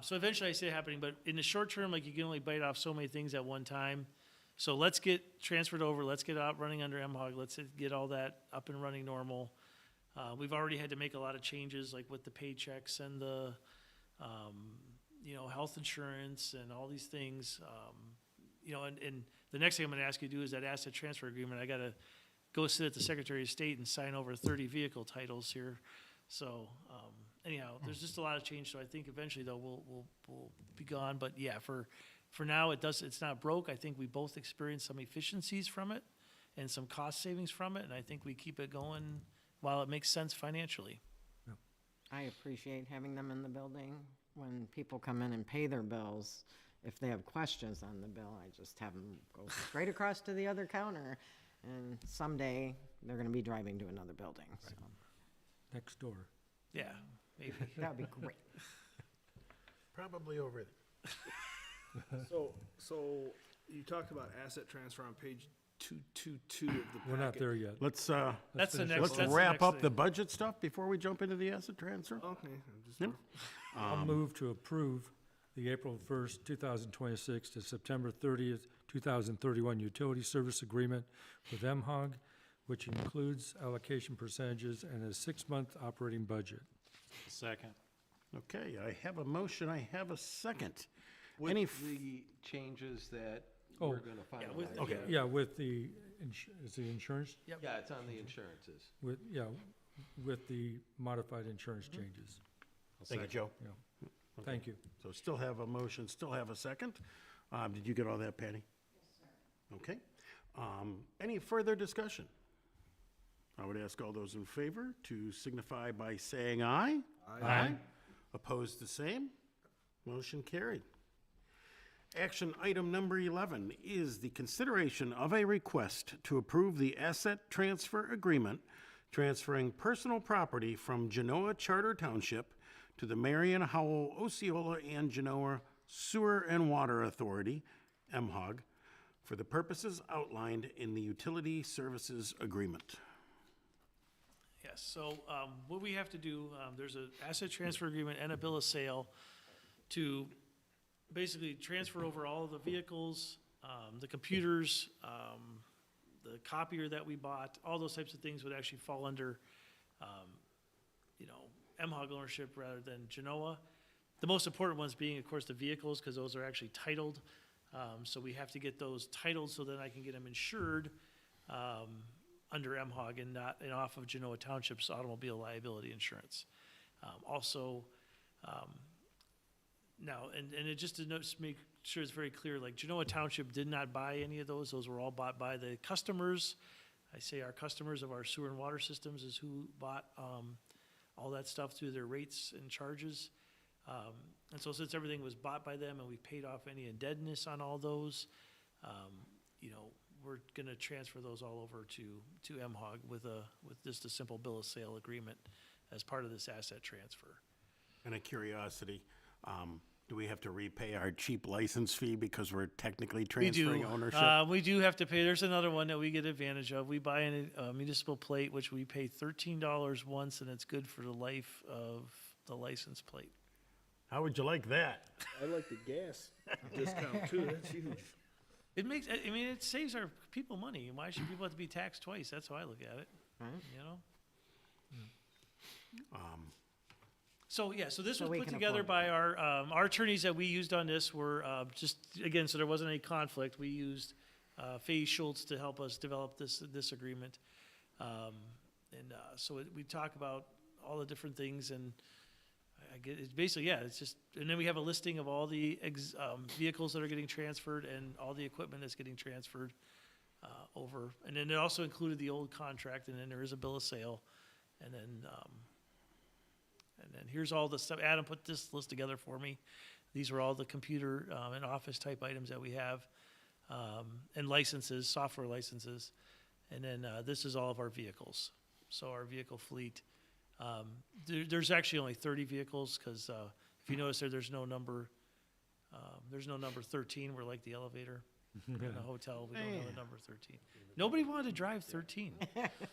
So eventually I see it happening, but in the short term, like, you can only bite off so many things at one time. So let's get transferred over. Let's get out running under MHOG. Let's get all that up and running normal. We've already had to make a lot of changes, like with the paychecks and the, health insurance and all these things. And the next thing I'm gonna ask you to do is that asset transfer agreement. I gotta go sit at the Secretary of State and sign over 30 vehicle titles here. So, anyhow, there's just a lot of change. So I think eventually though, we'll be gone. But yeah, for now, it's not broke. I think we both experienced some efficiencies from it and some cost savings from it. And I think we keep it going while it makes sense financially. I appreciate having them in the building. When people come in and pay their bills, if they have questions on the bill, I just have them go straight across to the other counter. And someday, they're going to be driving to another building, so Next door. Yeah, maybe. that'd be great. Probably over there. So you talked about asset transfer on page 222 of the packet. We're not there yet. Let's That's the finish next. let's that's the wrap next up thing. the budget stuff before we jump into the asset transfer. Okay, I'm just. Yep. I'll move to approve the April 1st, 2026 to September 30th, 2031 utility service agreement with MHOG, which includes allocation percentages and a 6-month operating budget. Second. Okay, I have a motion, I have a second. With Any the changes that Oh, we're gonna finalize. okay. Yeah, with the, is the insurance, Yeah, it's on the insurances. with the modified insurance changes. Thank you, Joe. Yeah. Thank you. So still have a motion, still have a second. Did you get all that, Patty? Yes, sir. Okay. Any further discussion? I would ask all those in favor to signify by saying aye. Aye. Opposed, the same. Motion carried. Action item number 11 is the consideration of a request to approve the asset transfer agreement transferring personal property from Genoa Charter Township to the Marion Howell Osceola and Genoa Sewer and Water Authority, MHOG, for the purposes outlined in the Utility Services Agreement. Yes, so what we have to do, there's an asset transfer agreement and a bill of sale to basically transfer over all of the vehicles, the computers, the copier that we bought, all those types of things would actually fall under, MHOG ownership rather than Genoa. The most important ones being, of course, the vehicles, because those are actually titled. So we have to get those titled so that I can get them insured under MHOG and not, and off of Genoa Township's automobile liability insurance. Also, now, and it just to make sure it's very clear, like Genoa Township did not buy any of those. Those were all bought by the customers. I say our customers of our sewer and water systems is who bought all that stuff through their rates and charges. And so since everything was bought by them and we paid off any indebtedness on all those, you know, we're gonna transfer those all over to MHOG with just a simple bill of sale agreement as part of this asset transfer. And a curiosity, do we have to repay our cheap license fee because we're technically transferring ownership? We do have to pay. There's another one that we get advantage of. We buy a municipal plate, which we pay $13 once, and it's good for the life of the license plate. How would you like that? I like the gas discount too, that's huge. It makes, I mean, it saves our people money. Why should people have to be taxed twice? That's how I look at it, you know? So, yeah, so this So was we put can together afford by our attorneys that we used on this were just, again, so there wasn't any conflict. We used Faye Schultz to help us develop this agreement. So we talk about all the different things, and I get, it's basically, yeah, it's just, and then we have a listing of all the vehicles that are getting transferred and all the equipment that's getting transferred over. And then it also included the old contract, and then there is a bill of sale. And then here's all the stuff. Adam put this list together for me. These are all the computer and office type items that we have, and licenses, software licenses. And then this is all of our vehicles. So our vehicle fleet. There's actually only 30 vehicles because if you notice there's no number 13. We're like the elevator in a hotel. We don't have a number 13. Nobody wanted to drive 13.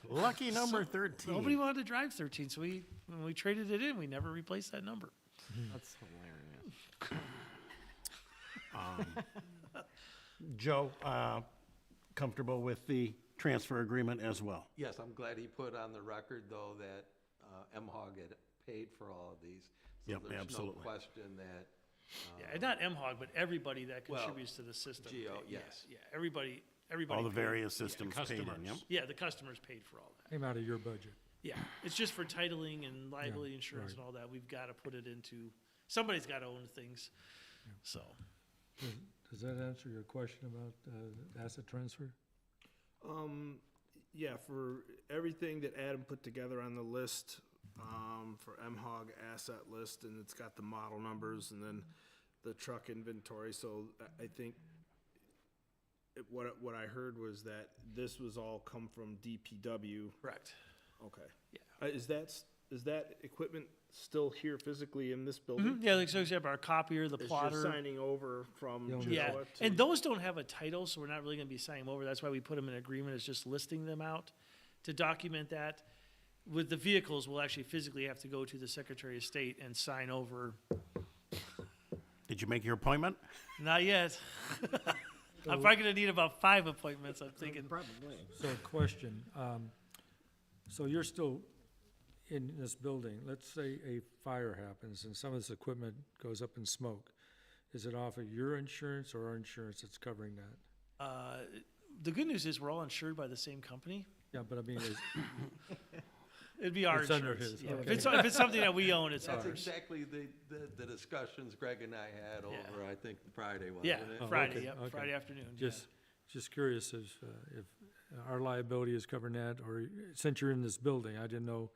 Lucky number 13. Nobody wanted to drive 13, so when we traded it in, we never replaced that number. That's hilarious. Joe, comfortable with the transfer agreement as well? Yes, I'm glad he put on the record, though, that MHOG had paid for all of these. So Yep, there's absolutely. no question that. Yeah, and not MHOG, but everybody that Well, contributes to the system. Geo, Yeah, yes. Yeah, everybody All the paid. various systems paid in, yep. customers. Yeah, the customers paid for all that. Came out of your budget. Yeah, it's just for titling and liability Yeah, insurance right. and all that. We've got to put it into, somebody's got to own things, so. Does that answer your question about asset transfer? Yeah, for everything that Adam put together on the list, for MHOG asset list, and it's got the model numbers and then the truck inventory, so I think what I heard was that this was all come from DPW. Correct. Okay. Yeah. Is that equipment still here physically in this building? Yeah, like, so we have our copier, the It's plotter. just signing over from Genoa Yeah, to. and those don't have a title, so we're not really gonna be signing them over. That's why we put them in agreement, is just listing them out to document that. With the vehicles, we'll actually physically have to go to the Secretary of State and sign over. Did you make your appointment? Not yet. I'm probably gonna need about 5 appointments, I'm thinking. Probably. So question, so you're still in this building, let's say a fire happens and some of this equipment goes up in smoke. Is it off of your insurance or our insurance that's covering that? The good news is we're all insured by the same company. Yeah, but I mean, It'd be our It's under insurance. his, Yeah, okay. if it's something that we own, it's That's ours. exactly the discussions Greg and I had over, I think, Friday, wasn't Yeah, it? Oh, Friday, okay, yep, okay. Friday afternoon. yeah. Just curious if our liability is covering that, or since you're in this building, I didn't know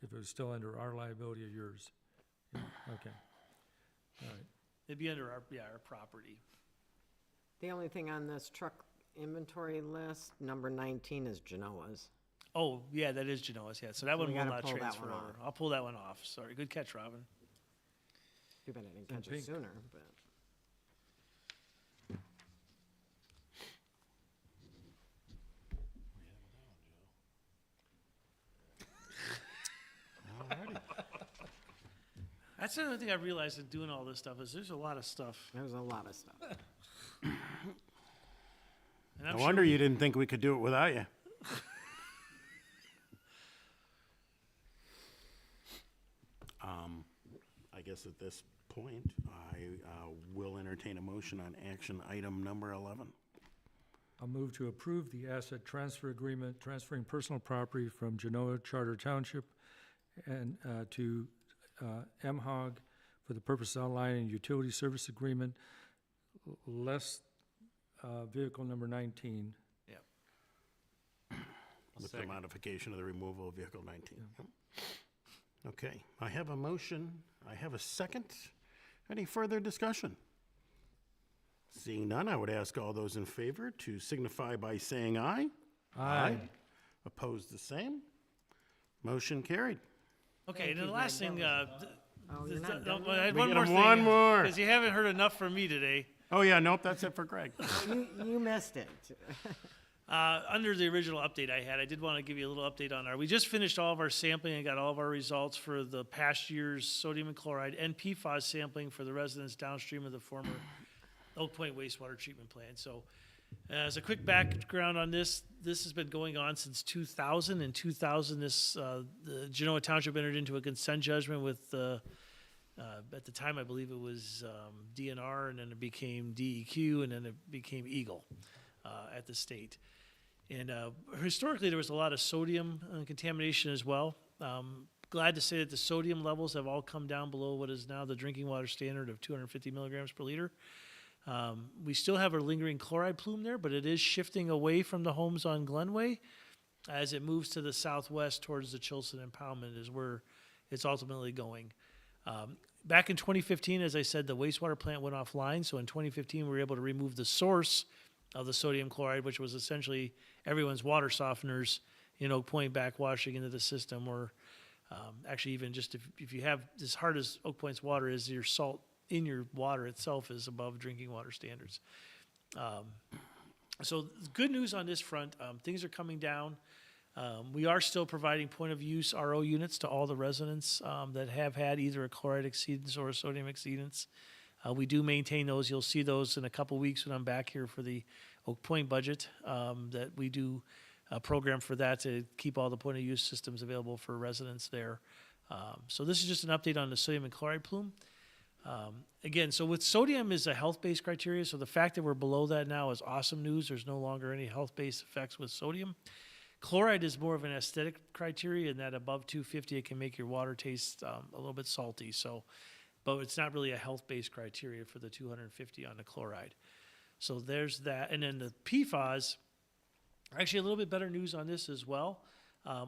if it was still under our liability or yours. Yeah, okay. All right. It'd be under our property. The only thing on this truck inventory list, number 19, is Genoa's. Oh, yeah, that is Genoa's, yeah. So that So one we will gotta not pull that transfer one over. off. I'll pull that one off. Sorry, good catch, Robin. Too bad I didn't In catch it pink. sooner, but. That's another thing I realized in doing all this stuff is there's a lot of stuff. There's a lot of stuff. And No I'm wonder sure you didn't think we could do it without you. I guess at this point, I will entertain a motion on action item number 11. I'll move to approve the asset transfer agreement transferring personal property from Genoa Charter Township and to MHOG for the purpose outlined in utility service agreement, less vehicle number 19. With the modification of the removal of vehicle 19. Yep. Okay, I have a motion, I have a second. Any further discussion? Seeing none, I would ask all those in favor to signify by saying aye. Aye. Opposed, the same. Motion carried. Okay, and then the last thing, you're not done I had We one get more 'em thing. one more. Because you haven't heard enough from me today. Oh, yeah, nope, that's it for Greg. You missed it. Under the original update I had, I did want to give you a little update on we just finished all of our sampling and got all of our results for the past year's sodium and chloride and PFAS sampling for the residents downstream of the former Oak Point wastewater treatment plant. So as a quick background on this has been going on since 2000. In 2000, the Genoa Township entered into a consent judgment with at the time, I believe it was DNR, and then it became DEQ, and then it became Eagle at the state. And historically, there was a lot of sodium contamination as well. Glad to say that the sodium levels have all come down below what is now the drinking water standard of 250 milligrams per liter. We still have a lingering chloride plume there, but it is shifting away from the homes on Glenway as it moves to the southwest towards the Chilson impoundment is where it's ultimately going. Back in 2015, as I said, the wastewater plant went offline. So in 2015, we were able to remove the source of the sodium chloride, which was essentially everyone's water softeners in Oak Point backwashing into the system, or actually even just if you have, as hard as Oak Point's water is, your salt in your water itself is above drinking water standards. So good news on this front, things are coming down. We are still providing point-of-use RO units to all the residents that have had either a chloride exceedance or a sodium exceedance. We do maintain those. You'll see those in a couple weeks when I'm back here for the Oak Point budget, that we do a program for that to keep all the point-of-use systems available for residents there. So this is just an update on the sodium and chloride plume. Again, so with sodium is a health-based criteria, so the fact that we're below that now is awesome news. There's no longer any health-based effects with sodium. Chloride is more of an aesthetic criteria, in that above 250 it can make your water taste a little bit salty. So, but it's not really a health-based criteria for the 250 on the chloride. So there's that. And then the PFAS, actually a little bit better news on this as well.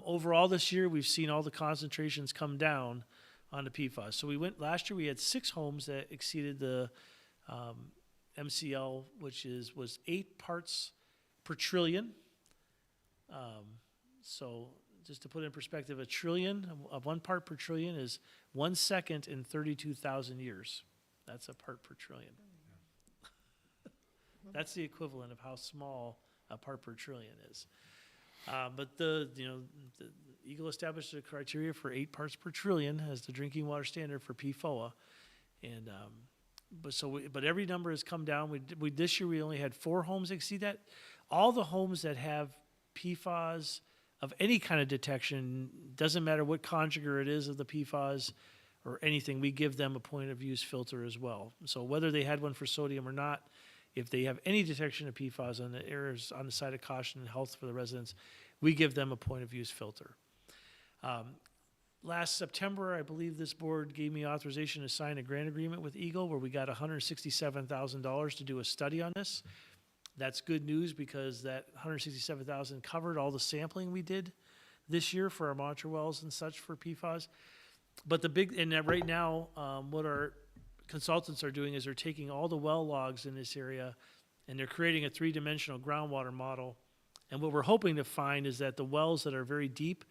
Overall this year, we've seen all the concentrations come down on the PFAS. So last year we had 6 homes that exceeded the MCL, which was 8 parts per trillion. So just to put it in perspective, a trillion, of 1 part per trillion is 1 second in 32,000 years. That's a part per trillion. That's the equivalent of how small a part per trillion is. But the Eagle established a criteria for 8 parts per trillion as the drinking water standard for PFOA, and but every number has come down. This year we only had 4 homes exceed that. All the homes that have PFAS of any kind of detection, doesn't matter what conjugate it is of the PFAS or anything, we give them a point of use filter as well. So whether they had one for sodium or not, if they have any detection of PFAS on the errors on the side of caution and health for the residents, we give them a point of use filter. Last September, I believe this board gave me authorization to sign a grant agreement with Eagle where we got $167,000 to do a study on this. That's good news because that $167,000 covered all the sampling we did this year for our monitor wells and such for PFAS. But right now, what our consultants are doing is they're taking all the well logs in this area and they're creating a 3-dimensional groundwater model. And what we're hoping to find is that the wells that are very deep,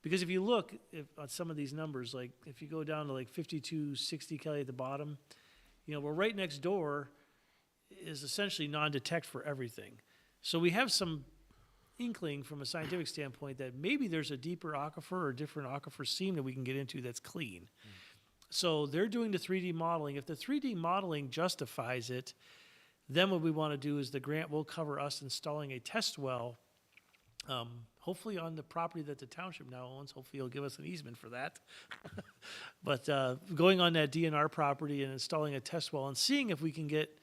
because if you look at some of these numbers, like if you go down to like 5260 Kelly at the bottom, we're right next door is essentially non-detect for everything. So we have some inkling from a scientific standpoint that maybe there's a deeper aquifer or different aquifer seam that we can get into that's clean. So they're doing the 3D modeling. If the 3D modeling justifies it, then what we want to do is the grant will cover us installing a test well, hopefully on the property that the township now owns. Hopefully you'll give us an easement for that. But going on that DNR property and installing a test well and seeing if we can get,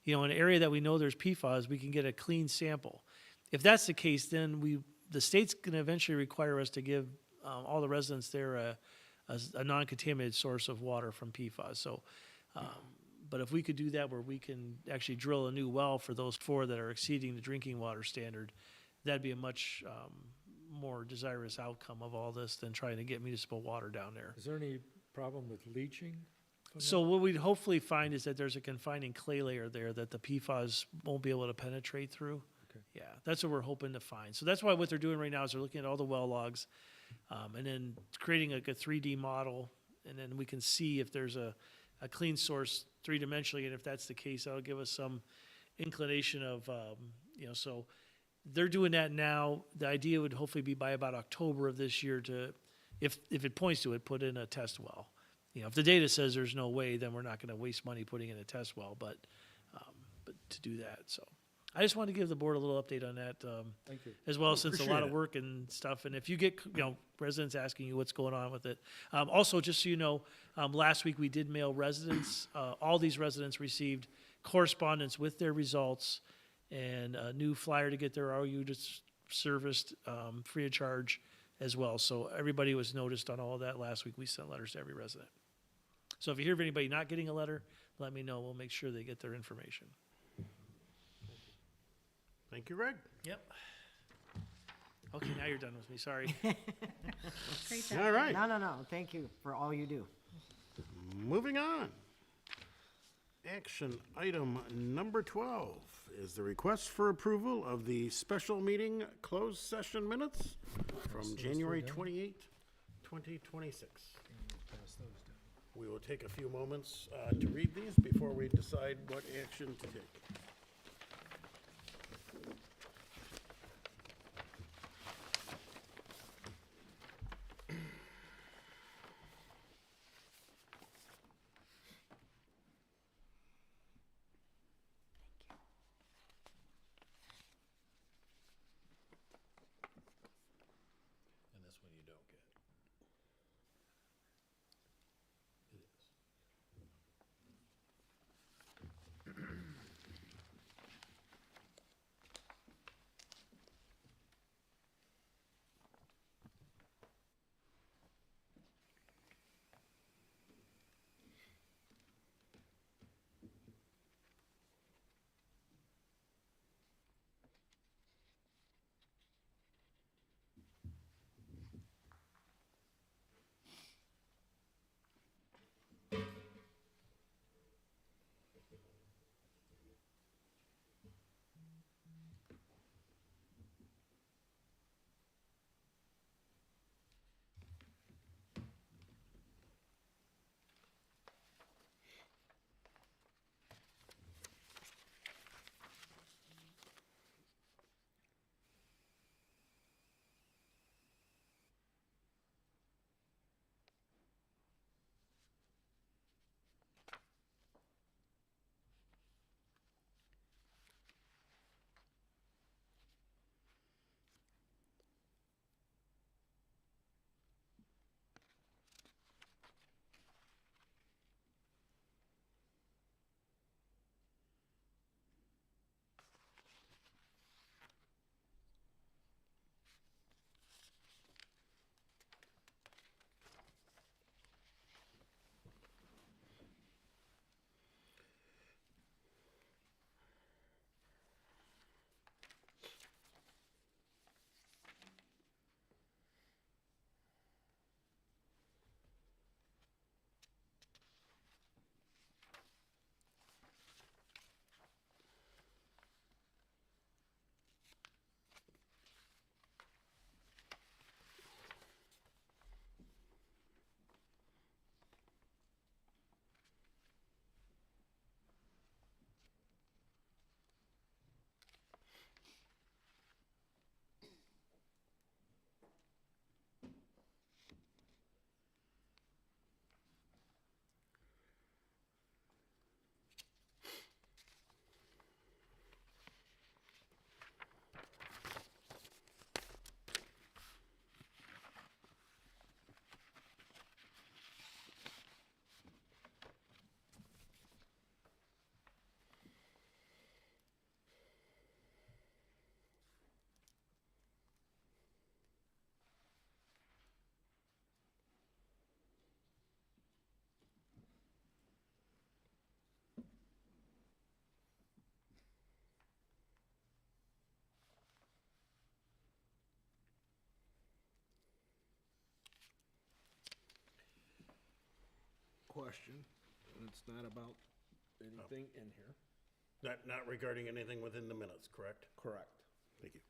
in an area that we know there's PFAS, we can get a clean sample. If that's the case, then the state's going to eventually require us to give all the residents there a non-contaminated source of water from PFAS. So But if we could do that where we can actually drill a new well for those 4 that are exceeding the drinking water standard, that'd be a much more desirous outcome of all this than trying to get municipal water down there. Is there any problem with leaching? from So that? what we'd hopefully find is that there's a confining clay layer there that the PFAS won't be able to penetrate through. Okay. Yeah, that's what we're hoping to find. So that's why what they're doing right now is they're looking at all the well logs, and then creating like a 3D model, and then we can see if there's a clean source three-dimensionally, and if that's the case, that'll give us some inclination of, so they're doing that now. The idea would hopefully be by about October of this year to, if it points to it, put in a test well. If the data says there's no way, then we're not gonna waste money putting in a test well, but to do that, so. I just wanted to give the board a little update on that, Thank you. as well, since a lot Appreciate of it. work and stuff, and if you get, residents asking you what's going on with it. Also, just so you know, last week we did mail residents, all these residents received correspondence with their results and a new flyer to get their RU serviced, free of charge as well. So everybody was noticed on all of that last week. We sent letters to every resident. So if you hear of anybody not getting a letter, let me know. We'll make sure they get their information. Thank you, Greg. Yep. Okay, now you're done with me, sorry. Great job. All right, No, thank you for all you do. moving on. Action item number 12 is the request for approval of the special meeting closed session minutes from January 28, 2026. Pass those down. We will take a few moments to read these before we decide what action to take. And this one you don't get. It is. question, and it's not about anything in here. Not regarding anything within the minutes, correct? Correct. Thank you.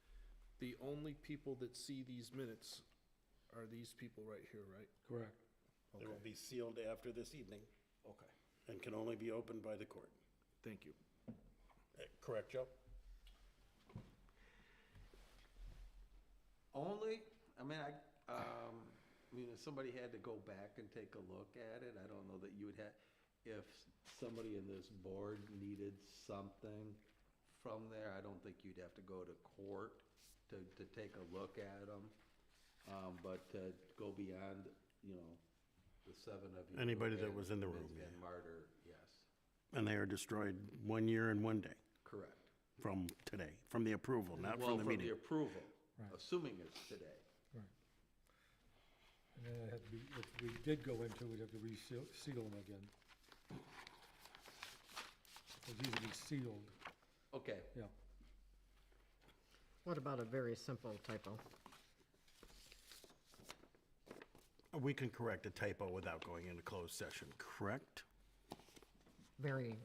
The only people that see these minutes are these people right here, right? Correct. They will be sealed after this evening Okay, and can only be opened by the court. thank you. Correct, Joe? Only, I mean, if somebody had to go back and take a look at it, I don't know that you would have, if somebody in this board needed something from there, I don't think you'd have to go to court to take a look at them. But to go beyond, the seven of you. Anybody that was in the room, Ms. Van yeah. Martyr, yes, And they are destroyed 1 year and 1 day correct. from today, from the approval, not Well, from the meeting. the approval, Right. assuming it's today. Right. And then it had to be, if we did go into, we'd have to seal them again. Because these would be sealed, Okay, yeah. What about a very simple typo? We can correct a typo without going into closed session, correct? Very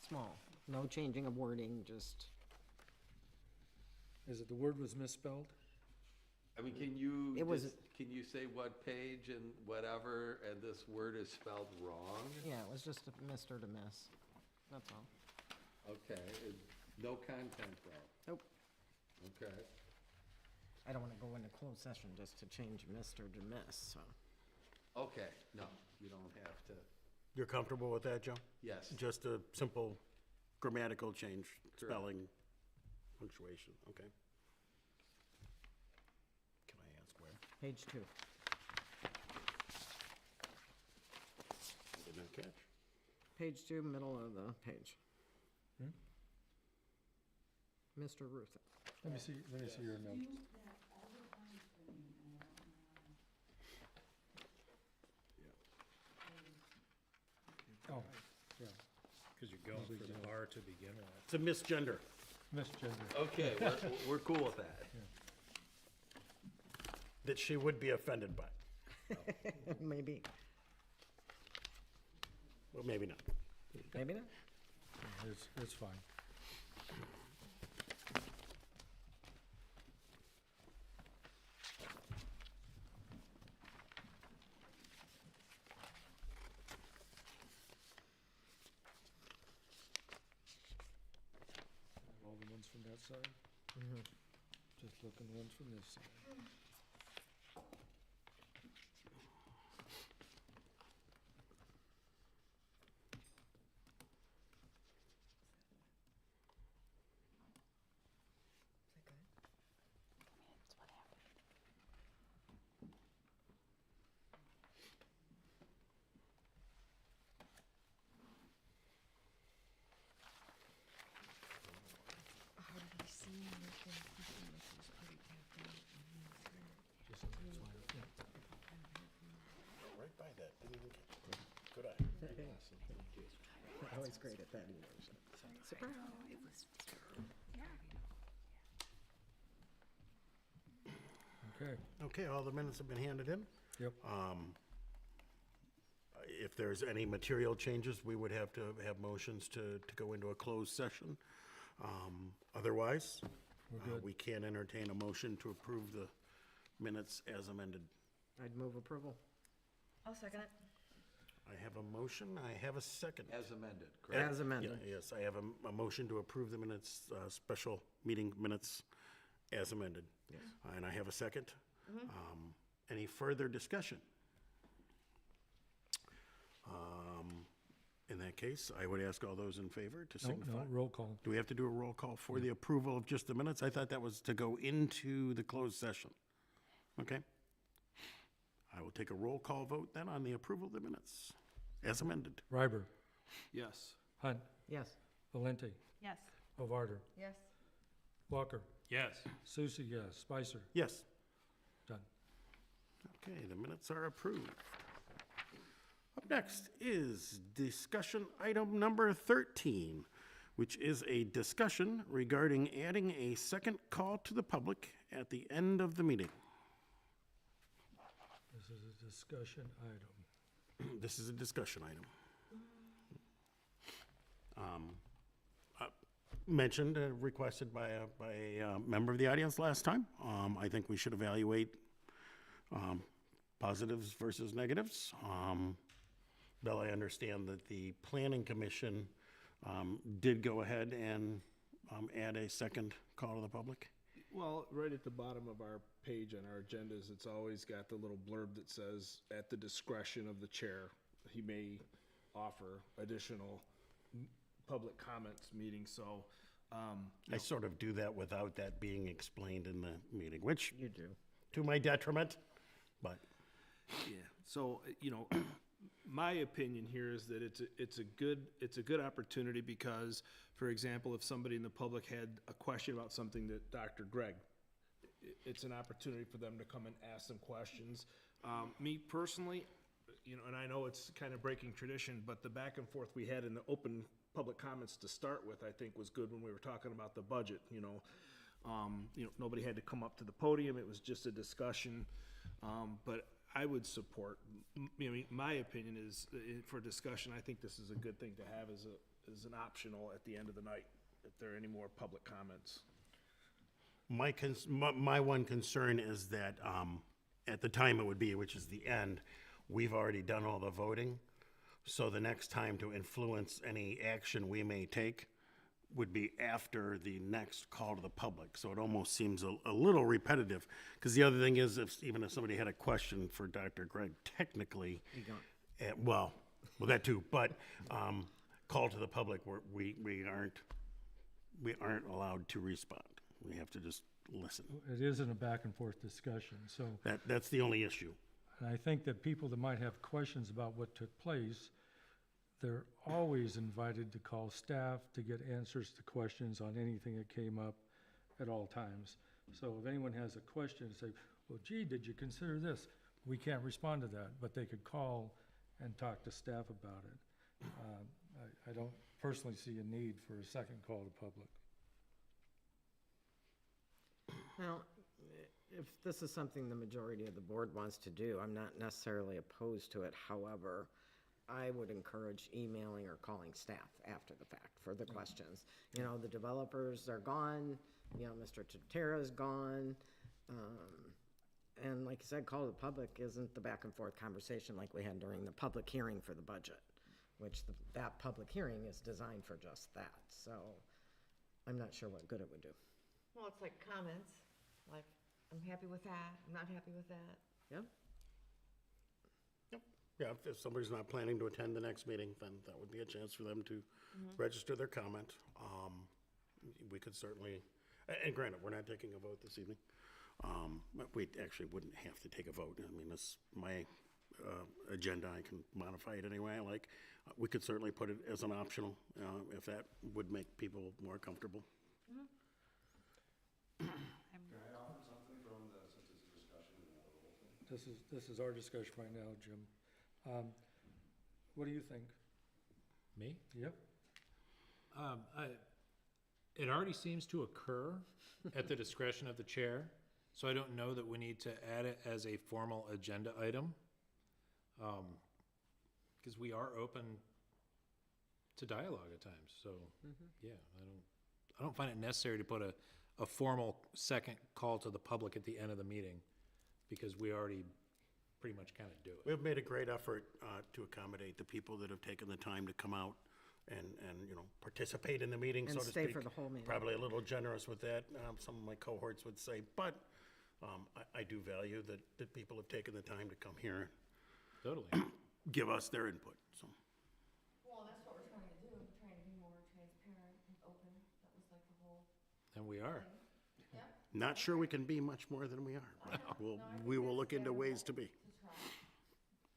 small, no changing of wording, just, Is it the word was misspelled? I mean, can you, It was- can you say what page and whatever, and this word is spelled wrong? yeah, it was just a mister to miss, that's all. Okay, no content though, Nope. okay. I don't wanna go into closed session just to change mister to miss, so. Okay, no, you don't have to, You're comfortable with that, Joe? yes. Just a simple grammatical change, spelling, punctuation, okay? Can I ask where? Page 2. Did not catch. Page 2, middle of the page. Hmm? Mr. Ruth. Let me see your note. Oh, yeah, Because you're going for the bar to begin with. It's a misgender. misgender. Okay, we're cool with that. That she would be offended by. Maybe, Well, maybe not. maybe not. It's fine. All the ones from that side? Just looking ones from this side. Just slide it, yeah. Right by that, didn't even catch it. Good eye. Always great at that either. Surprise. Okay, Okay, all the minutes have been handed in. yep. If there's any material changes, we would have to have motions to go into a closed session. Otherwise, We're good. we can entertain a motion to approve the minutes as amended. I'd move approval. I'll second it. I have a motion, I have a second. As amended, correct? As amended. Yeah, yes, I have a motion to approve the minutes, special meeting minutes as amended. Yes. And I have a second. Any further discussion? In that case, I would ask all those in favor to No, signify. no, roll call. Do we have to do a roll call for the approval of just the minutes? I thought that was to go into the closed session. Okay. I will take a roll call vote then on the approval of the minutes as amended. Reiber, Yes. Hunt, Yes. Valenti, Yes. Ovarder, Yes. Walker, Yes. Susie, yes, Spicer, Yes. done. Okay, the minutes are approved. Up next is discussion item number 13, which is a discussion regarding adding a second call to the public at the end of the meeting. This is a discussion item. This is a discussion item. Mentioned, requested by a member of the audience last time. I think we should evaluate positives versus negatives. Bill, I understand that the Planning Commission did go ahead and add a second call to the public. Well, right at the bottom of our page on our agendas, it's always got the little blurb that says, at the discretion of the chair, he may offer additional public comments meetings, so. I sort of do that without that being explained in the meeting, which. You do. To my detriment, but. Yeah, so, my opinion here is that it's a good opportunity because, for example, if somebody in the public had a question about something that Dr. Greg, it's an opportunity for them to come and ask some questions. Me personally, and I know it's kind of breaking tradition, but the back and forth we had in the open public comments to start with, I think was good when we were talking about the budget, nobody had to come up to the podium, it was just a discussion, but I would support, my opinion is, for discussion, I think this is a good thing to have as an optional at the end of the night, if there are any more public comments. My one concern is that at the time it would be, which is the end, we've already done all the voting. So the next time to influence any action we may take would be after the next call to the public. So it almost seems a little repetitive. Because the other thing is, even if somebody had a question for Dr. Greg, technically, well, that too, but call to the public, we aren't allowed to respond. We have to just listen. It isn't a back and forth discussion, so. That's the only issue. And I think that people that might have questions about what took place, they're always invited to call staff to get answers to questions on anything that came up at all times. So if anyone has a question, say, well, gee, did you consider this? We can't respond to that, but they could call and talk to staff about it. I don't personally see a need for a second call to public. Well, if this is something the majority of the board wants to do, I'm not necessarily opposed to it. However, I would encourage emailing or calling staff after the fact for the questions. The developers are gone, Mr. Tatera's gone. And like you said, call to the public isn't the back and forth conversation like we had during the public hearing for the budget, which that public hearing is designed for just that. So I'm not sure what good it would do. Well, it's like comments, like, I'm happy with that, I'm not happy with that. Yep. Yeah, if somebody's not planning to attend the next meeting, then that would be a chance for them to register their comment. We could certainly, and granted, we're not taking a vote this evening. But we actually wouldn't have to take a vote. I mean, this my agenda. I can modify it any way I like. We could certainly put it as an optional if that would make people more comfortable. Can I offer something from since it's a discussion and not a whole thing? This is our discussion right now, Jim. What do you think? Me? Yep. It already seems to occur at the discretion of the chair, so I don't know that we need to add it as a formal agenda item. Because we are open to dialogue at times, so yeah, I don't find it necessary to put a formal second call to the public at the end of the meeting, because we already pretty much kind of do it. We've made a great effort to accommodate the people that have taken the time to come out and participate in the meeting, so to speak. And stay for the whole meeting. Probably a little generous with that, some of my cohorts would say, but I do value that people have taken the time to come here Totally. and give us their input, so. Well, that's what we're trying to do, we're trying to be more transparent and open, that was like the whole And we are. thing. Yep. Not sure we can be much more than we are, but we will look into ways to be.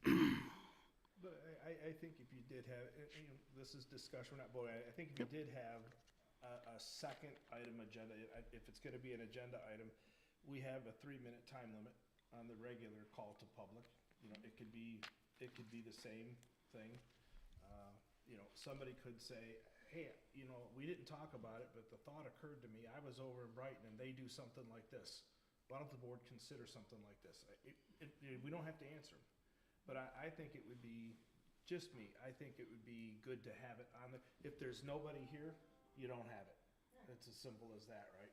But I think if you did have, this is discussion, we're not voting, I think if you did have a second item agenda, if it's gonna be an agenda item, we have a 3-minute time limit on the regular call to public. It could be the same thing. Somebody could say, hey, we didn't talk about it, but the thought occurred to me, I was over in Brighton and they do something like this. Why don't the board consider something like this? We don't have to answer them. But I think it would be, just me, I think it would be good to have it on the, if there's nobody here, you don't have it. It's as simple as that, right?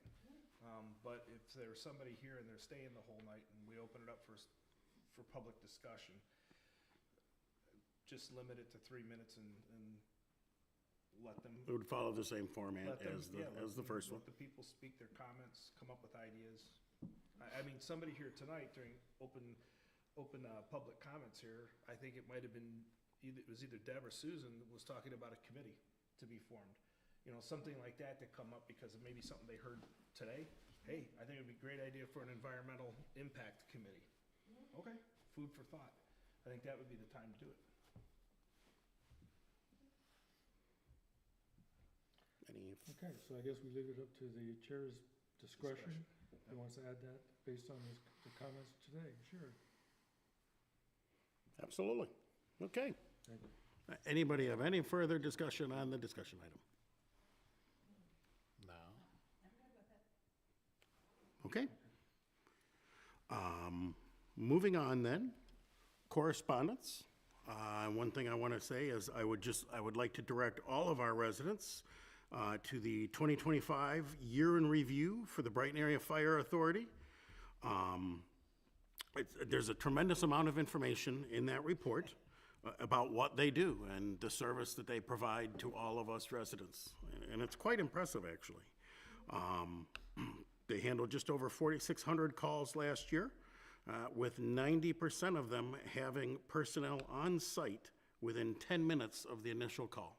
But if there's somebody here and they're staying the whole night and we open it up for public discussion, just limit it to 3 minutes and let them. It would follow the same format let them- as yeah, the first one. Let the people speak their comments, come up with ideas. I mean, somebody here tonight during open public comments here, I think it might have been, it was either Deb or Susan was talking about a committee to be formed. You know, something like that to come up because of maybe something they heard today. Hey, I think it'd be a great idea for an environmental impact committee. Okay, food for thought. I think that would be the time to do it. Okay, so I guess we leave it up to the chair's discretion. If he wants to add that based on the comments today, sure. Absolutely. Okay. Thank you. Anybody have any further discussion on the discussion item? No. Okay. Moving on then, correspondence. One thing I want to say is I would like to direct all of our residents to the 2025 year in review for the Brighton Area Fire Authority. There's a tremendous amount of information in that report about what they do and the service that they provide to all of us residents. And it's quite impressive, actually. They handled just over 4,600 calls last year, with 90% of them having personnel on site within 10 minutes of the initial call,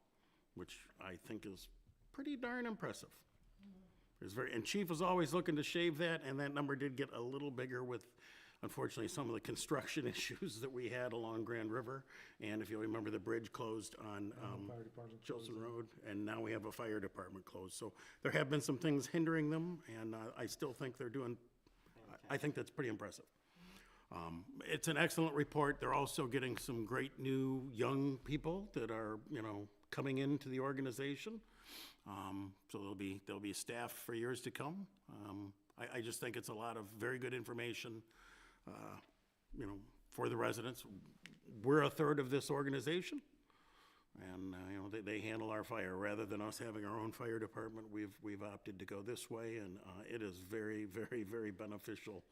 which I think is pretty darn impressive. And Chief was always looking to shave that, and that number did get a little bigger with, unfortunately, some of the construction issues that we had along Grand River. And if you remember, the bridge closed on Fire department Chilson closed. Road, and now we have a fire department closed. So there have been some things hindering them, and I still think they're doing, I think that's pretty impressive. It's an excellent report. They're also getting some great new young people that are, coming into the organization. So there'll be staff for years to come. I just think it's a lot of very good information, for the residents. We're a third of this organization, and they handle our fire rather than us having our own fire department. We've opted to go this way, and it is very, very, very beneficial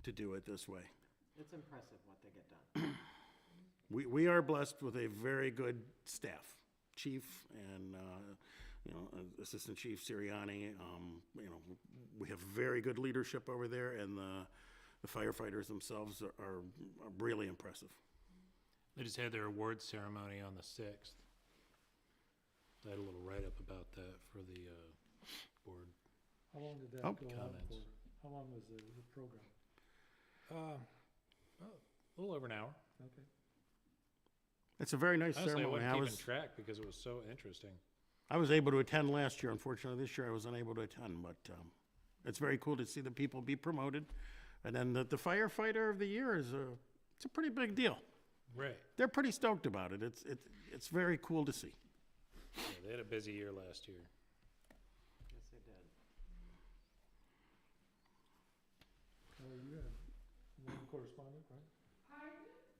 to do it this way. It's impressive what they get done. We are blessed with a very good staff, chief and Assistant Chief Sirianni. We have very good leadership over there, and the firefighters themselves are really impressive. They just had their awards ceremony on the 6th. They had a little write-up about that for the board. How long did that Oh. go on Comments. for? How long was the program? A little over an hour. Okay. It's a very nice Honestly, I ceremony. wasn't keeping track because it was so interesting. I was able to attend last year. Unfortunately, this year I was unable to attend, but it's very cool to see the people be promoted. And then the firefighter of the year it's a pretty big deal. Right. They're pretty stoked about it. It's very cool to see. Yeah, they had a busy year last year. Yes, they did. You had one correspondent, right? I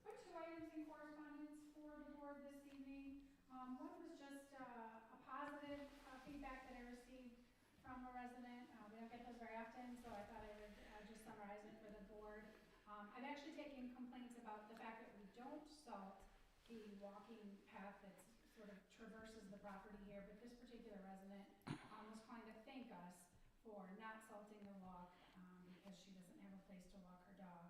put 2 items in correspondence for the board this evening. One was just a positive feedback that I received from a resident. We don't get those very often, so I thought I would just summarize it for the board. I've actually taken complaints about the fact that we don't salt the walking path that sort of traverses the property here, but this particular resident was trying to thank us for not salting the walk because she doesn't have a place to walk her dog.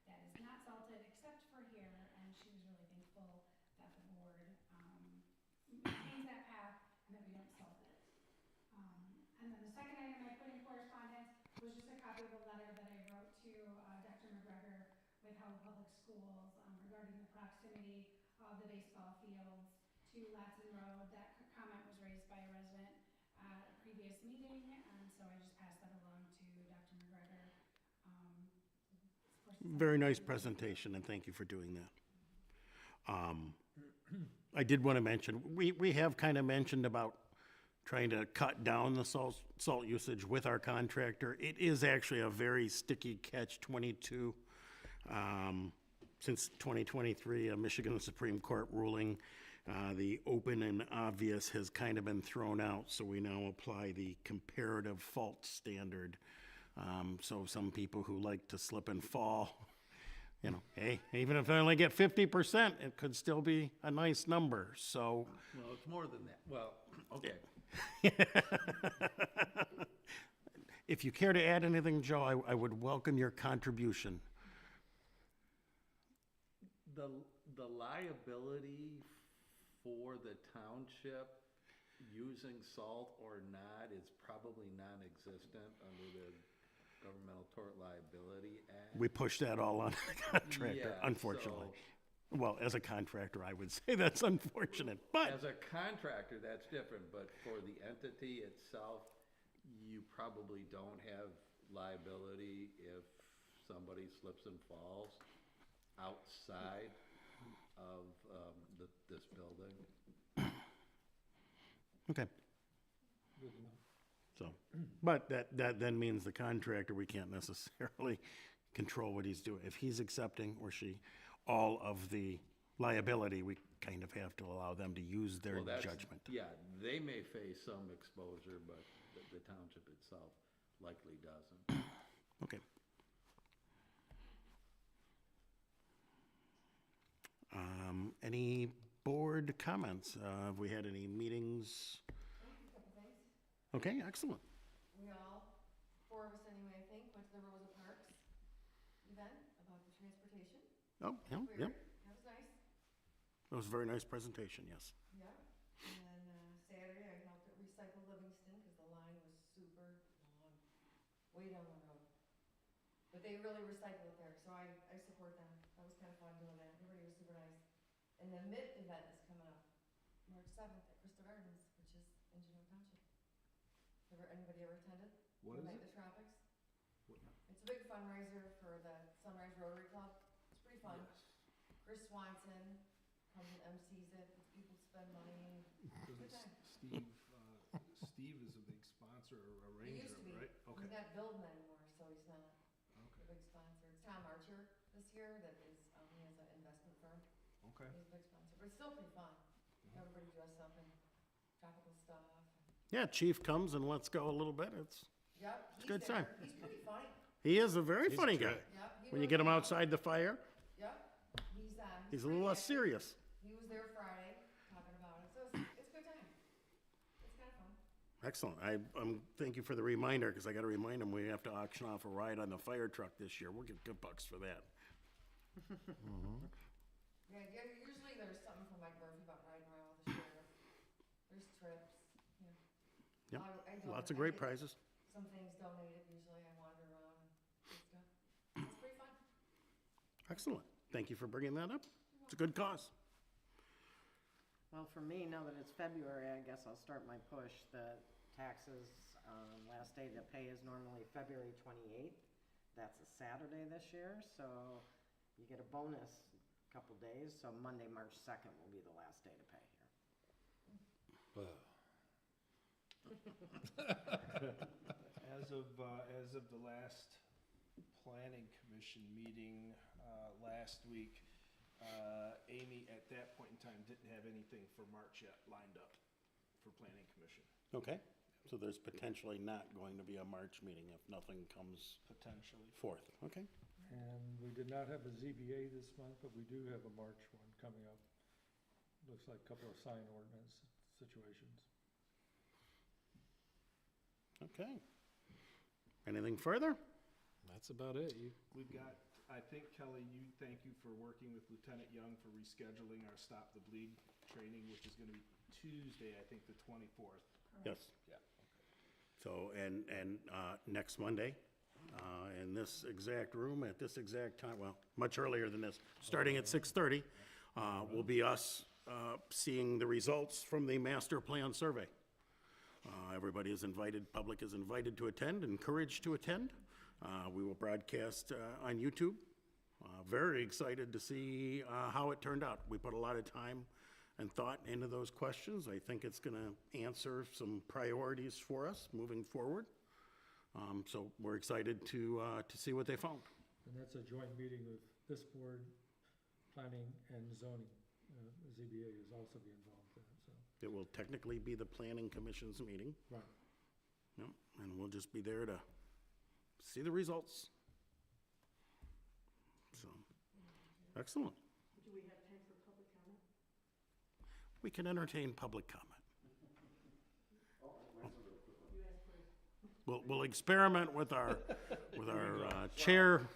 That is not salted except for here, and she was really thankful that the board maintains that path and that we don't salt it. And then the second item I put in correspondence was just a copy of a letter that I wrote to Dr. McGregor with Howell Public Schools regarding the proximity of the baseball fields to Latson Road. That comment was raised by a resident at a previous meeting, and so I just passed that along to Dr. McGregor. Very nice presentation, and thank you for doing that. I did want to mention, we have kind of mentioned about trying to cut down the salt usage with our contractor. It is actually a very sticky catch-22 since 2023, a Michigan Supreme Court ruling, the open and obvious has kind of been thrown out, so we now apply the comparative fault standard. So some people who like to slip and fall, you know, hey, even if they only get 50%, it could still be a nice number, so. Well, it's more than that. Well, okay. If you care to add anything, Joe, I would welcome your contribution. The liability for the township using salt or not is probably non-existent under the Governmental Tort Liability Act. We push that all on the contractor, Yeah, unfortunately. Well, as a contractor, I would say that's unfortunate, but. As a contractor, that's different, but for the entity itself, you probably don't have liability if somebody slips and falls outside of this building. Okay. So, but that then means the contractor, we can't necessarily control what he's doing. If he's accepting, or she, all of the liability, we kind of have to allow them to use their Well, that's- judgment. Yeah, they may face some exposure, but the township itself likely doesn't. Okay. Any board comments? Have we had any meetings? Okay, excellent. We all, 4 of us anyway, I think, went to the Rosa Parks event about the transportation. Oh, yeah, Weird. yeah. That was nice. That was a very nice presentation, yes. Yeah. And then Saturday, I helped at Recycle Livingston because the line was super long, way down the road. But they really recycle it there, so I support them. That was kind of fun doing that. Everybody was super nice. And the MIT event is coming up March 7th at Crystal Gardens, which is in Genoa Township. Anybody ever attended? What is Night it? of the Tropics? It's a big fundraiser for the Sunrise Rotary Club. It's pretty fun. Chris Swanson comes and MCs it. People spend money. Good time. Steve is a big sponsor or He arranger, used to be. right? Okay. He's not building anymore, so he's not Okay. a big sponsor. It's Tom Archer this year that is, he has an investment firm. Okay. He's a big sponsor, but it's still pretty fun. Everybody dressed up in tropical stuff. Yeah, chief comes and lets go a little bit. It's Yep. a good time. He's pretty funny. He is a very He's funny great. guy. Yep. When you get him outside the fire, Yep. he's a little less serious. He was there Friday talking about it, so it's a good time. It's kind of fun. Excellent. Thank you for the reminder, because I got to remind him we have to auction off a ride on the fire truck this year. We'll get good bucks for that. Yeah, usually there's something from Mike Murphy about riding around with the sheriff. There's trips, Yep, I do lots it. of I great get prizes. Some things donated usually. I wander around and get stuff. It's pretty fun. Excellent. Thank you for bringing that up. It's a good cause. Well, for me, now that it's February, I guess I'll start my push. The taxes, last day to pay is normally February 28th. That's a Saturday this year, so you get a bonus couple days. So Monday, March 2nd will be the last day to pay here. As of the last planning commission meeting, last week, Amy at that point in time didn't have anything for March yet lined up for planning commission, Okay. So there's potentially not going to be a March meeting if nothing comes potentially. forth. Okay. And we did not have a ZBA this month, but we do have a March one coming up. Looks like a couple of sign ordinance situations. Okay. Anything further? That's about it. We've got, I think, Kelly, thank you for working with Lieutenant Young for rescheduling our Stop the Bleed training, which is gonna be Tuesday, I think, the 24th. Yes. Yeah. So, and next Monday, in this exact room, at this exact time, well, much earlier than this, starting at 6:30, will be us seeing the results from the master plan survey. Everybody is invited, public is invited to attend, encouraged to attend. We will broadcast on YouTube. Very excited to see how it turned out. We put a lot of time and thought into those questions. I think it's going to answer some priorities for us moving forward. So we're excited to see what they found. And that's a joint meeting with this board, planning and zoning. ZBA is also be involved in it, so. It will technically be the planning commission's meeting. Right. Yep, and we'll just be there to see the results. So, excellent. Do we have time for public comment? We can entertain public comment. We'll experiment with our chair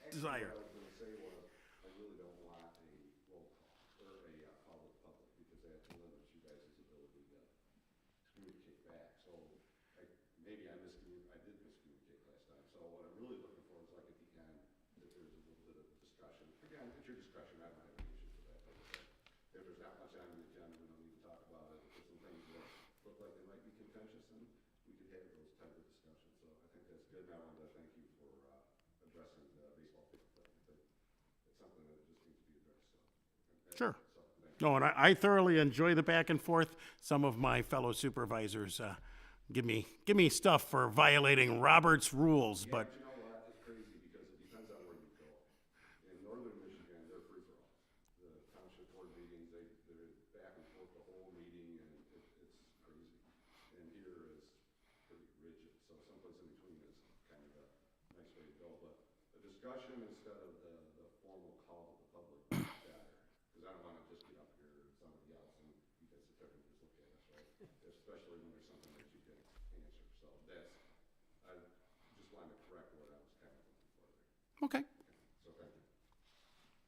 desire. What I was gonna say was, I really don't want a roll call, or a public, because that limits you guys' ability to communicate back. So, maybe I did miscommunicate last time. So what I'm really looking for is like at the end, that there's a little bit of discussion. Again, it's your discretion, I don't have any issue with that. But if there's not much on the agenda, we don't need to talk about it. If there's some things that look like they might be contentious, then we could have those type of discussions. So I think that's good, and I wanted to thank you for addressing the baseball field thing. I think it's something that just needs to be addressed, so. Sure. So, thank you. No, and I thoroughly enjoy the back and forth. Some of my fellow supervisors give me stuff for violating Robert's rules, Yeah, but you know what, it's crazy because it depends on where you go. In northern Michigan, they're free for all. The township board meetings, they're back and forth the whole meeting, and it's crazy. And here is pretty rigid, so someplace in between is kind of a nice way to go. But a discussion instead of the formal call to the public is better. Because I don't want to just get up here and somebody else and you guys sit there and just look at us, right? Especially when there's something that you can answer. So I just wanted to correct what I was kind of looking for there. okay. So thank you.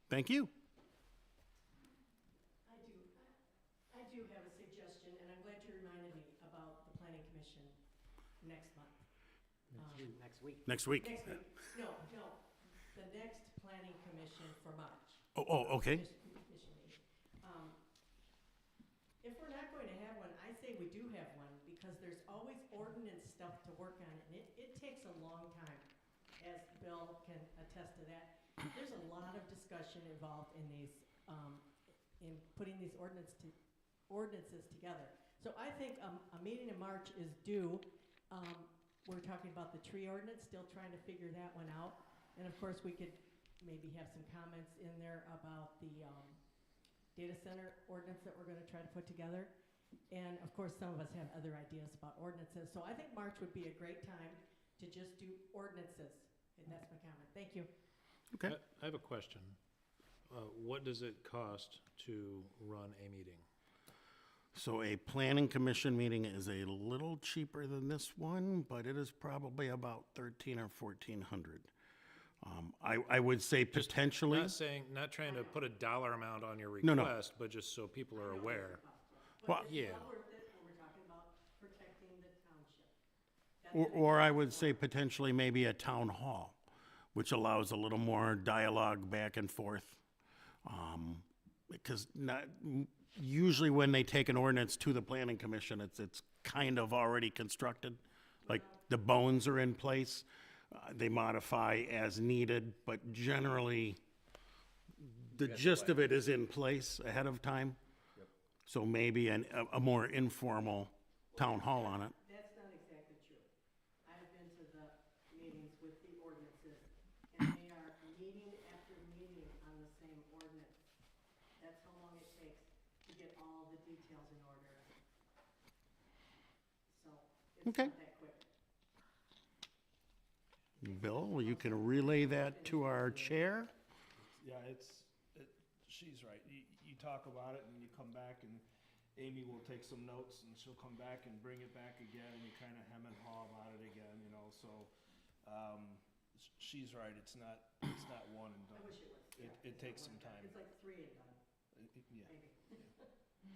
Thank you. I do have a suggestion, and I'm glad you reminded me about the planning commission next month. Next week. Next week. Next week. No, the next planning commission for March. Oh, okay. Commission meeting. If we're not going to have one, I say we do have one, because there's always ordinance stuff to work on, and it takes a long time, as Bill can attest to that. There's a lot of discussion involved in these, in putting these ordinances together. So I think a meeting in March is due. We're talking about the tree ordinance, still trying to figure that one out. And of course, we could maybe have some comments in there about the data center ordinance that we're gonna try to put together. And of course, some of us have other ideas about ordinances. So I think March would be a great time to just do ordinances. And that's my comment. Thank you. Okay. I have a question. What does it cost to run a meeting? So a planning commission meeting is a little cheaper than this one, but it is probably about $1,300 or $1,400. I would say potentially. Not trying to put a dollar amount on your No, request, no. but just so people are aware. Well, Yeah. Well worth it when we're talking about protecting the township. or I would say potentially maybe a town hall, which allows a little more dialogue back and forth. Because usually when they take an ordinance to the planning commission, it's kind of already constructed. Like the bones are in place. They modify as needed, but generally the gist of it is in place ahead of time. So maybe a more informal town hall on it. That's not exactly true. I have been to the meetings with the ordinances, and they are meeting after meeting on the same ordinance. That's how long it takes to get all the details in order. So it's Okay. not that quick. Bill, you can relay that to our chair? Yeah, she's right. You talk about it and you come back and Amy will take some notes and she'll come back and bring it back again and you kind of hem and haw about it again, so, she's right. It's not one and done. I wish it was. It takes some time. It's like 3 and done, Yeah. maybe.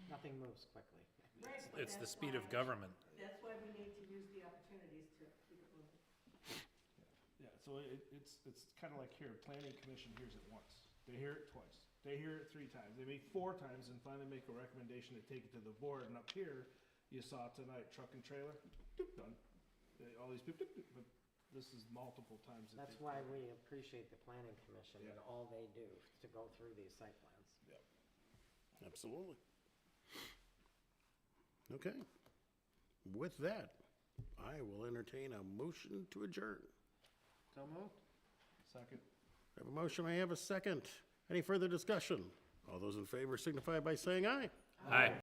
Nothing moves quickly. Right, but It's the that's speed of why- government. That's why we need to use the opportunities to keep it moving. Yeah, so it's kind of like here, planning commission hears it once. They hear it twice. They hear it 3 times. They make 4 times and finally make a recommendation to take it to the board. And up here, you saw tonight, truck and trailer, doop, done. All these people, doop, doop, but this is multiple times. that That's they- why we appreciate the planning commission and all they do to go through these site plans. Yeah. Absolutely. Okay. With that, I will entertain a motion to adjourn. So moved. Second. I have a motion, I have a second. Any further discussion? All those in favor signify by saying aye. Aye.